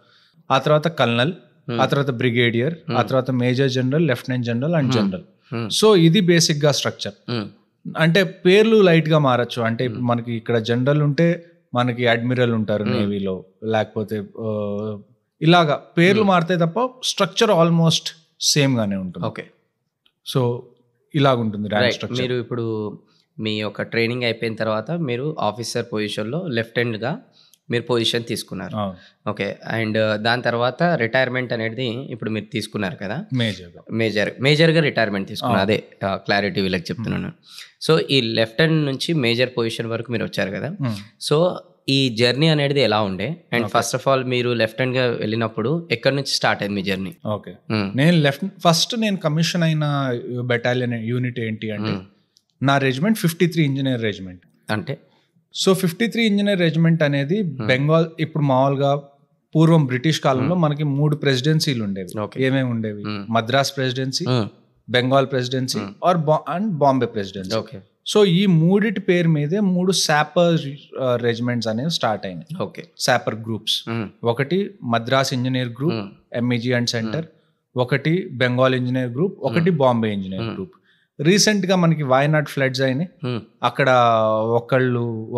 ఆ తర్వాత కల్నల్, ఆ తర్వాత బ్రిగేడియర్, ఆ తర్వాత major general, lieutenant general and general. So ఇది బేసిక్ గా స్ట్రక్చర్. అంటే పేర్లు లైట్ గా మారచ్చు. అంటే ఇప్పుడు మనకి ఇక్కడ జనరల్ ఉంటే మనకి అడ్మిరల్ ఉంటారు నేవీలో, లేకపోతే ఇలాగా పేర్లు మారితే తప్ప స్ట్రక్చర్ ఆల్మోస్ట్ సేమ్ గానే ఉంటుంది. ఓకే, సో ఇలాగుంటుంది ర్యాంక్ స్ట్రక్చర్.
మీరు ఇప్పుడు మీ యొక్క ట్రైనింగ్ అయిపోయిన తర్వాత మీరు ఆఫీసర్ పొజిషన్లో లెఫ్టినెంట్ గా మీరు పొజిషన్ తీసుకున్నారు. ఓకే, అండ్ దాని తర్వాత రిటైర్మెంట్ అనేది ఇప్పుడు మీరు తీసుకున్నారు కదా, మేజర్గా రిటైర్మెంట్ తీసుకున్నారు. అదే క్లారిటీ వీళ్ళకి చెప్తున్నాను. సో ఈ లెఫ్టినెంట్ నుంచి మేజర్ పొజిషన్ వరకు మీరు వచ్చారు కదా, సో ఈ జర్నీ అనేది ఎలా ఉండే? అండ్ ఫస్ట్ ఆఫ్ ఆల్ మీరు లెఫ్టినెంట్ గా వెళ్ళినప్పుడు ఎక్కడి నుంచి స్టార్ట్ అయింది మీ జర్నీ?
ఓకే, నేను ఫస్ట్ కమిషన్ అయిన బెటాలియన్ యూనిట్ ఏంటి అంటే నా రెజిమెంట్ 53 ఇంజనీర్ రెజిమెంట్.
అంటే
సో 53 ఇంజనీర్ రెజిమెంట్ అనేది బెంగాల్, ఇప్పుడు మామూలుగా పూర్వం బ్రిటిష్ కాలంలో మనకి 3 ప్రెసిడెన్సీలు ఉండేవి. ఏమేమి ఉండేవి? Madras presidency, Bengal presidency and Bombay presidency. So ఈ మూడిటి పేరు మీదే 3 సాపర్ రెజిమెంట్స్ అనేవి స్టార్ట్ అయినాయి.
ఓకే.
సాపర్ గ్రూప్స్. ఒకటి Madras engineer group ఎంఈజీ and centre, ఒకటి బెంగాల్ ఇంజనీర్ గ్రూప్, ఒకటి బాంబే ఇంజనీర్ గ్రూప్. రీసెంట్ గా మనకి వాయనాడ్ ఫ్లడ్స్ అయినాయి. అక్కడ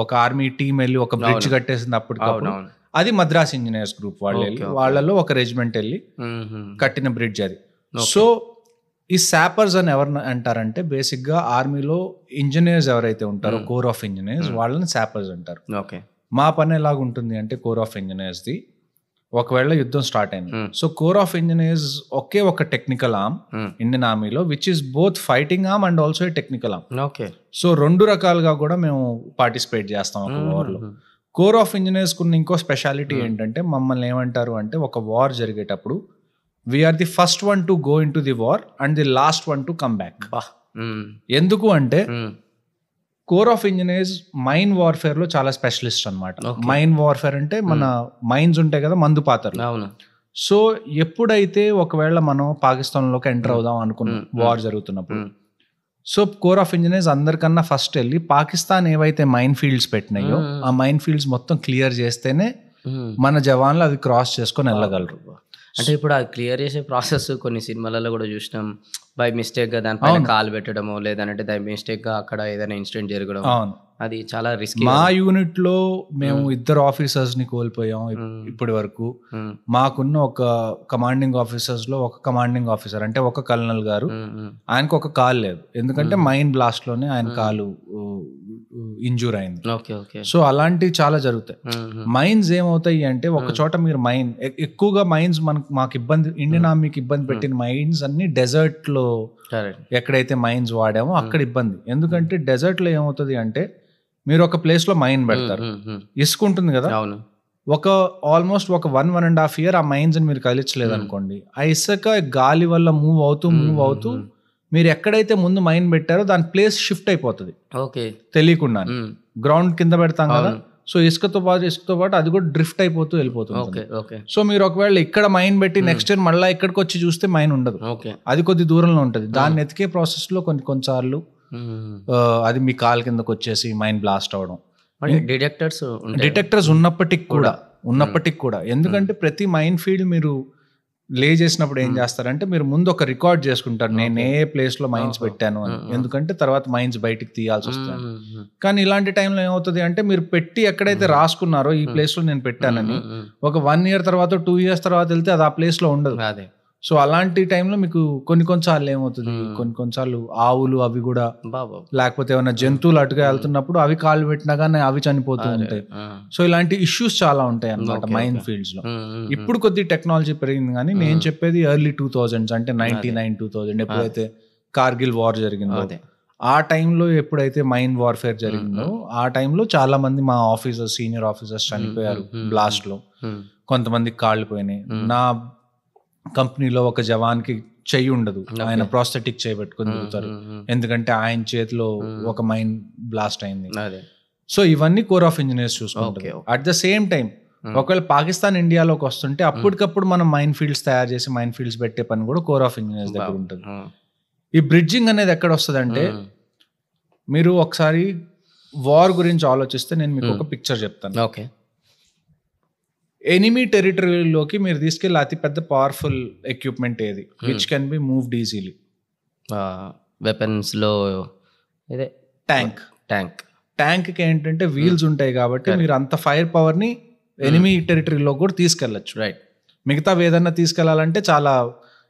ఒక ఆర్మీ టీం వెళ్ళి ఒక బ్రిడ్జ్ కట్టేసింది అప్పటికప్పుడు. అది మద్రాస్ ఇంజనీర్స్ గ్రూప్ వాళ్ళలో ఒక రెజిమెంట్ వెళ్ళి కట్టిన బ్రిడ్జ్ అది. సో ఈ సాపర్స్ అని ఎవరిని అంటారంటే బేసిక్ గా ఆర్మీలో ఇంజనీర్స్ ఎవరైతే ఉంటారో కోర్ ఆఫ్ ఇంజనీర్స్ వాళ్ళని సాపర్స్ అంటారు. మా పని ఎలాగ ఉంటుంది అంటే కోర్ ఆఫ్ ఇంజనీర్స్ ది ఒకవేళ యుద్ధం స్టార్ట్ అయింది, సో కోర్ ఆఫ్ ఇంజనీర్స్ ఒకే ఒక టెక్నికల్ ఆర్మ్ ఇండియన్ ఆర్మీలో which is both fighting arm and also technical arm. So 2 రకాలుగా కూడా మేము పార్టిసిపేట్ చేస్తాం ఒక వార్ లో. కోర్ ఆఫ్ ఇంజనీర్స్ కున్న ఇంకో స్పెషాలిటీ ఏంటంటే మమ్మల్ని ఏమంటారు అంటే ఒక వార్ జరిగేటప్పుడు we're the first one to go in to the war and the last one to come back. ఎందుకు అంటే corps of engineers mine warfare లో చాలా స్పెషలిస్ట్ అనమాట. మైన్ వార్ఫేర్ అంటే మన మైన్స్ ఉంటాయి కదా, మందు పాత్రలు. సో ఎప్పుడైతే ఒకవేళ మనం పాకిస్తాన్లోకి ఎంటర్ అవుదాం అనుకున్నాం వార్ జరుగుతున్నప్పుడు, సో కోర్ ఆఫ్ ఇంజనీర్స్ అందరికన్నా ఫస్ట్ వెళ్ళి పాకిస్తాన్ ఏవైతే మైన్ ఫీల్డ్స్ పెట్టినాయో ఆ మైన్ ఫీల్డ్స్ మొత్తం క్లియర్ చేస్తేనే మన జవాన్లు అవి క్రాస్ చేసుకొని వెళ్ళగలరు.
అంటే ఇప్పుడు అది క్లియర్ చేసే ప్రాసెస్ కొన్ని సినిమాలలో కూడా చూసినాం, బై మిస్టేక్ గా దానిపైన కాల్ పెట్టడమో లేదంటే బై మిస్టేక్ గా అక్కడ ఏదైనా ఇన్సిడెంట్ జరగడం, అది చాలా రిస్కీ.
మా యూనిట్ లో మేము 2 ఆఫీసర్స్ ని కోల్పోయాం ఇప్పటి వరకు. మాకున్న ఒక కమాండింగ్ ఆఫీసర్స్ లో ఒక కమాండింగ్ ఆఫీసర్ అంటే ఒక కల్నల్ గారు, ఆయనకు ఒక కాల్ లేదు ఎందుకంటే మైన్ బ్లాస్ట్ లోనే ఆయన కాలు ఇంజూర్ అయింది. సో అలాంటివి చాలా జరుగుతాయి. మైన్స్ ఏమవుతాయి అంటే ఒక చోట మీరు ఎక్కువగా మైన్స్ మాకు ఇబ్బంది, ఇండియన్ ఆర్మీకి ఇబ్బంది పెట్టిన మైన్స్ అన్ని డెజర్ట్ లో ఎక్కడైతే మైన్స్ వాడామో అక్కడ ఇబ్బంది. ఎందుకంటే డెజర్ట్ లో ఏమవుతుంది అంటే మీరు ఒక ప్లేస్ లో మైన్ పెడతారు, ఇసుక ఉంటుంది కదా, ఆల్మోస్ట్ ఒక 1.5 year ఆ మైన్స్ ని మీరు కదిలించలేదు అనుకోండి, ఆ ఇసుక గాలి వల్ల మూవ్ అవుతూ మీరు ఎక్కడైతే ముందు మైన్ పెట్టారో దాని ప్లేస్ షిఫ్ట్ అయిపోతుంది తెలియకుండా. గ్రౌండ్ కింద పెడతాం కదా, సో ఇసుకతో పాటు అది కూడా డ్రిఫ్ట్ అయిపోతూ వెళ్ళిపోతుంది. సో మీరు ఒకవేళ ఇక్కడ మైన్ పెట్టి నెక్స్ట్ ఇయర్ మళ్ళీ ఇక్కడికి వచ్చి చూస్తే మైన్ ఉండదు, అది కొద్ది దూరంలో ఉంటుంది. దాన్ని ఎతికే ప్రాసెస్ లో కొన్నిసార్లు అది మీ కాల్ కిందకు వచ్చేసి మైన్ బ్లాస్ట్ అవడం. డిటెక్టర్స్ ఉన్నప్పటికి కూడా ఎందుకంటే ప్రతి మైన్ ఫీల్డ్ మీరు లే చేసినప్పుడు ఏం చేస్తారంటే మీరు ముందు ఒక రికార్డ్ చేసుకుంటారు, నేను ఏ ప్లేస్ లో మైన్స్ పెట్టాను అని. ఎందుకంటే తర్వాత మైన్స్ బయటికి తీయాల్సి వస్తుంది. కానీ ఇలాంటి టైంలో ఏమవుతుంది అంటే మీరు పెట్టి ఎక్కడైతే రాసుకున్నారో ఈ ప్లేస్ లో నేను పెట్టానని, ఒక 1 year తర్వాత 2 years తర్వాత వెళ్తే అది ఆ ప్లేస్ లో ఉండదు. సో అలాంటి టైంలో మీకు కొన్నిసార్లు ఏమవుతుంది, కొన్నిసార్లు ఆవులు అవి కూడా లేకపోతే ఏమైనా జంతువులు అటుగా వెళ్తున్నప్పుడు అవి కాళ్ళు పెట్టినా కానీ అవి చనిపోతూ ఉంటాయి. సో ఇలాంటి ఇష్యూస్ చాలా ఉంటాయి అన్నమాట మైన్ ఫీల్డ్స్ లో. ఇప్పుడు కొద్ది టెక్నాలజీ పెరిగింది కానీ నేను చెప్పేది ఎర్లీ 2000s అంటే 99-2000 ఎప్పుడైతే కార్గిల్ వార్ జరిగిందో ఆ టైంలో, ఎప్పుడైతే మైన్ వార్ఫేర్ జరిగిందో ఆ టైంలో చాలా మంది మా ఆఫీసర్స్, సీనియర్ ఆఫీసర్స్ చనిపోయారు బ్లాస్ట్ లో. కొంతమందికి కాళ్ళు పోయినాయి. నా కంపెనీలో ఒక జవాన్కి చెయ్యి ఉండదు, ఆయన ప్రాస్థెటిక్ చేయి పెట్టుకుని తిరుగుతారు ఎందుకంటే ఆయన చేతిలో ఒక మైన్ బ్లాస్ట్ అయింది. సో ఇవన్నీ కోర్ ఆఫ్ ఇంజనీర్స్ చూసుకుంటారు. అట్ ద సేమ్ టైం ఒకవేళ పాకిస్తాన్ ఇండియాలోకి వస్తుంటే అప్పటికప్పుడు మనం మైన్ ఫీల్డ్స్ తయారు చేసి మైన్ ఫీల్డ్స్ పెట్టే పని కూడా కోర్ ఆఫ్ ఇంజనీర్స్ దగ్గర ఉంటుంది. ఈ బ్రిడ్జింగ్ అనేది ఎక్కడ వస్తుంది అంటే, మీరు ఒకసారి వార్ గురించి ఆలోచిస్తే నేను మీకు ఒక పిక్చర్ చెప్తాను. ఎనిమీ టెరిటరీలోకి మీరు తీసుకెళ్ళి అతిపెద్ద పవర్ఫుల్ ఎక్విప్మెంట్ ఏది which can be moved easily?
Weapons లో
ట్యాంక్ కి ఏంటంటే వీల్స్ ఉంటాయి కాబట్టి మీరు అంత ఫైర్ పవర్ ని ఎనిమీ టెరిటరీలో కూడా తీసుకెళ్లొచ్చు. మిగతా ఏదన్నా తీసుకెళ్లాలంటే చాలా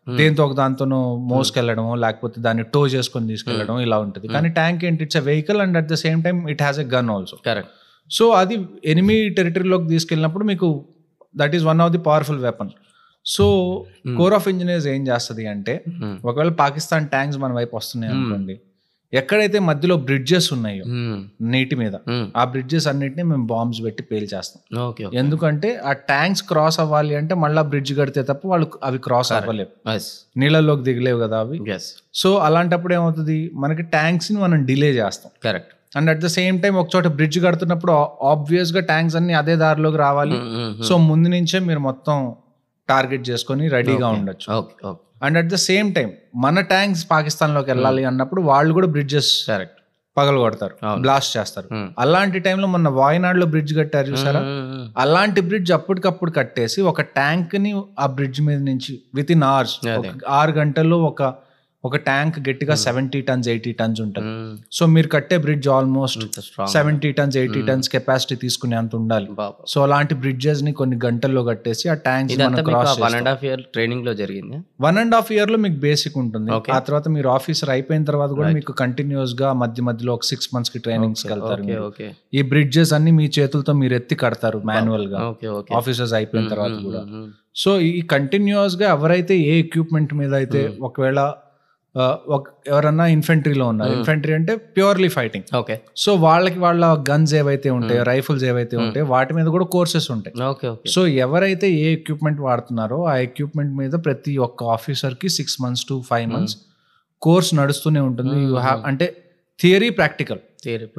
దేంతో ఒక దాంతోనూ మోసుకెళ్లడం లేకపోతే దాన్ని టో చేసుకొని తీసుకెళ్లడం ఇలా ఉంటుంది. కానీ ట్యాంక్ ఏంటి, it's a vehicle and at the same time it has a gun also. So అది ఎనిమీ టెరిటరీలోకి తీసుకెళ్ళినప్పుడు మీకు that is one of the powerful weapon. So core of engineers ఏం చేస్తుంది అంటే, ఒకవేళ పాకిస్తాన్ ట్యాంక్స్ మన వైపు వస్తున్నాయి అనుకోండి, ఎక్కడైతే మధ్యలో బ్రిడ్జెస్ ఉన్నాయో నీటి మీద, ఆ బ్రిడ్జెస్ అన్నిటిని మేము బాంబ్స్ పెట్టి పేల్చేస్తాం. ఎందుకంటే ఆ ట్యాంక్స్ క్రాస్ అవ్వాలి అంటే మళ్ళీ బ్రిడ్జ్ కడితే తప్ప వాళ్ళు అవి క్రాస్ అవ్వలేవు, నీళ్ళలోకి దిగలేవు కదా అవి. సో అలాంటప్పుడు ఏమవుతుంది, మనకి ట్యాంక్స్ ని మనం డిలే చేస్తాం. Correct. And at the same time ఒక చోట బ్రిడ్జ్ కడుతున్నప్పుడు ఆబ్వియస్ గా ట్యాంక్స్ అన్ని అదే దారిలోకి రావాలి. సో ముందు నుంచే మీరు మొత్తం టార్గెట్ చేసుకొని రెడీగా ఉండొచ్చు. And at the same time మన ట్యాంక్స్ పాకిస్తాన్ లోకి వెళ్ళాలి అన్నప్పుడు వాళ్ళు కూడా బ్రిడ్జెస్ పగలు కొడతారు, బ్లాస్ట్ చేస్తారు. అలాంటి టైంలో మొన్న వాయనాడులో బ్రిడ్జ్ కట్టారు చూసారా, అలాంటి బ్రిడ్జ్ అప్పటికప్పుడు కట్టేసి ఒక ట్యాంక్ ని ఆ బ్రిడ్జ్ మీద నుంచి విత్ ఇన్ అవర్స్ 6 గంటల్లో ఒక ట్యాంక్ గట్టిగా 70 tons 80 tons ఉంటుంది. సో మీరు కట్టే bridge almost 70 tons 80 tons capacity తీసుకునే అంత ఉండాలి. సో అలాంటి బ్రిడ్జెస్ ని కొన్ని గంటల్లో కట్టేసి ఆ ట్యాంక్స్
1.5 year ట్రైనింగ్ లో జరిగింది.
1.5 year లో మీకు బేసిక్ ఉంటుంది. ఆ తర్వాత మీరు ఆఫీసర్ అయిపోయిన తర్వాత కూడా మీకు కంటిన్యూస్ గా మధ్యలో ఒక 6 months కి ట్రైనింగ్స్ వెళ్తారు. ఈ బ్రిడ్జెస్ అన్ని మీ చేతులతో మీరు ఎత్తి కడతారు మాన్యువల్ గా ఆఫీసర్స్ అయిపోయిన తర్వాత కూడా. సో ఈ కంటిన్యూస్ గా ఎవరైతే ఏ ఎక్విప్మెంట్ మీద అయితే ఒకవేళ ఎవరన్నా ఇన్ఫెంట్రీలో ఉన్నారు, ఇన్ఫెంట్రీ అంటే ప్యూర్లీ ఫైటింగ్, సో వాళ్ళ గన్స్ ఏవైతే ఉంటాయో, రైఫిల్స్ ఏవైతే ఉంటాయో వాటి మీద కూడా కోర్సెస్ ఉంటాయి. సో ఎవరైతే ఏ ఎక్విప్మెంట్ వాడుతున్నారో ఆ ఎక్విప్మెంట్ మీద ప్రతి ఒక్క ఆఫీసర్ కి 6 months to 5 months కోర్స్ నడుస్తూనే ఉంటుంది. అంటే థియరీ ప్రాక్టికల్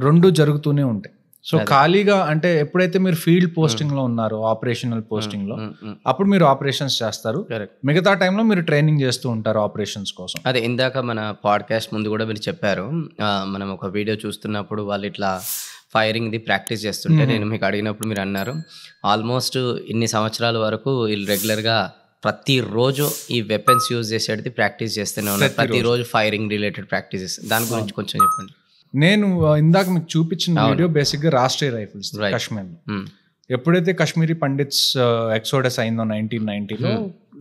రెండు జరుగుతూనే ఉంటాయి. సో ఖాళీగా అంటే ఎప్పుడైతే మీరు ఫీల్డ్ పోస్టింగ్ లో ఉన్నారో, ఆపరేషనల్ పోస్టింగ్ లో, అప్పుడు మీరు ఆపరేషన్స్ చేస్తారు. మిగతా టైంలో మీరు ట్రైనింగ్ చేస్తూ ఉంటారు ఆపరేషన్స్ కోసం.
అదే ఇందాక మన పాడ్కాస్ట్ ముందు కూడా మీరు చెప్పారు, మనం ఒక వీడియో చూస్తున్నప్పుడు వాళ్ళు ఇట్లా ఫైరింగ్ ది ప్రాక్టీస్ చేస్తుంటే నేను మీకు అడిగినప్పుడు మీరు అన్నారు ఆల్మోస్ట్ ఇన్ని సంవత్సరాల వరకు వీళ్ళు రెగ్యులర్గా ప్రతిరోజు ఈ వెపన్స్ యూజ్ చేసేది ప్రాక్టీస్ చేస్తూనే ఉన్నారు, ప్రతిరోజు ఫైరింగ్ రిలేటెడ్ ప్రాక్టీసెస్. దాని గురించి కొంచెం చెప్పండి.
నేను ఇందాక మీకు చూపించిన వీడియో బేసిక్ గా రాష్ట్రీయ రైఫిల్స్ కాశ్మీర్ లో. ఎప్పుడైతే కాశ్మీరీ పండిట్స్ ఎక్సోడస్ అయిందో 1990లో,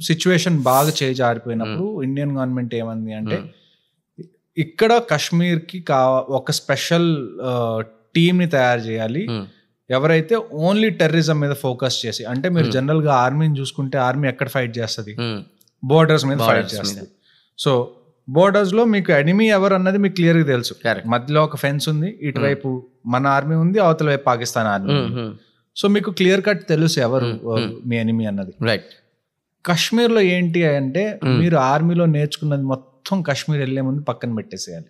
సిచ్యువేషన్ బాగా జారిపోయినప్పుడు ఇండియన్ గవర్నమెంట్ ఏమంది అంటే ఇక్కడ కాశ్మీర్ కి ఒక స్పెషల్ టీమ్ ని తయారు చేయాలి, ఎవరైతే ఓన్లీ టెర్రరిజం మీద ఫోకస్ చేసి, అంటే మీరు జనరల్ గా ఆర్మీని చూసుకుంటే ఆర్మీ ఎక్కడ ఫైట్ చేస్తుంది, బోర్డర్స్ మీద ఫైట్ చేస్తుంది. సో బోర్డర్స్ లో మీకు ఎనిమీ ఎవరు అన్నది మీకు క్లియర్ గా తెలుసు. మధ్యలో ఒక ఫెన్స్ ఉంది, ఇటువైపు మన ఆర్మీ ఉంది, అవతల వైపు పాకిస్తాన్ ఆర్మీ. సో మీకు క్లియర్ కట్ తెలుసు ఎవరు మీ ఎనిమీ అన్నది. కాశ్మీర్ లో ఏంటి అంటే మీరు ఆర్మీలో నేర్చుకున్నది మొత్తం కాశ్మీర్ వెళ్లే ముందు పక్కన పెట్టేసేయాలి.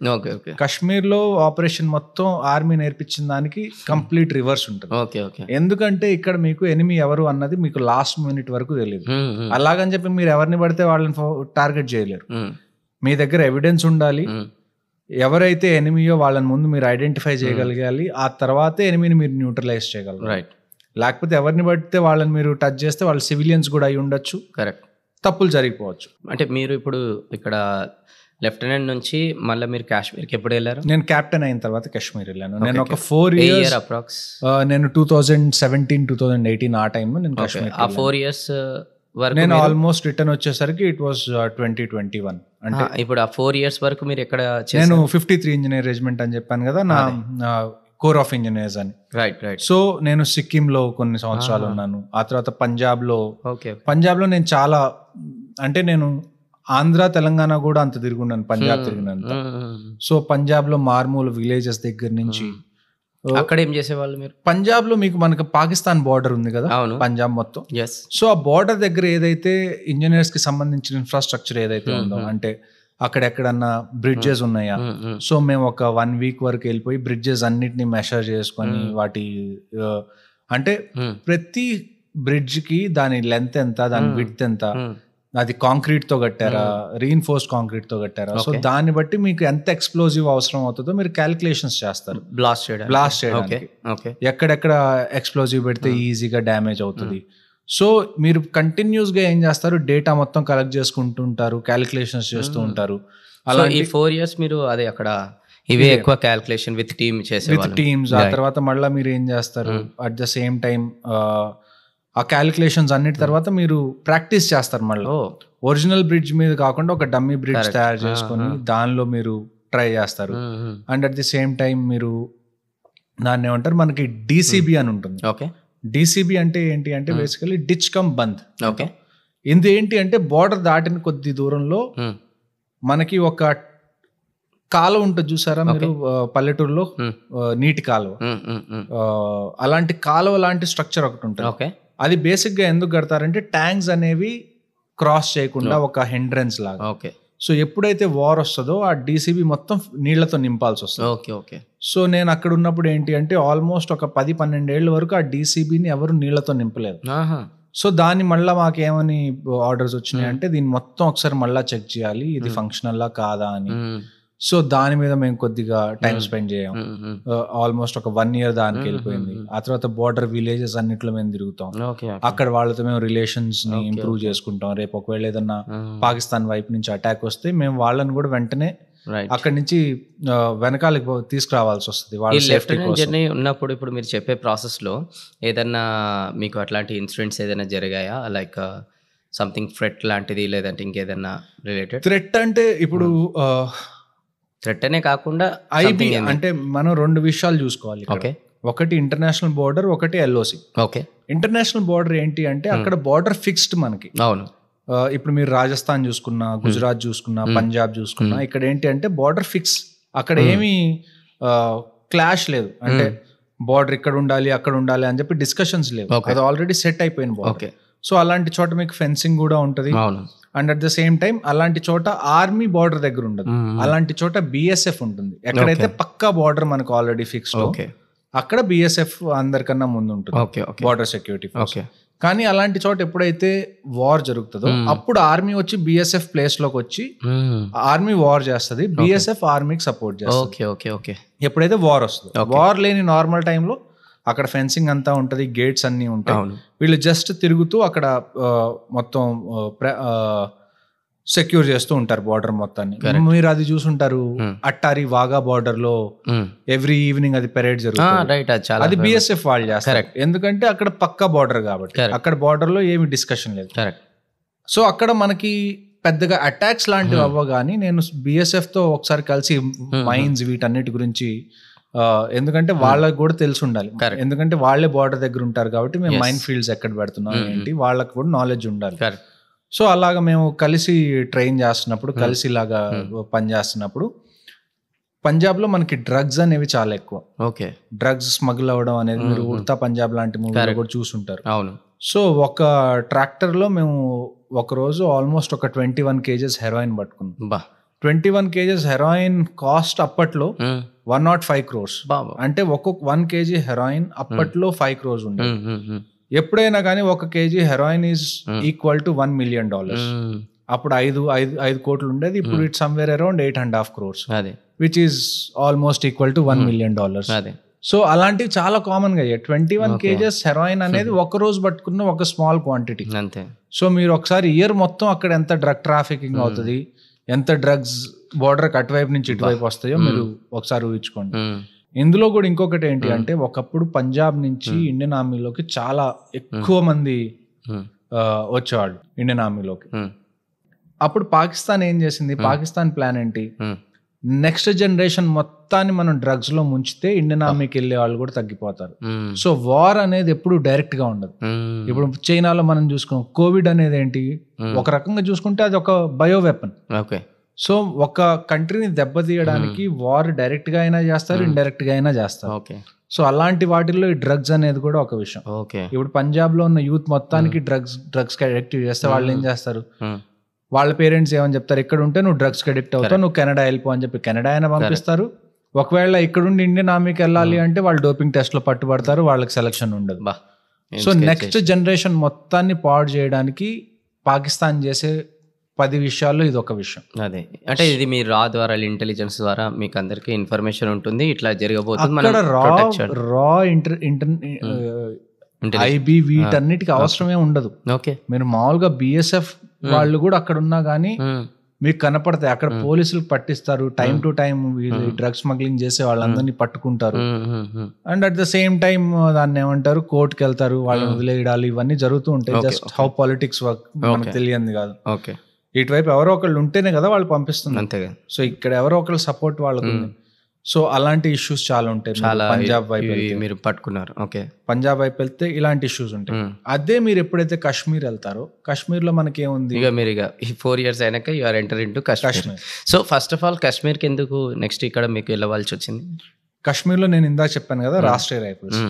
కాశ్మీర్ లో ఆపరేషన్ మొత్తం ఆర్మీ నేర్పించిన దానికి కంప్లీట్ రివర్స్ ఉంటుంది. ఎందుకంటే ఇక్కడ మీకు ఎనిమీ ఎవరు అన్నది మీకు లాస్ట్ మినిట్ వరకు తెలియదు. అలాగని చెప్పి మీరు ఎవరిని పడితే వాళ్ళని టార్గెట్ చేయలేరు. మీ దగ్గర ఎవిడెన్స్ ఉండాలి, ఎవరైతే ఎనిమీయో వాళ్ళని ముందు మీరు ఐడెంటిఫై చేయగలగాలి, ఆ తర్వాతే ఎనిమీని మీరు న్యూట్రలైజ్ చేయగలగాలి. లేకపోతే ఎవరిని పడితే వాళ్ళని మీరు టచ్ చేస్తే వాళ్ళు సివిలియన్స్ కూడా అయి ఉండొచ్చు, కరెక్ట్, తప్పులు జరిగిపోవచ్చు.
అంటే మీరు ఇప్పుడు ఇక్కడ లెఫ్టినెంట్ నుంచి మళ్ళీ మీరు కాశ్మీర్కి ఎప్పుడు వెళ్ళారు?
నేను కెప్టెన్ అయిన తర్వాత కాశ్మీర్ వెళ్ళాను. నేను ఒక 4 years
అప్రాక్స్,
నేను 2017-2018 ఆ టైంలో నేను కాశ్మీర్.
ఆ 4 years
నేను ఆల్మోస్ట్ రిటర్న్ వచ్చేసరికి ఇట్ వాస్ 2021. అంటే
ఇప్పుడు ఆ 4 years వరకు మీరు ఎక్కడ?
నేను 53 ఇంజనీర్ రెజిమెంట్ అని చెప్పాను కదా, నా కోర్ ఆఫ్ ఇంజనీర్స్ అని.
రైట్.
సో నేను సిక్కిం లో కొన్ని సంవత్సరాలు ఉన్నాను. ఆ తర్వాత పంజాబ్ లో నేను చాలా, అంటే నేను ఆంధ్ర తెలంగాణ కూడా అంత తిరుగున్నాను, పంజాబ్ తిరిగినంత. సో పంజాబ్ లో మార్మూల విలేజెస్ దగ్గర నుంచి.
అక్కడ ఏం చేసేవాళ్ళు మీరు?
పంజాబ్ లో మనకు పాకిస్తాన్ బార్డర్ ఉంది కదా, పంజాబ్ మొత్తం. సో ఆ బార్డర్ దగ్గర ఏదైతే ఇంజనీర్స్ కి సంబంధించిన ఇన్ఫ్రాస్ట్రక్చర్ ఏదైతే ఉందో, అంటే అక్కడెక్కడన్నా బ్రిడ్జెస్ ఉన్నాయా, సో మేము ఒక 1 week వరకు వెళ్ళిపోయి బ్రిడ్జెస్ అన్నిటిని మెషర్ చేసుకొని వాటి, అంటే ప్రతి బ్రిడ్జ్ కి దాని లెంత్ ఎంత, దాని విడ్త్ ఎంత, అది కాంక్రీట్ తో కట్టారా, రీఇన్ఫోర్స్డ్ కాంక్రీట్ తో కట్టారా, సో దాన్ని బట్టి మీకు ఎంత ఎక్స్ప్లోజివ్ అవసరం అవుతుందో మీరు క్యాలిక్యులేషన్స్ చేస్తారు.
బ్లాస్ట్ చేయడానికి
ఎక్కడెక్కడ ఎక్స్ప్లోజివ్ పెడితే ఈజీగా డ్యామేజ్ అవుతుంది. సో మీరు కంటిన్యూస్ గా ఏం చేస్తారు, డేటా మొత్తం కలెక్ట్ చేసుకుంటుంటారు, క్యాలిక్యులేషన్స్ చేస్తూ ఉంటారు.
అలా ఈ 4 years మీరు అదే అక్కడ ఇవే ఎక్కువ క్యాలిక్యులేషన్ విత్ టీమ్ చేసేవాళ్ళు,
విత్ టీమ్స్. ఆ తర్వాత మళ్ళీ మీరు ఏం చేస్తారు, అట్ ద సేమ్ టైం ఆ క్యాలిక్యులేషన్స్ అన్నిటి తర్వాత మీరు ప్రాక్టీస్ చేస్తారు మళ్ళీ. ఒరిజినల్ బ్రిడ్జ్ మీద కాకుండా ఒక డమ్మీ బ్రిడ్జ్ తయారు చేసుకొని దానిలో మీరు ట్రై చేస్తారు. And at the same time మీరు దాన్ని ఏమంటారు, మనకి డిసిబి అని ఉంటుంది. డిసిబి అంటే ఏంటి అంటే బేసికలీ డిచ్ కమ్ బంద్. ఇది ఏంటి అంటే బార్డర్ దాటిన కొద్ది దూరంలో మనకి ఒక కాలువ ఉంటుంది చూసారా మీరు, పల్లెటూరులో నీటి కాలువ, అలాంటి కాలువ లాంటి స్ట్రక్చర్ ఒకటి ఉంటుంది. అది బేసిక్ గా ఎందుకు కడతారంటే ట్యాంక్స్ అనేవి క్రాస్ చేయకుండా ఒక హిండ్రెన్స్ లాగా. సో ఎప్పుడైతే వార్ వస్తుందో ఆ డీసీబీ మొత్తం నీళ్లతో నింపాల్సి వస్తుంది. సో నేను అక్కడ ఉన్నప్పుడు ఏంటి అంటే ఆల్మోస్ట్ ఒక 10-12 ఏళ్ళ వరకు ఆ డీసీబీని ఎవరు నీళ్లతో నింపలేదు. సో దాన్ని మళ్ళీ మాకేమని ఆర్డర్స్ వచ్చినాయి అంటే దీన్ని మొత్తం ఒకసారి మళ్ళీ చెక్ చేయాలి, ఇది ఫంక్షనల్ లా కాదా అని. సో దాని మీద మేము కొద్దిగా టైం స్పెండ్ చేయం. ఆల్మోస్ట్ ఒక 1 year దానికి వెళ్ళిపోయింది. ఆ తర్వాత బోర్డర్ విలేజెస్ అన్నిట్లో మేము తిరుగుతాం. అక్కడ వాళ్ళతో మేము రిలేషన్స్ ని ఇంప్రూవ్ చేసుకుంటాం. రేపు ఒకవేళ ఏదన్నా పాకిస్తాన్ వైపు నుంచి అటాక్ వస్తే మేము వాళ్ళని కూడా వెంటనే అక్కడి నుంచి వెనకాలకి తీసుకురావాల్సి వస్తుంది వాళ్ళ సేఫ్టీ కోసం.
జర్నీ ఉన్నప్పుడు ఇప్పుడు మీరు చెప్పే ప్రాసెస్లో ఏదన్నా మీకు అట్లాంటి ఇన్సిడెంట్స్ ఏదైనా జరిగాయా, లైక్ సంథింగ్ థ్రెట్ లాంటిది, లేదంటే ఇంకేదన్నా రిలేటెడ్?
థ్రెట్ అంటే ఇప్పుడు
థ్రెట్ అనే కాకుండా
ఐబీ అంటే మనం 2 విషయాలు చూసుకోవాలి. ఒకటి ఇంటర్నేషనల్ బోర్డర్, ఒకటి ఎల్ఓసి. ఇంటర్నేషనల్ బోర్డర్ ఏంటి అంటే అక్కడ బోర్డర్ ఫిక్స్డ్ మనకి.
అవును.
ఇప్పుడు మీరు రాజస్థాన్ చూసుకున్నా, గుజరాత్ చూసుకున్నా, పంజాబ్ చూసుకున్నా, ఇక్కడ ఏంటి అంటే బోర్డర్ ఫిక్స్. అక్కడ ఏమీ క్లాష్ లేదు. అంటే బోర్డర్ ఇక్కడ ఉండాలి అక్కడ ఉండాలి అని చెప్పి డిస్కషన్స్ లేవు. అది ఆల్రెడీ సెట్ అయిపోయిన బోర్డర్. సో అలాంటి చోట మీకు ఫెన్సింగ్ కూడా ఉంటుంది. And at the same time అలాంటి చోట ఆర్మీ బార్డర్ దగ్గర ఉండదు. అలాంటి చోట బిఎస్ఎఫ్ ఉంటుంది. ఎక్కడైతే పక్కా బార్డర్ మనకు ఆల్రెడీ ఫిక్స్, అక్కడ బిఎస్ఎఫ్ అందరికన్నా ముందు ఉంటుంది బార్డర్ సెక్యూరిటీ ఫోర్స్. కానీ అలాంటి చోట ఎప్పుడైతే వార్ జరుగుతుందో అప్పుడు ఆర్మీ వచ్చి బిఎస్ఎఫ్ ప్లేస్ లోకి వచ్చి ఆర్మీ వార్ చేస్తుంది, బిఎస్ఎఫ్ ఆర్మీకి సపోర్ట్ చేస్తుంది. ఎప్పుడైతే వార్ వస్తుంది, వార్ లేని నార్మల్ టైంలో అక్కడ ఫెన్సింగ్ అంతా ఉంటుంది, గేట్స్ అన్నీ ఉంటాయి. వీళ్ళు జస్ట్ తిరుగుతూ అక్కడ మొత్తం సెక్యూర్ చేస్తూ ఉంటారు బార్డర్ మొత్తాన్ని. మీరు అది చూసుంటారు, అట్టారి వాగా బార్డర్ లో ఎవ్రీ ఈవినింగ్ అది పెరేడ్ జరుగుతుంది. అది బిఎస్ఎఫ్ వాళ్ళు చేస్తారు, ఎందుకంటే అక్కడ పక్కా బార్డర్ కాబట్టి. అక్కడ బార్డర్ లో ఏమి డిస్కషన్ లేదు. సో అక్కడ మనకి పెద్దగా అటాక్స్ లాంటివి అవ్వగాని నేను బిఎస్ఎఫ్ తో ఒకసారి కలిసి మైన్స్ వీటన్నిటి గురించి, ఎందుకంటే వాళ్ళకి కూడా తెలిసి ఉండాలి, ఎందుకంటే వాళ్ళే బార్డర్ దగ్గర ఉంటారు కాబట్టి మేము మైన్ ఫీల్డ్స్ ఎక్కడ పెడుతున్నాం ఏంటి వాళ్ళకి కూడా నాలెడ్జ్ ఉండాలి. సో అలాగా మేము కలిసి ట్రైన్ చేస్తున్నప్పుడు, కలిసి ఇలాగా పని చేస్తున్నప్పుడు పంజాబ్లో మనకి డ్రగ్స్ అనేవి చాలా ఎక్కువ. డ్రగ్స్ స్మగుల్ అవ్వడం అనేది మీరు ఉడతా పంజాబ్ లాంటి మూవీలో కూడా చూసుంటారు. సో ఒక ట్రాక్టర్లో మేము ఒకరోజు ఆల్మోస్ట్ ఒక 21 kgs హెరాయిన్ పట్టుకున్నాం. 21 kgs హెరాయిన్ కాస్ట్ అప్పట్లో 105 crores. అంటే ఒక్కొక్క 1 kg హెరాయిన్ అప్పట్లో 5 crores ఉండేది. ఎప్పుడైనా కానీ 1 kg heroin is equal to $1 million. అప్పుడు 5 కోట్లు ఉండేది. ఇప్పుడు it's somewhere around 8.5 crores, which is almost equal to $1 million. So అలాంటివి చాలా కామన్ గా 21 kgs హెరాయిన్ అనేది ఒక రోజు పట్టుకున్న ఒక స్మాల్ క్వాంటిటీ అంతే. సో మీరు ఒకసారి ఇయర్ మొత్తం అక్కడ ఎంత డ్రగ్ ట్రాఫికింగ్ అవుతుంది, ఎంత డ్రగ్స్ బోర్డర్ అటువైపు నుంచి ఇటువైపు వస్తాయో మీరు ఒకసారి ఊహించుకోండి. ఇందులో కూడా ఇంకొకటి ఏంటి అంటే ఒకప్పుడు పంజాబ్ నుంచి ఇండియన్ ఆర్మీలోకి చాలా ఎక్కువ మంది వచ్చేవాళ్ళు ఇండియన్ ఆర్మీలోకి. అప్పుడు పాకిస్తాన్ ఏం చేసింది, పాకిస్తాన్ ప్లాన్ ఏంటి, నెక్స్ట్ జనరేషన్ మొత్తాన్ని మనం డ్రగ్స్ లో ముంచితే ఇండియన్ ఆర్మీకి వెళ్ళే వాళ్ళు కూడా తగ్గిపోతారు. సో వార్ అనేది ఎప్పుడు డైరెక్ట్ గా ఉండదు. ఇప్పుడు చైనాలో మనం చూసుకున్నాం, కోవిడ్ అనేది ఏంటి, ఒక రకంగా చూసుకుంటే అది ఒక బయో వెపన్. సో ఒక కంట్రీని దెబ్బతీయడానికి వార్ డైరెక్ట్ గా అయినా చేస్తారు, ఇండైరెక్ట్ గా అయినా చేస్తారు. సో అలాంటి వాటిల్లో ఈ డ్రగ్స్ అనేది కూడా ఒక విషయం. ఇప్పుడు పంజాబ్ లో ఉన్న యూత్ మొత్తానికి డ్రగ్స్ కి అడిక్ట్ చేస్తే వాళ్ళు ఏం చేస్తారు, వాళ్ళ పేరెంట్స్ ఏమని చెప్తారు, ఇక్కడ ఉంటే నువ్వు డ్రగ్స్కి అడిక్ట్ అవుతావు, నువ్వు కెనడా వెళ్ళిపో అని చెప్పి కెనడా అయినా పంపిస్తారు. ఒకవేళ ఇక్కడుండి ఇండియన్ ఆర్మీకి వెళ్ళాలి అంటే వాళ్ళు డోపింగ్ టెస్ట్ లో పట్టుబడతారు, వాళ్ళకి సెలక్షన్ ఉండదు. సో నెక్స్ట్ జనరేషన్ మొత్తాన్ని పాడు చేయడానికి పాకిస్తాన్ చేసే 10 విషయాల్లో ఇది ఒక విషయం.
అదే అంటే ఇది మీ రా ద్వారా, ఇంటెలిజెన్స్ ద్వారా మీకు అందరికి ఇన్ఫర్మేషన్ ఉంటుంది, ఇట్లా జరగబోతుంది.
ఐబీ వీటన్నిటికి అవసరమే ఉండదు. మీరు మామూలుగా బిఎస్ఎఫ్ వాళ్ళు కూడా అక్కడ ఉన్నా గానీ మీకు కనపడతాయి. అక్కడ పోలీసులకు పట్టిస్తారు, time to time drugs smuggling చేసే వాళ్ళందరినీ పట్టుకుంటారు. And at the same time దాన్ని ఏమంటారు, కోర్టుకి వెళ్తారు, వాళ్ళని వదిలేయడాలు, ఇవన్నీ జరుగుతూ ఉంటాయి. జస్ట్ హౌ పాలిటిక్స్ వర్క్ మనకు తెలియంది కాదు. ఇటువైపు ఎవరో ఒకళ్ళు ఉంటేనే కదా వాళ్ళు పంపిస్తుంది, అంతేగా. సో ఇక్కడ ఎవరో ఒకళ్ళు సపోర్ట్ వాళ్ళకు ఉంది. సో అలాంటి ఇష్యూస్ చాలా ఉంటాయి. పంజాబ్ వైపు
మీరు పట్టుకున్నారు,
పంజాబ్ వైపు వెళ్తే ఇలాంటి ఇష్యూస్ ఉంటాయి. అదే మీరు ఎప్పుడైతే కాశ్మీర్ వెళ్తారో, కాశ్మీర్ లో మనకి ఏముంది,
ఇక మీరు ఇక 4 years అయినాక you are enter into Kashmir. So first of all కాశ్మీర్కి ఎందుకు నెక్స్ట్ ఇక్కడ మీకు వెళ్ళవలసి వచ్చింది?
కాశ్మీర్ లో నేను ఇందాక చెప్పాను కదా, రాష్ట్రీయ రైఫిల్స్.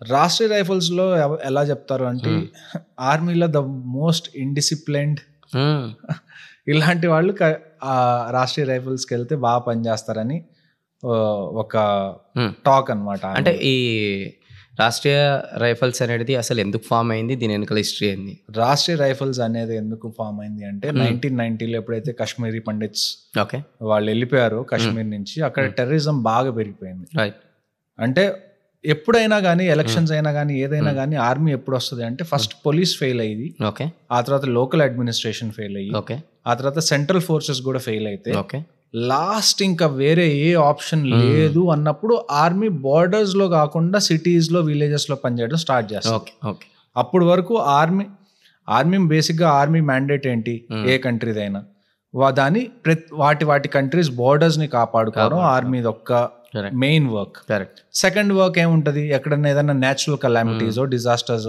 రాష్ట్రీయ రైఫిల్స్ లో ఎలా చెప్తారు అంటే ఆర్మీలో ద మోస్ట్ ఇండిసిప్లైన్డ్ ఇలాంటి వాళ్ళు రాష్ట్రీయ రైఫిల్స్కి వెళ్తే బాగా పనిచేస్తారని ఒక టాక్ అన్నమాట.
అంటే ఈ రాష్ట్రీయ రైఫల్స్ అనేది అసలు ఎందుకు ఫామ్ అయింది, దీని వెనకాల హిస్టరీ ఏంది?
రాష్ట్రీయ రైఫల్స్ అనేది ఎందుకు ఫామ్ అయింది అంటే 1990లో ఎప్పుడైతే కాశ్మీరీ పండిట్స్
ఓకే
వాళ్ళు వెళ్ళిపోయారో కాశ్మీర్ నుంచి, అక్కడ టెర్రరిజం బాగా పెరిగిపోయింది.
రైట్.
అంటే ఎప్పుడైనా కానీ ఎలక్షన్స్ అయినా కానీ ఏదైనా కానీ ఆర్మీ ఎప్పుడు వస్తుంది అంటే ఫస్ట్ పోలీస్ ఫెయిల్ అయ్యింది,
ఓకే,
ఆ తర్వాత లోకల్ అడ్మినిస్ట్రేషన్ ఫెయిల్ అయ్యి,
ఓకే,
ఆ తర్వాత సెంట్రల్ ఫోర్సెస్ కూడా ఫెయిల్ అయితే,
ఓకే,
లాస్ట్ ఇంకా వేరే ఏ ఆప్షన్ లేదు అన్నప్పుడు ఆర్మీ బార్డర్స్ లో కాకుండా సిటీస్ లో విలేజెస్ లో పనిచేయడం స్టార్ట్ చేస్తారు.
Okay, okay.
అప్పుడు వరకు ఆర్మీ బేసిక్ గా ఆర్మీ మ్యాండేట్ ఏంటి, ఏ కంట్రీదైనా దాని వాటి కంట్రీస్ బోర్డర్స్ ని కాపాడుకోవడం ఆర్మీ ఒక్క main work.
Correct.
Second work ఏముంటది, ఎక్కడన్నా ఏదైనా నేచురల్ కలామిటీస్ డిజాస్టర్స్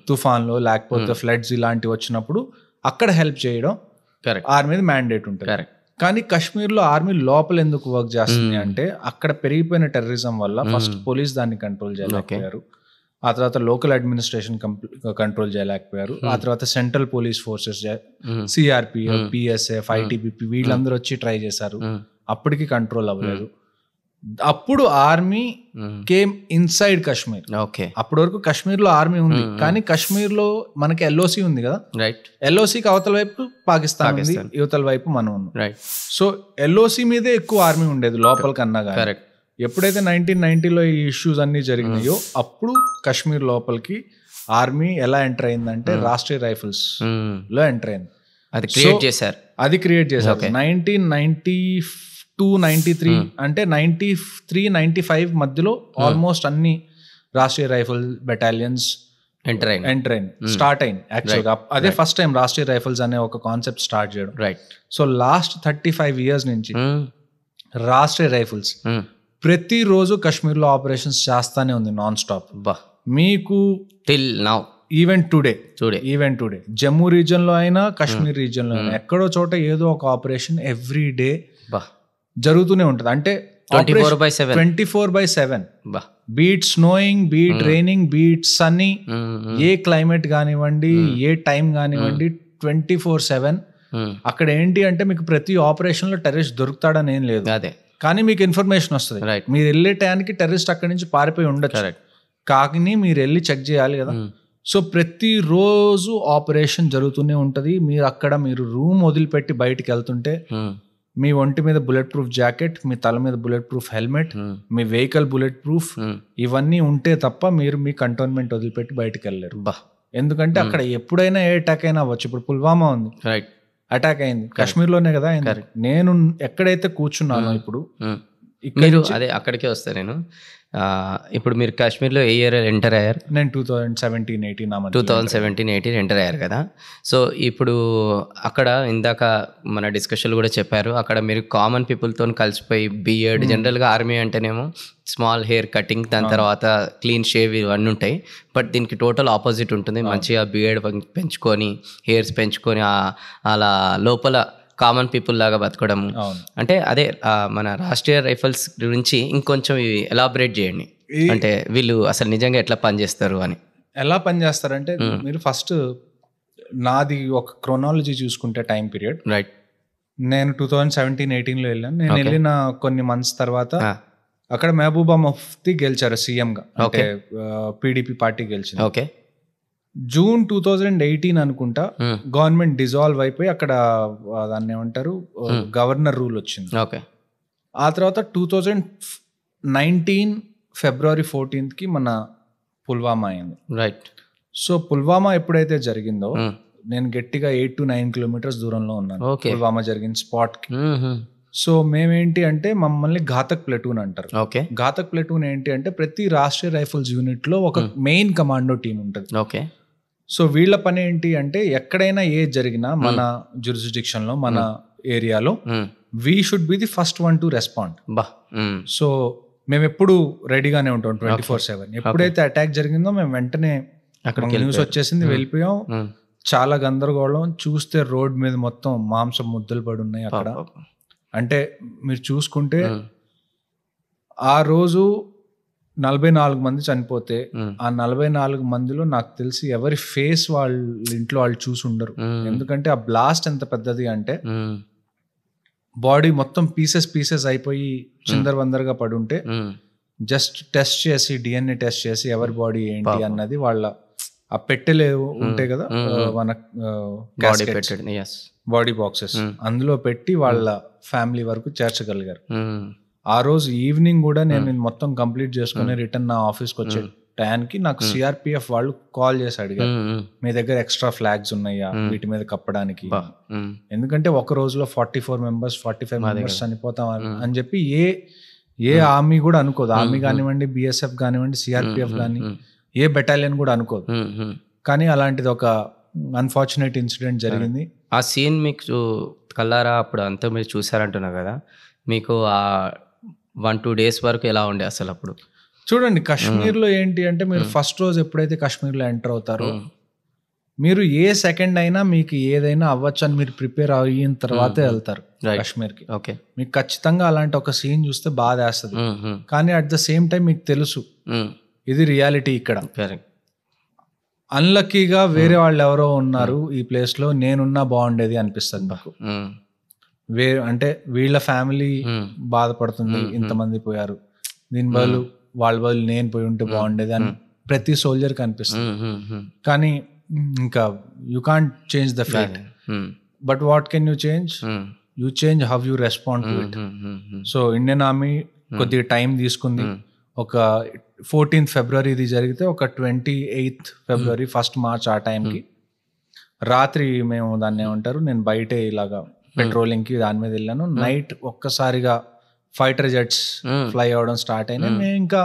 తుఫాన్లు లేకపోతే ఫ్లడ్స్ ఇలాంటివి వచ్చినప్పుడు అక్కడ హెల్ప్ చేయడం ఆర్మీ మ్యాండేట్ ఉంటుంది.
కరెక్ట్.
కానీ కాశ్మీర్ లో ఆర్మీ లోపల ఎందుకు వర్క్ చేస్తుంది అంటే అక్కడ పెరిగిపోయిన టెర్రరిజం వల్ల ఫస్ట్ పోలీస్ దాన్ని కంట్రోల్ చేయలేకపోయారు, ఆ తర్వాత లోకల్ అడ్మినిస్ట్రేషన్ కంట్రోల్ చేయలేకపోయారు, ఆ తర్వాత central police forces CRPF, PSF, ITBP వీళ్ళందరూ వచ్చి ట్రై చేశారు, అప్పటికి కంట్రోల్ అవ్వలేదు. అప్పుడు army came inside Kashmir.
Okay.
అప్పటి వరకు కాశ్మీర్ లో ఆర్మీ ఉంది, కానీ కాశ్మీర్ లో మనకి ఎల్ఓసి ఉంది కదా,
రైట్.
ఎల్ఓసికి అవతల వైపు పాకిస్తాన్ ఉంది, యువతల వైపు మనం ఉన్నాం.
రైట్.
సో ఎల్ఓసి మీదే ఎక్కువ ఆర్మీ ఉండేది లోపల కన్నా కానీ.
కరెక్ట్.
ఎప్పుడైతే 1990లో ఈ ఇష్యూస్ అన్ని జరిగినాయో అప్పుడు కాశ్మీర్ లోపలికి ఆర్మీ ఎలా ఎంటర్ అయిందంటే రాష్ట్రీయ రైఫిల్స్ లో ఎంటర్ అయింది.
అది క్రియేట్ చేశారు.
1992-93 అంటే 93-95 మధ్యలో ఆల్మోస్ట్ అన్ని రాష్ట్రీయ రైఫిల్ బెటాలియన్స్ ఎంటర్ అయింది, స్టార్ట్ అయింది. యాక్చువల్గా అదే ఫస్ట్ టైం రాష్ట్రీయ రైఫిల్స్ అనే ఒక కాన్సెప్ట్ స్టార్ట్ చేయడం.
రైట్.
సో లాస్ట్ 35 years నుంచి రాష్ట్రీయ రైఫిల్స్ ప్రతిరోజు కాశ్మీర్లో ఆపరేషన్స్ చేస్తానే ఉంది నాన్ స్టాప్. మీకు
till now
even today Jammu region లో అయినా కాశ్మీర్ రీజియన్ లో అయినా ఎక్కడో చోట ఏదో ఒక ఆపరేషన్ ఎవ్రీ డే జరుగుతూనే ఉంటుంది. అంటే 24/7 be it snowing, be it raining, be it sunny, ఏ క్లైమేట్ కానివ్వండి, ఏ టైం కానివ్వండి, 24/7 అక్కడ ఏంటి అంటే మీకు ప్రతి ఆపరేషన్ లో టెర్రరిస్ట్ దొరుకుతాడని ఏం లేదు,
అదే
కానీ మీకు ఇన్ఫర్మేషన్ వస్తుంది. మీరు వెళ్ళే టైంకి టెర్రరిస్ట్ అక్కడి నుంచి పారిపోయి ఉండొచ్చు, కానీ మీరు వెళ్ళి చెక్ చేయాలి కదా. సో ప్రతిరోజు ఆపరేషన్ జరుగుతూనే ఉంటుంది. మీరు రూమ్ వదిలిపెట్టి బయటికి వెళ్తుంటే మీ ఒంటి మీద బుల్లెట్ ప్రూఫ్ జాకెట్, మీ తల మీద బుల్లెట్ ప్రూఫ్ హెల్మెట్, మీ వెహికల్ బుల్లెట్ ప్రూఫ్, ఇవన్నీ ఉంటే తప్ప మీరు మీ కంటోన్మెంట్ వదిలిపెట్టి బయటికి వెళ్ళలేరు. ఎందుకంటే అక్కడ ఎప్పుడైనా ఏ అటాక్ అయినా అవ్వచ్చు. ఇప్పుడు పుల్వామా ఉంది, అటాక్ అయింది కాశ్మీర్లోనే కదా. నేను ఎక్కడైతే కూర్చున్నానో ఇప్పుడు
మీరు అదే అక్కడికే వస్తా నేను. ఇప్పుడు మీరు కాశ్మీర్లో ఏ ఇయర్ ఎంటర్ అయ్యారు?
నేను 2017-18
ఎంటర్ అయ్యారు కదా. సో ఇప్పుడు అక్కడ ఇందాక మన డిస్కషన్ కూడా చెప్పారు, అక్కడ మీరు కామన్ పీపుల్తో కలిసిపోయి బియర్డ్, జనరల్గా ఆర్మీ అంటేనేమో స్మాల్ హెయిర్ కటింగ్, దాని తర్వాత క్లీన్ షేవ్ ఇవన్నీ ఉంటాయి. బట్ దీనికి టోటల్ ఆపోజిట్ ఉంటుంది. మంచిగా బియర్డ్ పెంచుకొని, హెయిర్స్ పెంచుకొని అలా లోపల కామన్ పీపుల్ లాగా బతకడము. అంటే అదే మన రాష్ట్రీయ రైఫిల్స్ గురించి ఇంకొంచెం ఎలాబరేట్ చేయండి. అంటే వీళ్ళు అసలు నిజంగా ఎట్లా పనిచేస్తారు అని.
ఎలా పనిచేస్తారంటే మీరు ఫస్ట్ నాది ఒక క్రోనాలజీ చూసుకుంటే టైం పీరియడ్,
రైట్.
నేను 2017-18లో వెళ్ళాను. నేను వెళ్ళిన కొన్ని మంత్స్ తర్వాత అక్కడ మహబూబా ముఫ్తీ గెలిచారు సీఎంగా, అంటే పీడీపీ పార్టీ గెలిచింది.
ఓకే.
జూన్ 2018 అనుకుంటా గవర్నమెంట్ డిజాల్వ్ అయిపోయి అక్కడ దాన్ని ఏమంటారు గవర్నర్ రూల్ వచ్చింది.
ఓకే.
ఆ తర్వాత 2019 February 14th మన పుల్వామా అయింది.
రైట్.
సో పుల్వామా ఎప్పుడైతే జరిగిందో నేను గట్టిగా 8 to 9 kilometers దూరంలో ఉన్నాను పుల్వామా జరిగిన స్పాట్ కి. సో మేమేంటి అంటే మమ్మల్ని ఘాతక్ ప్లటూన్ అంటారు. ఘాతక్ ప్లటూన్ ఏంటి అంటే ప్రతి రాష్ట్రీయ రైఫిల్స్ యూనిట్ లో ఒక మెయిన్ కమాండో టీం ఉంటుంది.
ఓకే.
సో వీళ్ళ పని ఏంటి అంటే ఎక్కడైనా ఏది జరిగినా మన జ్యూరిస్డిక్షన్ లో, మన ఏరియాలో we should be the first one to respond. So మేము ఎప్పుడు రెడీగానే ఉంటాం 24/7. ఎప్పుడైతే అటాక్ జరిగిందో మేము వెంటనే న్యూస్ వచ్చేసింది, వెళ్ళిపోయాం. చాలా గందరగోళం, చూస్తే రోడ్ మీద మొత్తం మాంసం ముద్దలు పడి ఉన్నాయి అక్కడ. అంటే మీరు చూసుకుంటే ఆ రోజు 44 మంది చనిపోతే ఆ 44 మందిలో నాకు తెలిసి ఎవరి ఫేస్ వాళ్ళ ఇంట్లో వాళ్ళు చూసి ఉండరు. ఎందుకంటే ఆ బ్లాస్ట్ ఎంత పెద్దది అంటే బాడీ మొత్తం పీసెస్ అయిపోయి చిందరవందరగా పడి ఉంటే జస్ట్ టెస్ట్ చేసి DNA టెస్ట్ చేసి ఎవరి బాడీ ఏంటి అన్నది వాళ్ళ ఆ పెట్టెలు ఉంటాయి కదా మన
బాడీ పెట్టాడు,
బాడీ బాక్సెస్, అందులో పెట్టి వాళ్ళ ఫ్యామిలీ వరకు చేర్చగలిగారు. ఆ రోజు ఈవినింగ్ కూడా నేను మొత్తం కంప్లీట్ చేసుకుని రిటర్న్ నా ఆఫీస్కి వచ్చే టైంకి నాకు CRPF వాళ్ళు కాల్ చేసి అడిగారు, మీ దగ్గర ఎక్స్ట్రా ఫ్లాగ్స్ ఉన్నాయా వీటి మీద కప్పడానికి, ఎందుకంటే ఒక రోజులో 44 మెంబర్స్ 45 మెంబర్స్ చనిపోతాం అని చెప్పి ఏ ఆర్మీ కూడా అనుకోదు. ఆర్మీ కానివ్వండి, BSF కానివ్వండి, CRPF కానీ ఏ బెటాలియన్ కూడా అనుకోదు. కానీ అలాంటిది ఒక అన్ఫార్చునేట్ ఇన్సిడెంట్ జరిగింది.
ఆ సీన్ మీకు కల్లారా అప్పుడు అంతా మీరు చూసారంటున్నా కదా, మీకు ఆ 1-2 డేస్ వరకు ఎలా ఉండే అసలు అప్పుడు?
చూడండి, కాశ్మీర్లో ఏంటి అంటే మీరు ఫస్ట్ రోజు ఎప్పుడైతే కాశ్మీర్లో ఎంటర్ అవుతారో మీరు ఏ సెకండ్ అయినా మీకు ఏదైనా అవ్వచ్చు అని మీరు ప్రిపేర్ అయిన తర్వాతే వెళ్తారు కాశ్మీర్కి.
ఓకే,
మీకు ఖచ్చితంగా అలాంటి ఒక సీన్ చూస్తే బాధ వేస్తుంది. కానీ అట్ ద సేమ్ టైం మీకు తెలుసు ఇది రియాలిటీ. ఇక్కడ అన్లక్కీగా వేరే వాళ్ళు ఎవరో ఉన్నారు ఈ ప్లేస్లో, నేనున్నా బాగుండేది అనిపిస్తుంది నాకు. అంటే వీళ్ళ ఫ్యామిలీ బాధపడుతుంది, ఇంతమంది పోయారు, దీని బదులు వాళ్ళ బదులు నేను పోయి ఉంటే బాగుండేది అని ప్రతి సోల్జర్కి అనిపిస్తుంది. కానీ ఇంకా you can't change the fate, but what can you change? You change how you respond to it. So Indian army కొద్దిగా టైం తీసుకుంది. ఒక 14th ఫిబ్రవరి ఇది జరిగితే ఒక 28th ఫిబ్రవరి 1st మార్చ్ ఆ టైంకి రాత్రి మేము దాన్ని ఏమంటారు, నేను బయటే ఇలాగా పెట్రోలింగ్కి దాని మీద వెళ్ళాను. నైట్ ఒక్కసారిగా ఫైటర్ జెట్స్ ఫ్లై అవ్వడం స్టార్ట్ అయినాయి. నేను ఇంకా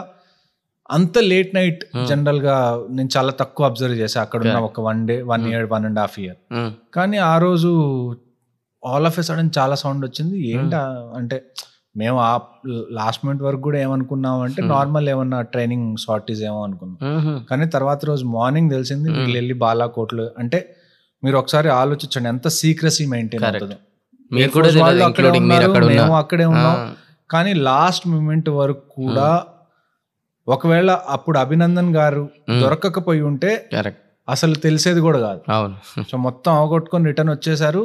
అంత లేట్ నైట్ జనరల్ గా నేను చాలా తక్కువ అబ్జర్వ్ చేశాను అక్కడ ఉన్న ఒక 1 డే 1 year 1.5 year. కానీ ఆ రోజు ఆల్ ఆఫ్ ఎ సడన్ చాలా సౌండ్ వచ్చింది. ఏంటా అంటే మేము ఆ లాస్ట్ మినిట్ వరకు కూడా ఏమనుకున్నాం అంటే నార్మల్ ఏమన్నా ట్రైనింగ్ షార్టేజ్ ఏమో అనుకున్నాం. కానీ తర్వాత రోజు మార్నింగ్ తెలిసింది వీళ్ళు వెళ్ళి బాలాకోట్లు. అంటే మీరు ఒకసారి ఆలోచించండి ఎంత సీక్రసీ మెయింటైన్ అవుతుందో. మేము అక్కడే ఉన్నాం, కానీ లాస్ట్ మూమెంట్ వరకు కూడా ఒకవేళ అప్పుడు అభినందన్ గారు దొరకకపోయి ఉంటే అసలు తెలిసేది కూడా కాదు. సో మొత్తం అవగొట్టుకొని రిటర్న్ వచ్చేసారు.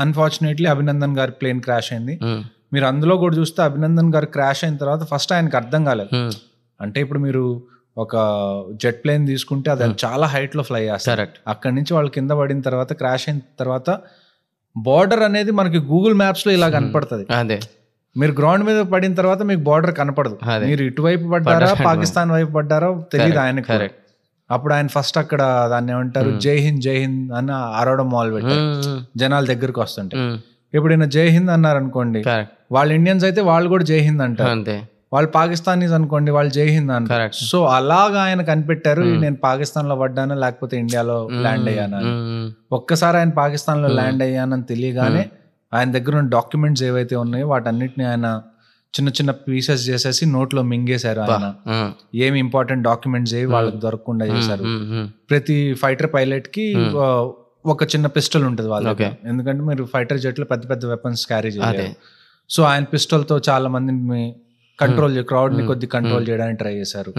అన్ఫార్చునేట్లీ అభినందన్ గారి ప్లేన్ క్రాష్ అయింది. మీరు అందులో కూడా చూస్తే అభినందన్ గారు క్రాష్ అయిన తర్వాత ఫస్ట్ ఆయనకు అర్థం కాలేదు. అంటే ఇప్పుడు మీరు ఒక జెట్ ప్లేన్ తీసుకుంటే అది చాలా హైట్ లో ఫ్లై చేస్తారు. అక్కడి నుంచి వాళ్ళు కింద పడిన తర్వాత క్రాష్ అయిన తర్వాత బార్డర్ అనేది మనకి గూగుల్ మ్యాప్స్ లో ఇలా కనపడుతుంది. మీరు గ్రౌండ్ మీద పడిన తర్వాత మీకు బార్డర్ కనపడదు. మీరు ఇటువైపు పడ్డారా పాకిస్తాన్ వైపు పడ్డారో తెలియదు ఆయనకు. అప్పుడు ఆయన ఫస్ట్ అక్కడ దాన్ని ఏమంటారు జై హింద్ జై హింద్ అని అరవడం మొదలు పెట్టారు జనాల దగ్గరకు వస్తుంటే. ఇప్పుడు ఈయన జై హింద్ అన్నారు అనుకోండి, వాళ్ళు ఇండియన్స్ అయితే వాళ్ళు కూడా జై హింద్ అంటారు. వాళ్ళు పాకిస్తానీస్ అనుకోండి, వాళ్ళు జై హింద్ అంటారు. సో అలాగా ఆయన కనిపెట్టారు నేను పాకిస్తాన్ లో పడ్డానా లేకపోతే ఇండియాలో ల్యాండ్ అయ్యానా. ఒక్కసారి ఆయన పాకిస్తాన్ లో ల్యాండ్ అయ్యానని తెలియగానే ఆయన దగ్గర ఉన్న డాక్యుమెంట్స్ ఏవైతే ఉన్నాయో వాటన్నిటిని ఆయన చిన్న చిన్న పీసెస్ చేసేసి నోట్లో మింగేశారు. ఆయన ఏమి ఇంపార్టెంట్ డాక్యుమెంట్స్ ఏవి వాళ్ళకి దొరకకుండా చేశారు. ప్రతి ఫైటర్ పైలట్ కి ఒక చిన్న పిస్టల్ ఉంటుంది వాళ్ళకి, ఎందుకంటే మీరు ఫైటర్ జెట్ లో పెద్ద పెద్ద వెపన్స్ క్యారీ చేయాలి. సో ఆయన పిస్టల్ తో చాలా మందిని కంట్రోల్ క్రౌడ్ ని కొద్ది కంట్రోల్ చేయడానికి ట్రై చేశారు.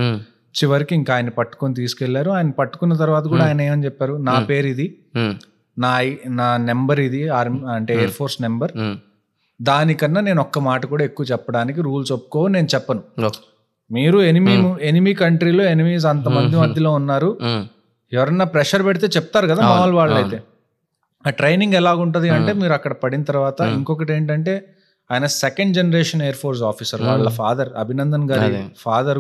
చివరికి ఇంకా ఆయన పట్టుకొని తీసుకెళ్లారు. ఆయన పట్టుకున్న తర్వాత కూడా ఆయన ఏమని చెప్పారు, నా పేరు ఇది, నా నెంబర్ ఇది, ఆర్మీ అంటే ఎయిర్ ఫోర్స్ నెంబర్, దానికన్నా నేను ఒక్క మాట కూడా ఎక్కువ చెప్పడానికి రూల్స్ ఒప్పుకో నేను చెప్పను. మీరు ఎనిమి కంట్రీలో ఎనిమీస్ అంతమంది మధ్యలో ఉన్నారు, ఎవరన్నా ప్రెషర్ పెడితే చెప్తారు కదా మామూలు వాళ్ళు అయితే. ఆ ట్రైనింగ్ ఎలాగుంటది అంటే మీరు అక్కడ పడిన తర్వాత ఇంకొకటి ఏంటంటే ఆయన 2nd generation air force officer. వాళ్ళ ఫాదర్ అభినందన్ గారి ఫాదర్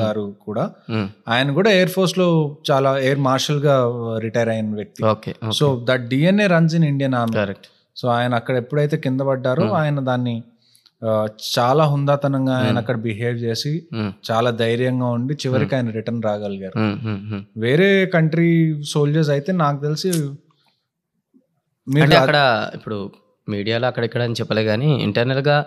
గారు కూడా ఆయన కూడా ఎయిర్ ఫోర్స్ లో చాలా ఎయిర్ మార్షల్ గా రిటైర్ అయిన వ్యక్తి. So that DNA runs in Indian army. So ఆయన అక్కడ ఎప్పుడైతే కింద పడ్డారో ఆయన దాన్ని చాలా హుందాతనంగా ఆయన అక్కడ బిహేవ్ చేసి చాలా ధైర్యంగా ఉండి చివరికి ఆయన రిటర్న్ రాగలిగారు. వేరే కంట్రీ సోల్జర్స్ అయితే నాకు తెలిసి
అక్కడ ఇప్పుడు మీడియాలో అక్కడిక్కడ అని చెప్పలే కానీ ఇంటర్నల్గా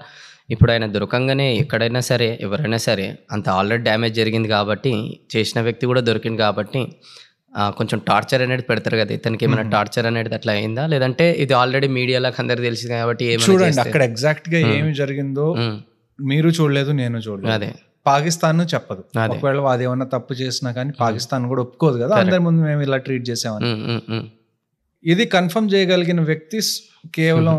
ఇప్పుడు ఆయన దొరకంగానే ఎక్కడైనా సరే ఎవరైనా సరే అంత ఆల్రెడీ డ్యామేజ్ జరిగింది కాబట్టి చేసిన వ్యక్తి కూడా దొరికింది కాబట్టి కొంచెం టార్చర్ అనేది పెడతారు కదా. ఇతనికి ఏమైనా టార్చర్ అనేది అట్లా అయిందా, లేదంటే ఇది ఆల్రెడీ మీడియాలకు అందరికి తెలిసింది కాబట్టి
చూడండి అక్కడ ఎగ్జాక్ట్ గా ఏమి జరిగిందో మీరు చూడలేదు, నేను చూడలేదు. అదే పాకిస్తాన్ చెప్పదు. ఒకవేళ అది ఏమన్నా తప్పు చేసినా కానీ పాకిస్తాన్ కూడా ఒప్పుకోదు కదా, అందరి ముందు మేము ఇలా ట్రీట్ చేసామని. ఇది కన్ఫర్మ్ చేయగలిగిన వ్యక్తి కేవలం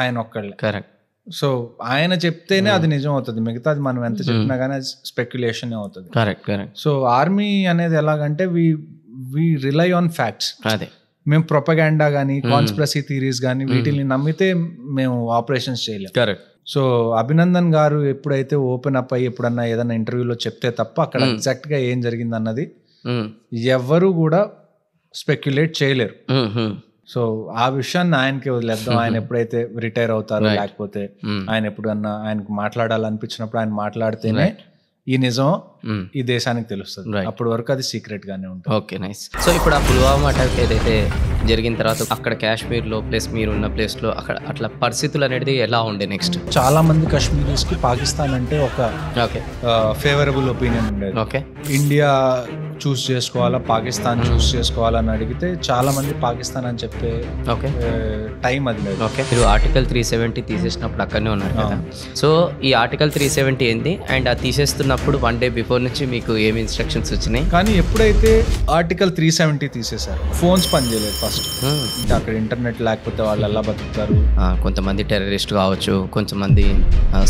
ఆయన ఒక్కళ్ళే.
కరెక్ట్.
సో ఆయన చెప్తేనే అది నిజం అవుతుంది, మిగతాది మనం ఎంత చెప్పినా కానీ అది స్పెక్యులేషన్ అవుతుంది.
Correct correct.
సో ఆర్మీ అనేది ఎలాగంటే వి రిలై ఆన్ ఫ్యాక్ట్స్.
అదే
మేము ప్రొపగాండా కానీ కాన్స్పిరసీ థియరీస్ కానీ వీటిని నమ్మితే మేము ఆపరేషన్స్ చేయలేము.
కరెక్ట్.
సో అభినందన్ గారు ఎప్పుడైతే ఓపెన్ అప్ అయ్యి ఎప్పుడన్నా ఏదైనా ఇంటర్వ్యూలో చెప్తే తప్ప అక్కడ ఎగ్జాక్ట్ గా ఏం జరిగింది అన్నది ఎవరు కూడా స్పెక్యులేట్ చేయలేరు. సో ఆ విషయాన్ని ఆయనకి వదిలేద్దాం. ఆయన ఎప్పుడైతే రిటైర్ అవుతారో లేకపోతే ఆయన ఎప్పుడన్నా ఆయనకు మాట్లాడాలనిపించినప్పుడు ఆయన మాట్లాడితేనే ఈ నిజం ఈ దేశానికి తెలుస్తుంది. అప్పటి వరకు అది సీక్రెట్ గానే ఉంటుంది.
Okay nice. సో ఇప్పుడు ఆ పుల్వామా అటాక్ ఏదైతే జరిగిన తర్వాత అక్కడ కాశ్మీర్ లో ప్లస్ మీరు ఉన్న ప్లేస్ లో అక్కడ అట్లా పరిస్థితులు అనేది ఎలా ఉండే నెక్స్ట్?
చాలా మంది కాశ్మీరీస్ కి పాకిస్తాన్ అంటే ఒక ఫేవరబుల్ ఒపీనియన్ ఉండేది.
ఓకే,
ఇండియా చూస్ చేసుకోవాలా పాకిస్తాన్ చూస్ చేసుకోవాలని అడిగితే చాలా మంది పాకిస్తాన్ అని చెప్పే టైం అది లేదు.
ఓకే, మీరు ఆర్టికల్ 370 తీసేసినప్పుడు అక్కడనే ఉన్నారు కదా. సో ఈ ఆర్టికల్ 370 ఏంటి అండ్ అది తీసేస్తున్నప్పుడు 1 day బిఫోర్ నుంచి మీకు ఏమి ఇన్స్ట్రక్షన్స్ వచ్చినాయి?
కానీ ఎప్పుడైతే ఆర్టికల్ 370 తీసేశారు, ఫోన్స్ పనిచేయలేదు ఫస్ట్. అక్కడ ఇంటర్నెట్ లేకపోతే వాళ్ళు ఎలా బతుకుతారు?
కొంతమంది టెర్రరిస్ట్ కావచ్చు, కొంతమంది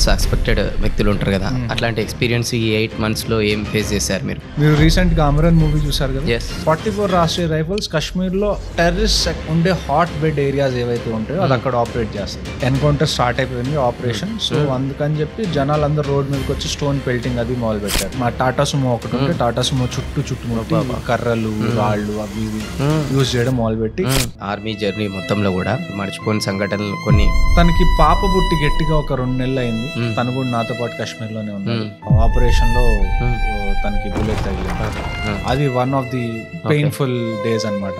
సస్పెక్టెడ్ వ్యక్తులు ఉంటారు కదా. అట్లాంటి ఎక్స్పీరియన్స్ ఈ 8 months లో ఏం ఫేస్ చేశారు మీరు?
రీసెంట్ గా అమరన్ మూవీ చూసారు కదా. 44 రాష్ట్రీయ రైఫల్స్ కాశ్మీర్ లో టెర్రరిస్ట్ ఉండే హాట్ బెడ్ ఏరియాస్ ఏవైతే ఉంటాయో అది అక్కడ ఆపరేట్ చేస్తారు. ఎన్కౌంటర్ స్టార్ట్ అయిపోయింది ఆపరేషన్. సో అందుకని చెప్పి జనాలు అందరూ రోడ్ మీదకి వచ్చి స్టోన్ పెల్టింగ్ అది మొదలు పెట్టారు. మా టాటా సుమో ఒకటి ఉంటే టాటా సుమో చుట్టుముట్టి కర్రలు రాళ్ళు అవి యూజ్ చేయడం మొదలుపెట్టి
ఆర్మీ జర్నీ మొత్తంలో కూడా మర్చిపోయిన సంఘటనలు కొన్ని.
తనకి పాప బుట్టి గట్టిగా ఒక 2 నెలలు అయింది. తను కూడా నాతో పాటు కాశ్మీర్ లోనే ఉన్నాడు. ఆపరేషన్ లో తనకి బుల్లెట్ తగిలింది. అది one of the painful days అన్నమాట.